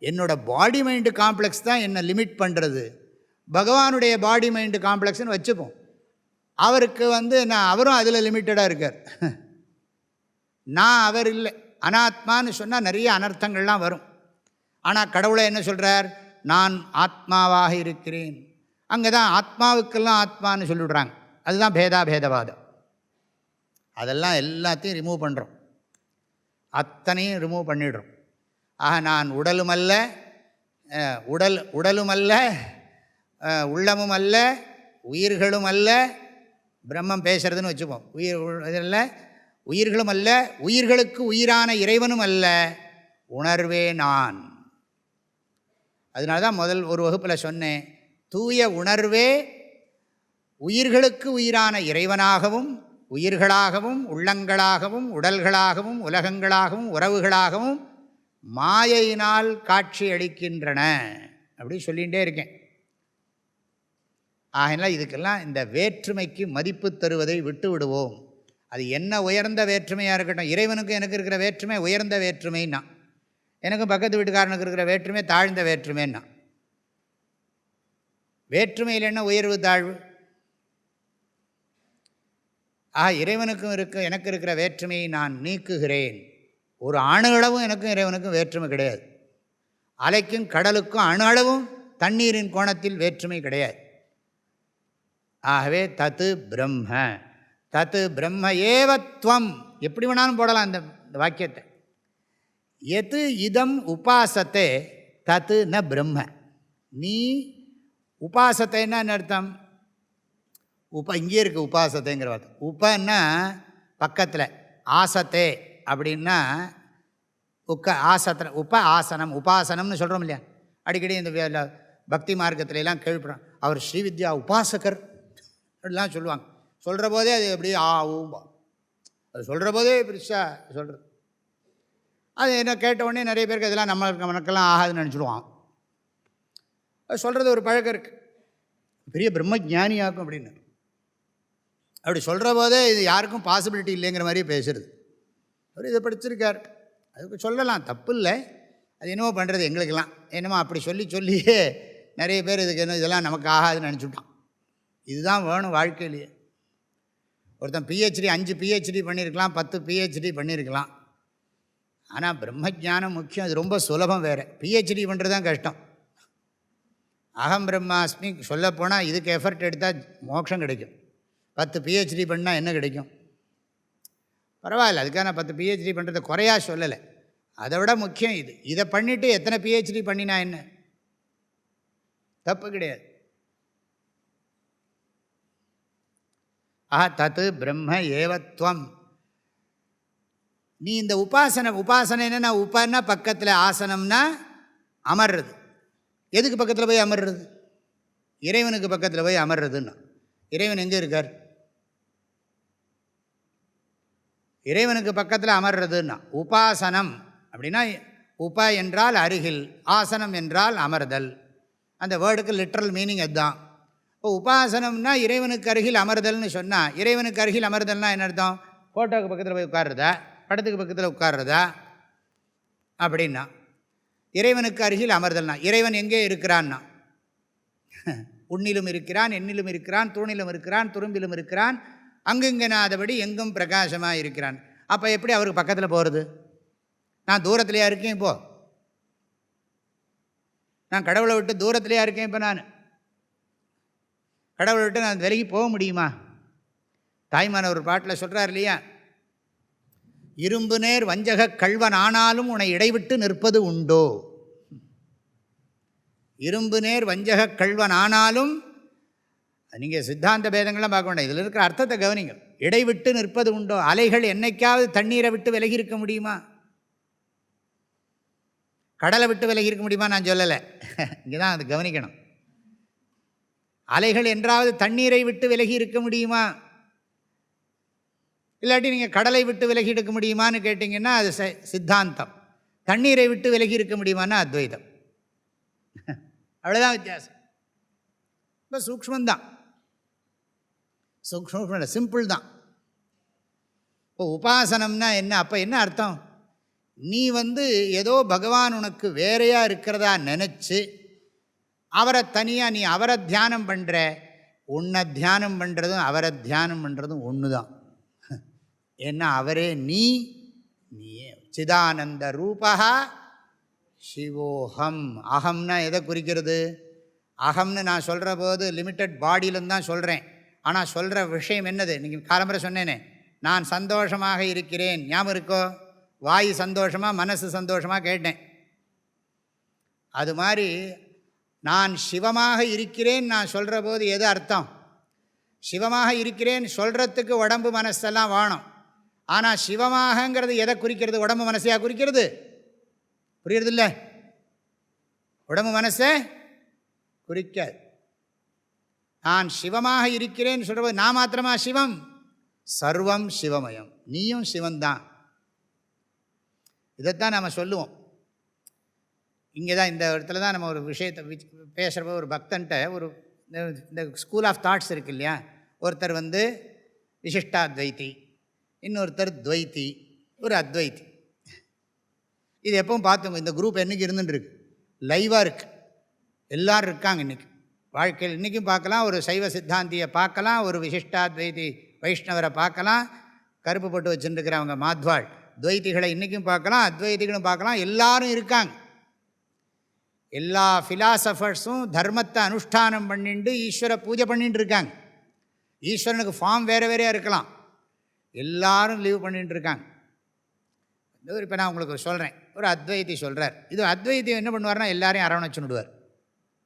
என்னோடய பாடி மைண்டு காம்ப்ளெக்ஸ் தான் என்னை லிமிட் பண்ணுறது. பகவானுடைய பாடி மைண்டு காம்ப்ளெக்ஸ்னு வச்சுப்போம். அவருக்கு அவரும் அதில் லிமிட்டடாக இருக்கார். நான் அவர் இல்லை, அனாத்மான்னு சொன்னால் நிறைய அனர்த்தங்கள்லாம் வரும். ஆனால் கடவுளை என்ன சொல்கிறார்? நான் ஆத்மாவாக இருக்கிறேன். அங்கே தான் ஆத்மாவுக்கெல்லாம் ஆத்மான்னு சொல்லிவிடுறாங்க. அதுதான் பேதாபேதவாதம். அதெல்லாம் எல்லாத்தையும் ரிமூவ் பண்ணுறோம், அத்தனையும் ரிமூவ் பண்ணிடுறோம். ஆக நான் உடலுமல்ல, உடலுமல்ல, உள்ளமும் அல்ல, உயிர்களும் அல்ல. பிரம்மம் பேசுகிறதுன்னு வச்சுப்போம். இதல்ல, உயிர்களும் அல்ல, உயிர்களுக்கு உயிரான இறைவனும் அல்ல, உணர்வே நான். அதனால தான் முதல் ஒரு வகுப்பில் சொன்னேன், தூய உணர்வே உயிர்களுக்கு உயிரான இறைவனாகவும், உயிர்களாகவும், உள்ளங்களாகவும், உடல்களாகவும், உலகங்களாகவும், உறவுகளாகவும் மாயையினால் காட்சி அளிக்கின்றன. அப்படி சொல்லிகிட்டே இருக்கேன். ஆகினால் இதுக்கெல்லாம் இந்த வேற்றுமைக்கு மதிப்பு தருவதை விட்டு விடுவோம். அது என்ன உயர்ந்த வேற்றுமையாக இருக்கட்டும். இறைவனுக்கும் எனக்கு இருக்கிற வேற்றுமை உயர்ந்த வேற்றுமைன்னா, எனக்கும் பக்கத்து வீட்டுக்காரனுக்கு இருக்கிற வேற்றுமை தாழ்ந்த வேற்றுமைன்னா. வேற்றுமையில் என்ன உயர்வு தாழ்வு? இறைவனுக்கும் எனக்கு இருக்கிற வேற்றுமையை நான் நீக்குகிறேன். ஒரு அணுளவும் எனக்கும் இறைவனுக்கும் வேற்றுமை கிடையாது. அலைக்கும் கடலுக்கும் அணுளவும் தண்ணீரின் கோணத்தில் வேற்றுமை கிடையாது. ஆகவே தத்து பிரம்ம, தத்து பிரம்ம ஏவத்வம், எப்படி வேணாலும் போடலாம் அந்த வாக்கியத்தை. எது இதம் உபாசத்தை தத்து ந பிரம்ம. நீ உபாசத்தைன்னா என்ன அர்த்தம்? இங்கே இருக்குது உபாசத்தைங்கிற வார்த்தை. உபன்னா பக்கத்தில், ஆசத்தே அப்படின்னா ஆசத்தில் ஆசனம் உபாசனம்னு சொல்கிறோம் இல்லையா? அடிக்கடி இந்த பக்தி மார்க்கத்துலலாம் கேள்விப்படுறோம். அவர் ஸ்ரீவித்யா உபாசகர் அப்படிலாம் சொல்லுவாங்க. சொல்கிற போதே அது எப்படி ஊம்பா, அது சொல்கிற போதே பெருசாக சொல்கிறது. அது என்ன கேட்ட உடனே நிறைய பேருக்கு இதெல்லாம் நமக்கெல்லாம் ஆகாதுன்னு நினச்சிடுவான். அது சொல்கிறது ஒரு பழக்கம் இருக்குது, பெரிய பிரம்ம ஞானியாக்கும் அப்படின்னு. அப்படி சொல்கிற போதே இது யாருக்கும் பாசிபிலிட்டி இல்லைங்கிற மாதிரியே பேசுகிறது. அவர் இதை படிச்சிருக்கார், அதுக்கு சொல்லலாம், தப்பு இல்லை. அது என்னமோ பண்ணுறது எங்களுக்கெல்லாம் என்னமோ அப்படி சொல்லியே நிறைய பேர் இதுக்கு என்ன இதெல்லாம் நமக்கு ஆகாதுன்னு நினச்சிவிட்டான். இதுதான் வேணும் வாழ்க்கையிலேயே. ஒருத்தன் பிஹெச்டி 5 பிஹெச்டி பண்ணியிருக்கலாம், 10 பிஹெச்டி பண்ணியிருக்கலாம். ஆனால் பிரம்மஜானம் முக்கியம், அது ரொம்ப சுலபம். வேறு பிஹெச்டி பண்ணுறது தான் கஷ்டம். அகம் பிரம்மாஸ்மி சொல்லப்போனால் இதுக்கு எஃபர்ட் எடுத்தால் மோட்சம் கிடைக்கும். 10 பிஹெச்டி பண்ணால் என்ன கிடைக்கும்? பரவாயில்ல, அதுக்காக நான் 10 பிஹெச்டி பண்ணுறதை குறையா சொல்லலை. அதை விட முக்கியம் இது. இதை பண்ணிவிட்டு எத்தனை பிஹெச்டி பண்ணினா என்ன, தப்பு கிடையாது. தத்து பிரம்ம ஏவத்வம். நீ இந்த உபாசனை என்னன்னா, உபன்னா பக்கத்தில், ஆசனம்னா அமர்றது. எதுக்கு பக்கத்தில் போய் அமர்றது? இறைவனுக்கு பக்கத்தில் போய் அமர்றதுன்னா. இறைவன் எங்கே இருக்கார்? இறைவனுக்கு பக்கத்தில் அமர்றதுன்னா உபாசனம் அப்படின்னா, உப என்றால் அருகில், ஆசனம் என்றால் அமர்தல். அந்த வேர்டுக்கு லிட்ரல் மீனிங் அதுதான். இப்போ உபாசனம்னா இறைவனுக்கு அருகில் அமர்தல்னு சொன்னால், இறைவனுக்கு அருகில் அமர்தல்னால் என்ன அர்த்தம்? ஃபோட்டோவுக்கு பக்கத்தில் போய் உட்கார்றதா, படத்துக்கு பக்கத்தில் உட்கார்றதா அப்படின்னா. இறைவனுக்கு அருகில் அமர்தல்னா இறைவன் எங்கே இருக்கிறான்னா, உன்னிலும் இருக்கிறான், எண்ணிலும் இருக்கிறான், தூணிலும் இருக்கிறான், துரும்பிலும் இருக்கிறான், அங்குங்கனாதபடி எங்கும் பிரகாசமாக இருக்கிறான். அப்போ எப்படி அவருக்கு பக்கத்தில் போகிறது? நான் தூரத்துலையா இருக்கேன்? இப்போது நான் கடவுளை விட்டு தூரத்துலையா இருக்கேன்? இப்போ நான் கடவுளை விட்டு நான் விலகி போக முடியுமா? தாய்மான ஒரு பாட்டில் சொல்கிறார் இல்லையா, இரும்பு நேர் வஞ்சக கள்வன் ஆனாலும் உன்னை இடைவிட்டு நிற்பது உண்டோ. இரும்பு நேர் வஞ்சக கள்வன் ஆனாலும், நீங்கள் சித்தாந்த பேதங்கள்லாம் பார்க்க வேண்டாம், இதில் இருக்கிற அர்த்தத்தை கவனிங்க. இடைவிட்டு நிற்பது உண்டோ. அலைகள் என்னைக்காவது தண்ணீரை விட்டு விலகி இருக்க முடியுமா? கடலை விட்டு விலகி இருக்க முடியுமா? நான் சொல்லலை, இங்கே தான் அது கவனிக்கணும். அலைகள் என்றாவது தண்ணீரை விட்டு விலகி இருக்க முடியுமா? இல்லாட்டி நீங்கள் கடலை விட்டு விலகி இருக்க முடியுமான்னு கேட்டிங்கன்னா அது சித்தாந்தம். தண்ணீரை விட்டு விலகி இருக்க முடியுமான்னா அத்வைதம். அவ்வளோதான் வித்தியாசம். இப்போ சூக்ஷ்மந்தான், சூக்ஷ்ம சிம்பிள் தான். இப்போ உபாசனம்னா என்ன? அப்போ என்ன அர்த்தம்? நீ ஏதோ பகவான் உனக்கு வேறையாக இருக்கிறதா நினச்சி அவரை தனியாக நீ அவரை தியானம் பண்ணுற. உன்னை தியானம் பண்ணுறதும் அவரை தியானம் பண்ணுறதும் ஒன்று தான். ஏன்னா அவரே நீயே சிதானந்த ரூபா சிவோஹம். அகம்னா எதை குறிக்கிறது? அகம்னு நான் சொல்கிற போது லிமிட்டட் பாடியிலும் தான் சொல்கிறேன். ஆனால் சொல்கிற விஷயம் என்னது? நீங்கள் காலம்பரை சொன்னேனே, நான் சந்தோஷமாக இருக்கிறேன், ஞாபகம் இருக்கோ? வாயு சந்தோஷமாக, மனசு சந்தோஷமாக கேட்டேன். அது மாதிரி நான் சிவமாக இருக்கிறேன் நான் சொல்கிற போது எது அர்த்தம்? சிவமாக இருக்கிறேன் சொல்கிறதுக்கு உடம்பு மனசெல்லாம் வேணும். ஆனால் சிவமாகங்கிறது எதை குறிக்கிறது? உடம்பு மனசையாக குறிக்கிறது? புரியுறது இல்லை? உடம்பு மனசை குறிக்காது. நான் சிவமாக இருக்கிறேன்னு சொல்கிறபோது நான் மாத்திரமா சிவம்? சர்வம் சிவமயம், நீயும் சிவன்தான். இதைத்தான் நம்ம சொல்லுவோம். இங்கே தான் இந்த இடத்துல தான் நம்ம ஒரு விஷயத்தை பேசுகிறப்போ ஒரு பக்தன்ட்ட ஒரு இந்த ஸ்கூல் ஆஃப் தாட்ஸ் இருக்கு இல்லையா, ஒருத்தர் விசிஷ்டாத்வைத்தி, இன்னொருத்தர் துவைத்தி, ஒரு அத்வைத்தி. இது எப்பவும் பார்த்தோங்க. இந்த குரூப் என்றைக்கு இருந்துருக்கு, லைவாக இருக்குது, எல்லோரும் இருக்காங்க இன்றைக்கி வாழ்க்கையில். இன்றைக்கும் பார்க்கலாம், ஒரு சைவ சித்தாந்தியை பார்க்கலாம், ஒரு விசிஷ்டாத்வைத்தி வைஷ்ணவரை பார்க்கலாம், கருப்பு போட்டு வச்சுருக்கிறவங்க மாத்வாள், துவைத்திகளை இன்றைக்கும் பார்க்கலாம், அத்வைதிகளும் பார்க்கலாம், எல்லாரும் இருக்காங்க. எல்லா ஃபிலாசபர்ஸும் தர்மத்தை அனுஷ்டானம் பண்ணிட்டு ஈஸ்வர பூஜை பண்ணிட்டு இருக்காங்க. ஈஸ்வரனுக்கு ஃபார்ம் வேறு வேறையாக இருக்கலாம், எல்லாரும் லீவ் பண்ணிட்டு இருக்காங்க. இப்போ நான் உங்களுக்கு சொல்கிறேன், ஒரு அத்வைதி சொல்கிறார். இது அத்வைதி என்ன பண்ணுவார்னா எல்லாரையும் அரவணைச்சு விடுவார்.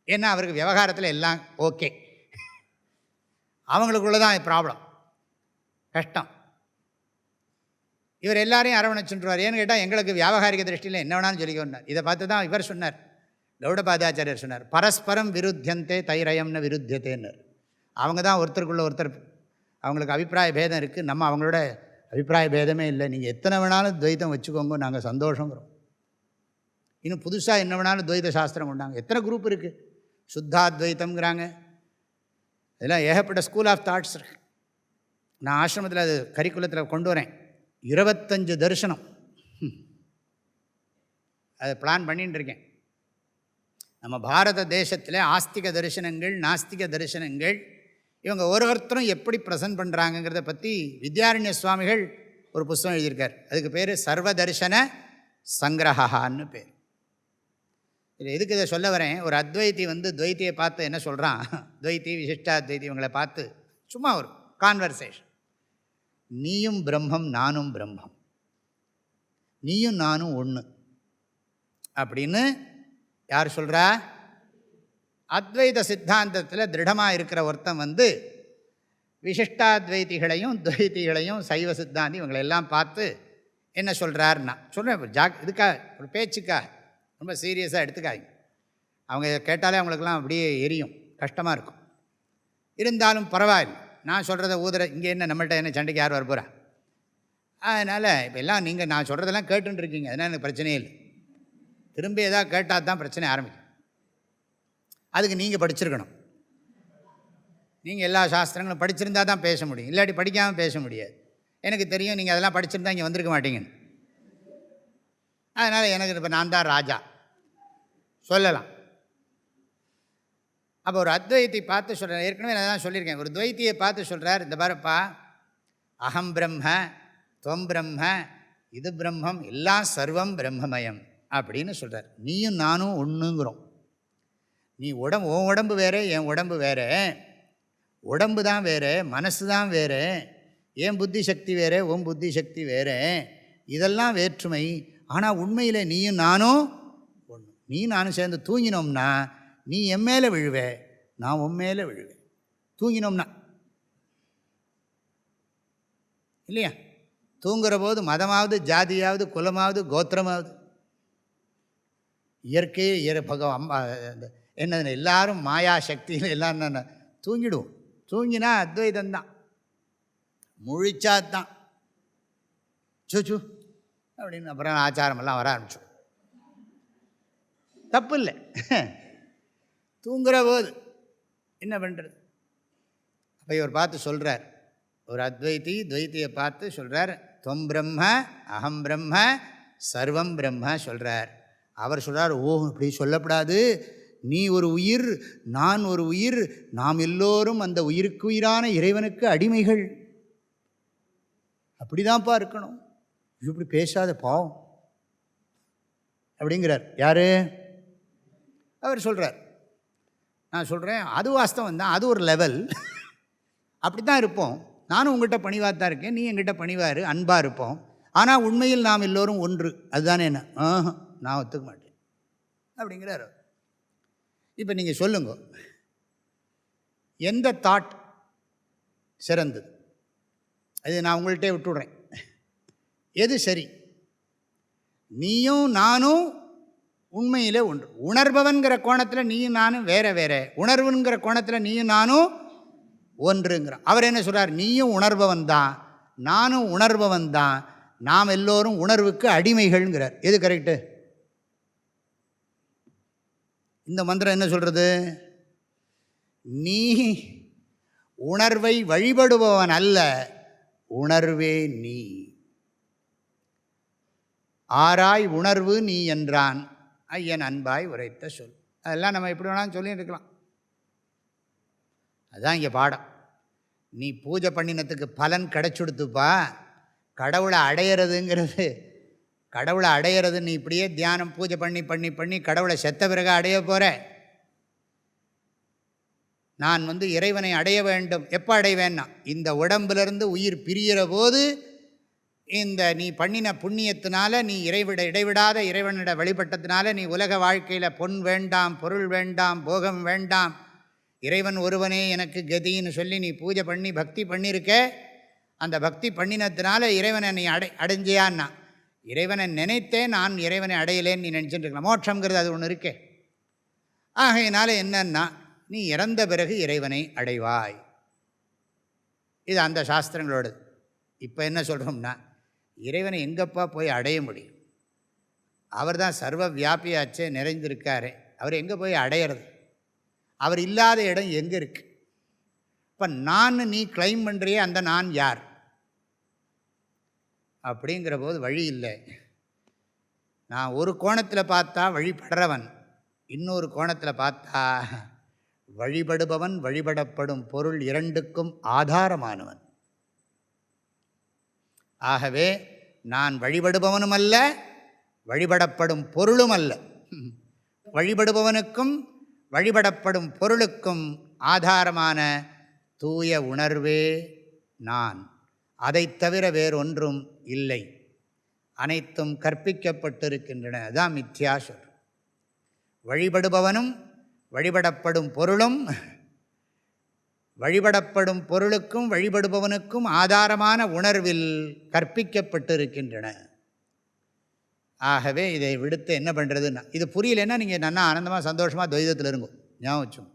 ஏன்னா அவருக்கு விவகாரத்தில் எல்லாம் ஓகே, அவங்களுக்குள்ள தான் ப்ராப்ளம், கஷ்டம். இவர் எல்லாரையும் அரவணைச்சுருவார். ஏன்னு கேட்டால் எங்களுக்கு வியாபகாரிக திருஷ்டியில் என்ன வேணாலும் சொல்லிக்கொண்டார். இதை பார்த்து தான் இவர் சொன்னார், கௌடபாதாச்சாரியர் சொன்னார், பரஸ்பரம் விருத்தியந்தே தைரயம்னு விருத்தியத்தேன்னர். அவங்க தான் ஒருத்தருக்குள்ள ஒருத்தர், அவங்களுக்கு அபிப்பிராய பேதம் இருக்குது, நம்ம அவங்களோட அபிப்பிராய பேதமே இல்லை. நீங்கள் எத்தனை வேணாலும் துவைத்தம் வச்சுக்கோங்க, நாங்கள் சந்தோஷங்கிறோம். இன்னும் புதுசாக என்ன வேணாலும் துவைத சாஸ்திரம் கொண்டாங்க. எத்தனை குரூப் இருக்குது, சுத்தாத்வைத்தம்ங்கிறாங்க, இதெல்லாம் ஏகப்பட்ட ஸ்கூல் ஆஃப் தாட்ஸ் இருக்கு. நான் ஆசிரமத்தில் அது கரிக்குலத்தில் கொண்டு வரேன். 25 தரிசனம் அதை பிளான் பண்ணிட்டு இருக்கேன். நம்ம பாரத தேசத்தில் ஆஸ்திக தரிசனங்கள், நாஸ்திக தரிசனங்கள், இவங்க ஒருத்தரும் எப்படி ப்ரெசன்ட் பண்ணுறாங்கங்கிறத பற்றி வித்யாரண்ய சுவாமிகள் ஒரு புஸ்தகம் எழுதியிருக்கார். அதுக்கு பேர் சர்வ தரிசன சங்கிரகான்னு பேர். இது எதுக்கு இதை சொல்ல வரேன், ஒரு அத்வைத்தி துவைத்தியை பார்த்து என்ன சொல்கிறான், துவைத்தி விசிஷ்டாத்வைத்தி இவங்களை பார்த்து சும்மா ஒரு கான்வர்சேஷன், நீயும் பிரம்மம் நானும் பிரம்மம், நீயும் நானும் ஒன்று அப்படின்னு யார் சொல்கிறா? அத்வைத சித்தாந்தத்தில் திருடமாக இருக்கிற ஒருத்தன் விசிஷ்டாத்வைத்திகளையும் துவைத்திகளையும் சைவ சித்தாந்தி இவங்களெல்லாம் பார்த்து என்ன சொல்கிறாருன்னா சொல்கிறேன். இதுக்காக ஒரு பேச்சுக்காக ரொம்ப சீரியஸாக எடுத்துக்காங்க. அவங்க கேட்டாலே அவங்களுக்கெல்லாம் அப்படியே எரியும், கஷ்டமாக இருக்கும். இருந்தாலும் பரவாயில்லை, நான் சொல்கிறத ஊதுற இங்கே என்ன நம்மள்கிட்ட என்ன சண்டைக்கு யார் வரப்போகிறா? அதனால் இப்போ எல்லாம் நீங்கள் நான் சொல்கிறதெல்லாம் கேட்டுருக்கீங்க, அதனால் எனக்கு பிரச்சனையே இல்லை. திரும்பி எதாவது கேட்டால் தான் பிரச்சனை ஆரம்பிக்கும். அதுக்கு நீங்கள் படிச்சிருக்கணும். நீங்கள் எல்லா சாஸ்திரங்களும் படிச்சிருந்தால் தான் பேச முடியும், இல்லாட்டி படிக்காமல் பேச முடியாது. எனக்கு தெரியும் நீங்கள் அதெல்லாம் படிச்சிருந்தா இங்கே வந்திருக்க மாட்டீங்கன்னு. அதனால் எனக்கு இப்போ நான் தான் ராஜா சொல்லலாம். அப்போ ஒரு அத்வைத்தை பார்த்து சொல்கிறேன், ஏற்கனவே நான் தான் சொல்லியிருக்கேன். ஒரு துவைத்தியை பார்த்து சொல்கிறார், இந்த பாருப்பா, அகம் பிரம்ம துவம் பிரம்ம இது பிரம்மம் எல்லாம் சர்வம் பிரம்மமயம் அப்படின்னு சொல்கிறார். நீயும் நானும் ஒன்றுங்கிறோம். நீ உன் உடம்பு வேறு, என் உடம்பு வேறு, உடம்பு தான் வேறு, மனசு தான் வேறு, என் புத்தி சக்தி வேறு, உன் புத்தி சக்தி வேறு, இதெல்லாம் வேற்றுமை. ஆனால் உண்மையில் நீயும் நானும் ஒன்று. நீ நானும் சேர்ந்து தூங்கினோம்னா நீ என் மேலே விழுவே, நான் உன் மேலே விழுவேன். தூங்கினோம்னா இல்லையா? தூங்குற போது மதமாவது ஜாதியாவது குலமாவது கோத்திரமாவது இயற்கையே அம்மா என்ன எல்லாரும் மாயா சக்தியில் எல்லாம் தூங்கிடுவோம். தூங்கினா அத்வைதந்தான், முழிச்சாதான் சூச்சு அப்படின்னு அப்புறம் ஆச்சாரமெல்லாம் வர ஆரம்பிச்சோம். தப்பு இல்லை, தூங்குற போது என்ன பண்ணுறது? அப்போ இவர் பார்த்து சொல்கிறார், ஒரு அத்வைத்தி துவைத்தியை பார்த்து சொல்கிறார், துவம் பிரம்ம அகம் பிரம்ம சர்வம் பிரம்ம சொல்கிறார். அவர் சொல்கிறார், ஓ இப்படி சொல்லப்படாது, நீ ஒரு உயிர், நான் ஒரு உயிர், நாம் எல்லோரும் அந்த உயிருக்கு உயிரான இறைவனுக்கு அடிமைகள், அப்படிதான்ப்பா இருக்கணும், இப்படி பேசாத பாவம் அப்படிங்கிறார். யார்? அவர் சொல்கிறார். நான் சொல்கிறேன், அது வாஸ்தவம் தான், அது ஒரு லெவல், அப்படி தான் இருப்போம். நானும் உங்கள்கிட்ட பணிவாக தான் இருக்கேன், நீ எங்கிட்ட பணிவார், அன்பாக இருப்போம். ஆனால் உண்மையில் நாம் எல்லோரும் ஒன்று, அதுதானே என்ன? நான் ஒத்துக்க மாட்டேன் அப்படிங்கிறார். இப்போ நீங்கள் சொல்லுங்க, எந்த தாட் சிறந்தது? அது நான் உங்கள்கிட்டே விட்டுடுறேன். எது சரி? நீயும் நானும் உண்மையிலே ஒன்று. உணர்பவன்கிற கோணத்தில் நீயும் நானும் வேற வேற, உணர்வுங்கிற கோணத்தில் நீயும் நானும் ஒன்றுங்கிறான். அவர் என்ன சொல்கிறார்? நீயும் உணர்பவன் தான், நானும் உணர்பவன் தான், நாம் எல்லோரும் உணர்வுக்கு அடிமைகள்ங்கிறார். எது கரெக்டு? இந்த மந்திரம் என்ன சொல்கிறது? நீ உணர்வை வழிபடுபவன் அல்ல, உணர்வே நீ. ஆராய் உணர்வு நீ என்றான் ஐயன் அன்பாய் உரைத்த சொல். அதெல்லாம் நம்ம எப்படி வேணாலும் சொல்லிட்டு இருக்கலாம். அதுதான் இங்கே பாடம். நீ பூஜை பண்ணினத்துக்கு பலன் கிடச்சுடுத்துப்பா. கடவுளை அடையிறதுங்கிறது, கடவுளை அடையிறது நீ இப்படியே தியானம் பூஜை பண்ணி பண்ணி பண்ணி கடவுளை செத்த பிறகு அடைய போகிற. நான் இறைவனை அடைய வேண்டும். எப்போ அடைவேன்னா, இந்த உடம்பிலிருந்து உயிர் பிரிகிற போது இந்த நீ பண்ணின புண்ணியத்தினால, நீ இடைவிடாத இறைவனிட வழிபட்டத்தினால, நீ உலக வாழ்க்கையில் பொன் வேண்டாம், பொருள் வேண்டாம், போகம் வேண்டாம், இறைவன் ஒருவனே எனக்கு கதின்னு சொல்லி நீ பூஜை பண்ணி பக்தி பண்ணியிருக்க. அந்த பக்தி பண்ணினத்தினால இறைவனை நீ அடைஞ்சியான்னா, இறைவனை நினைத்தே நான் இறைவனை அடையலேன்னு நீ நினச்சிட்டு இருக்கலாம். மோட்சங்கிறது அது ஒன்று இருக்கே. ஆகையினால என்னன்னா, நீ இறந்த பிறகு இறைவனை அடைவாய். இது அந்த சாஸ்திரங்களோடது. இப்போ என்ன சொல்கிறோம்னா, இறைவனை எங்கப்பா போய் அடைய முடியும்? அவர் தான் சர்வ வியாபியாச்சே, நிறைந்திருக்காரு. அவர் எங்கே போய் அடையிறது? அவர் இல்லாத இடம் எங்கே இருக்குது? இப்போ நான் நீ கிளைம் பண்ணுறியே, அந்த நான் யார்? அப்படிங்கிற போது வழி இல்லை. நான் ஒரு கோணத்தில் பார்த்தா வழிபடுறவன், இன்னொரு கோணத்தில் பார்த்தா வழிபடுபவன், வழிபடப்படும் பொருள் இரண்டுக்கும் ஆதாரமானவன். ஆகவே நான் வழிபடுபவனும் அல்ல, வழிபடப்படும் பொருளும் அல்ல. வழிபடுபவனுக்கும் வழிபடப்படும் பொருளுக்கும் ஆதாரமான தூய உணர்வே நான். அதைத் தவிர வேறொன்றும் இல்லை. அனைத்தும் கற்பிக்கப்பட்டிருக்கின்றன. அதுதான் மித்யா சொல். வழிபடுபவனும் வழிபடப்படும் பொருளும், வழிபடப்படும் பொருளுக்கும் வழிபடுபவனுக்கும் ஆதாரமான உணர்வில் கற்பிக்கப்பட்டிருக்கின்றன. ஆகவே இதை விடுத்து என்ன பண்ணுறதுன்னா, இது புரியலைன்னா நீங்கள் நல்லா ஆனந்தமாக சந்தோஷமாக துவைதத்தில் இருங்கும். ஞாபகம் வச்சோம்.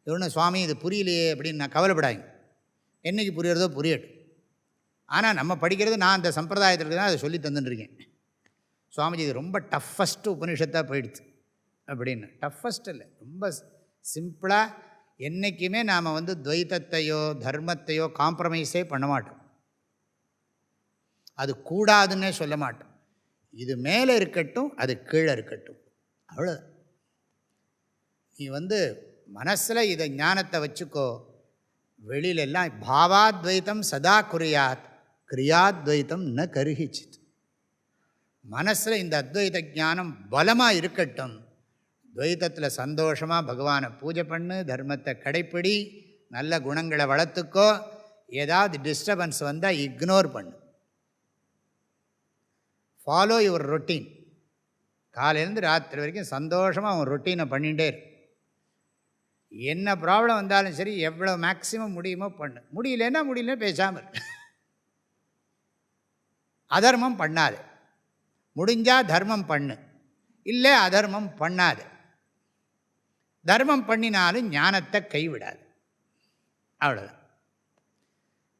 இது ஒன்று சுவாமி இது புரியலையே அப்படின்னு நான் கவலைப்படாங்க. என்றைக்கு புரியறதோ புரியட்டும். ஆனால் நம்ம படிக்கிறது, நான் அந்த சம்பிரதாயத்தில் தான் அதை சொல்லி தந்துட்டுருக்கேன். சுவாமிஜி இது ரொம்ப டஃபஸ்ட்டு உபனிஷத்தாக போயிடுச்சு அப்படின்னு. டஃபஸ்ட் இல்லை, ரொம்ப சிம்பிளாக. என்றைக்குமே நாம் துவைத்தத்தையோ தர்மத்தையோ காம்ப்ரமைஸே பண்ண மாட்டோம். அது கூடாதுன்னே சொல்ல மாட்டோம். இது மேலே இருக்கட்டும், அது கீழே இருக்கட்டும், அவ்வளோதான். நீ மனசில் இதை ஞானத்தை வச்சுக்கோ. வெளியிலெல்லாம் பாவாத்வைத்தம் சதா குறியாத், கிரியாத்வைத்தம் ந கருகிச்சித். மனசில் இந்த அத்வைத ஞானம் பலமாக இருக்கட்டும். துவைத்தத்தில் சந்தோஷமாக பகவானை பூஜை பண்ணு, தர்மத்தை கடைப்பிடி, நல்ல குணங்களை வளர்த்துக்கோ. ஏதாவது டிஸ்டர்பன்ஸ் வந்தால் இக்னோர் பண்ணு. Follow your routine. காலையிலேருந்து ராத்திரி வரைக்கும் சந்தோஷமாக அவன் ரொட்டீனை பண்ணிகிட்டே இரு. என்ன ப்ராப்ளம் வந்தாலும் சரி, எவ்வளோ மேக்ஸிமம் முடியுமோ பண்ணு. முடியலன்னா பேசாமல் இரு. அதர்மம் பண்ணாது. முடிஞ்சால் தர்மம் பண்ணு, இல்லை அதர்மம் பண்ணாது. தர்மம் பண்ணினாலும் ஞானத்தை கைவிடாது. அவ்வளோதான்.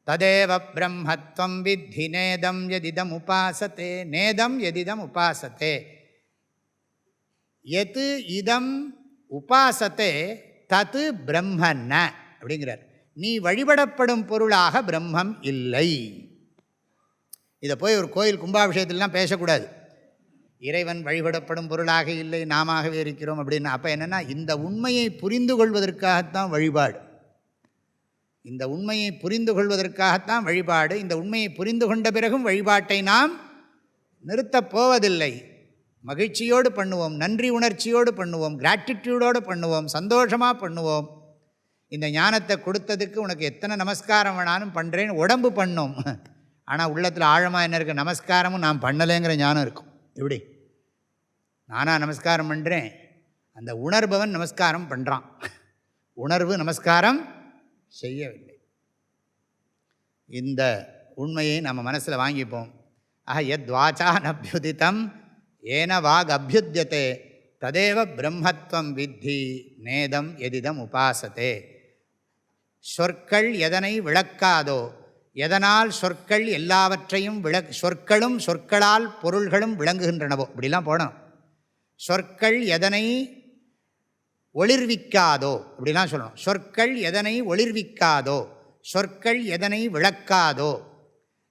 ததேவ பிரம்மத்வம் வித்தி நேதம் யதிதம் உபாசத்தே. நேதம் யதிதம் உபாசத்தே. எது இதம் உபாசத்தே தது பிரம்மன்ன அப்படிங்கிறார். நீ வழிபடப்படும் பொருளாக பிரம்மம் இல்லை. இதை போய் ஒரு கோயில் கும்பாபிஷேகத்திலாம் பேசக்கூடாது. இறைவன் வழிபடப்படும் பொருளாக இல்லை, நாமவே இருக்கிறோம் அப்படின்னு. அப்போ என்னென்னா, இந்த உண்மையை புரிந்து கொள்வதற்காகத்தான் வழிபாடு. இந்த உண்மையை புரிந்து கொள்வதற்காகத்தான் வழிபாடு. இந்த உண்மையை புரிந்து கொண்ட பிறகும் வழிபாட்டை நாம் நிறுத்தப் போவதில்லை. மகிழ்ச்சியோடு பண்ணுவோம், நன்றி உணர்ச்சியோடு பண்ணுவோம், கிராட்டிடியூடோடு பண்ணுவோம், சந்தோஷமாக பண்ணுவோம். இந்த ஞானத்தை கொடுத்ததுக்கு உனக்கு எத்தனை நமஸ்காரம் வேணாலும் பண்ணுறேன்னு உடம்பு பண்ணும். ஆனால் உள்ளத்தில் ஆழமாக என்ன இருக்குது? நமஸ்காரமும் நான் பண்ணலைங்கிற ஞானம் இருக்கும். எப்படி? நானாக நமஸ்காரம் பண்ணுறேன், அந்த உணர்பவன் நமஸ்காரம் பண்ணுறான். உணர்வு நமஸ்காரம் செய்யவில்லை. இந்த உண்மையை நம்ம மனசில் வாங்கிப்போம். ஆக யத் வாச்சா நபியுதிதம் ஏன வாக் அபியுத்தியதே ததேவ பிரம்மத்வம் வித்தி நேதம் எதிதம் உபாசத்தே. சொற்கள் எதனை விளக்காதோ, எதனால் சொற்கள் எல்லாவற்றையும் சொற்களும் சொற்களால் பொருள்களும் விளங்குகின்றனவோ, இப்படிலாம் போனோம். சொற்கள் எதனை ஒளிர்விக்காதோ அப்படிலாம் சொல்லணும். சொற்கள் எதனை ஒளிர்விக்காதோ, சொற்கள் எதனை விளக்காதோ,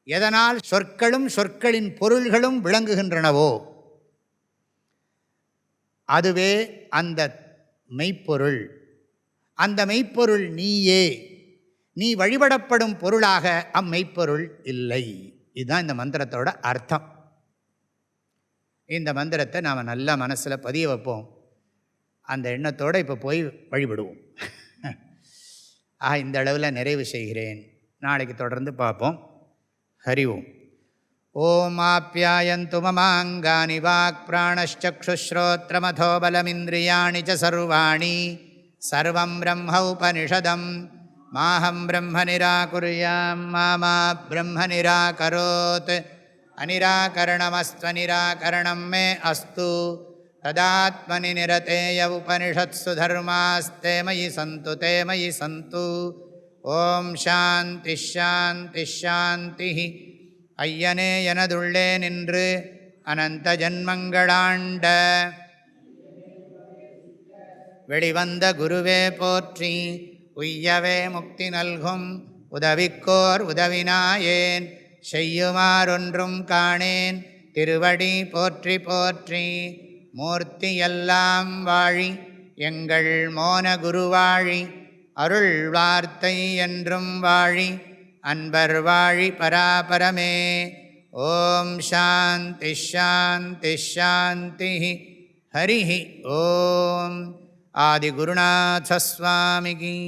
எதனால் சொற்களும் சொற்களின் பொருள்களும் விளங்குகின்றனவோ, அதுவே அந்த மெய்ப்பொருள். அந்த மெய்ப்பொருள் நீயே. நீ வழிபடப்படும் பொருளாக அம்மெய்ப்பொருள் இல்லை. இதுதான் இந்த மந்திரத்தோட அர்த்தம். இந்த மந்திரத்தை நாம் நல்லா மனசில் பதிய வைப்போம். அந்த எண்ணத்தோடு இப்போ போய் வழிபடுவோம். இந்த அளவில் நிறைவு செய்கிறேன். நாளைக்கு தொடர்ந்து பார்ப்போம். ஹரி ஓம். ஓம் ஆப்யாயந்து மமாங்கானி வாக் பிராணச்சக்ஷுஸ்ரோத்ரமதோ பலமிந்திரியாணி ச சர்வாணி சர்வம் பிரம்ம உபனிஷதம் மாஹம் பிரம்ம நிராகுர்யாம் மா பிரம்ம நிராகரோத் அநிராகரணமஸ்த்வநிராகரணம் மே அஸ்து ததாத்மனி நிரதேய உபனிஷத்சு தர்மாஸ்தே மயி சந்து தே மயி சந்து. ஓம் சாந்தி ஷாந்தி ஷாந்தி. ஐயனே எனதுள்ளே நின்று அனந்த ஜன்மங்களாண்ட வெளிவந்த குருவே போற்றி. உய்யவே முக்தி நல்கும் உதவிக்கோர் உதவினாயேன் செய்யுமாறொன்றும் காணேன் திருவடி போற்றி போற்றி. மூர்த்தியெல்லாம் வாழி எங்கள் மோன குருவாழி அருள் வார்த்தை என்றும் வாழி அன்பர் வாழி பராபரமே. ஓம் சாந்தி ஷாந்தி ஷாந்தி. ஹரி ஓம். ஆதிகுருநாத ஸ்வாமிகி.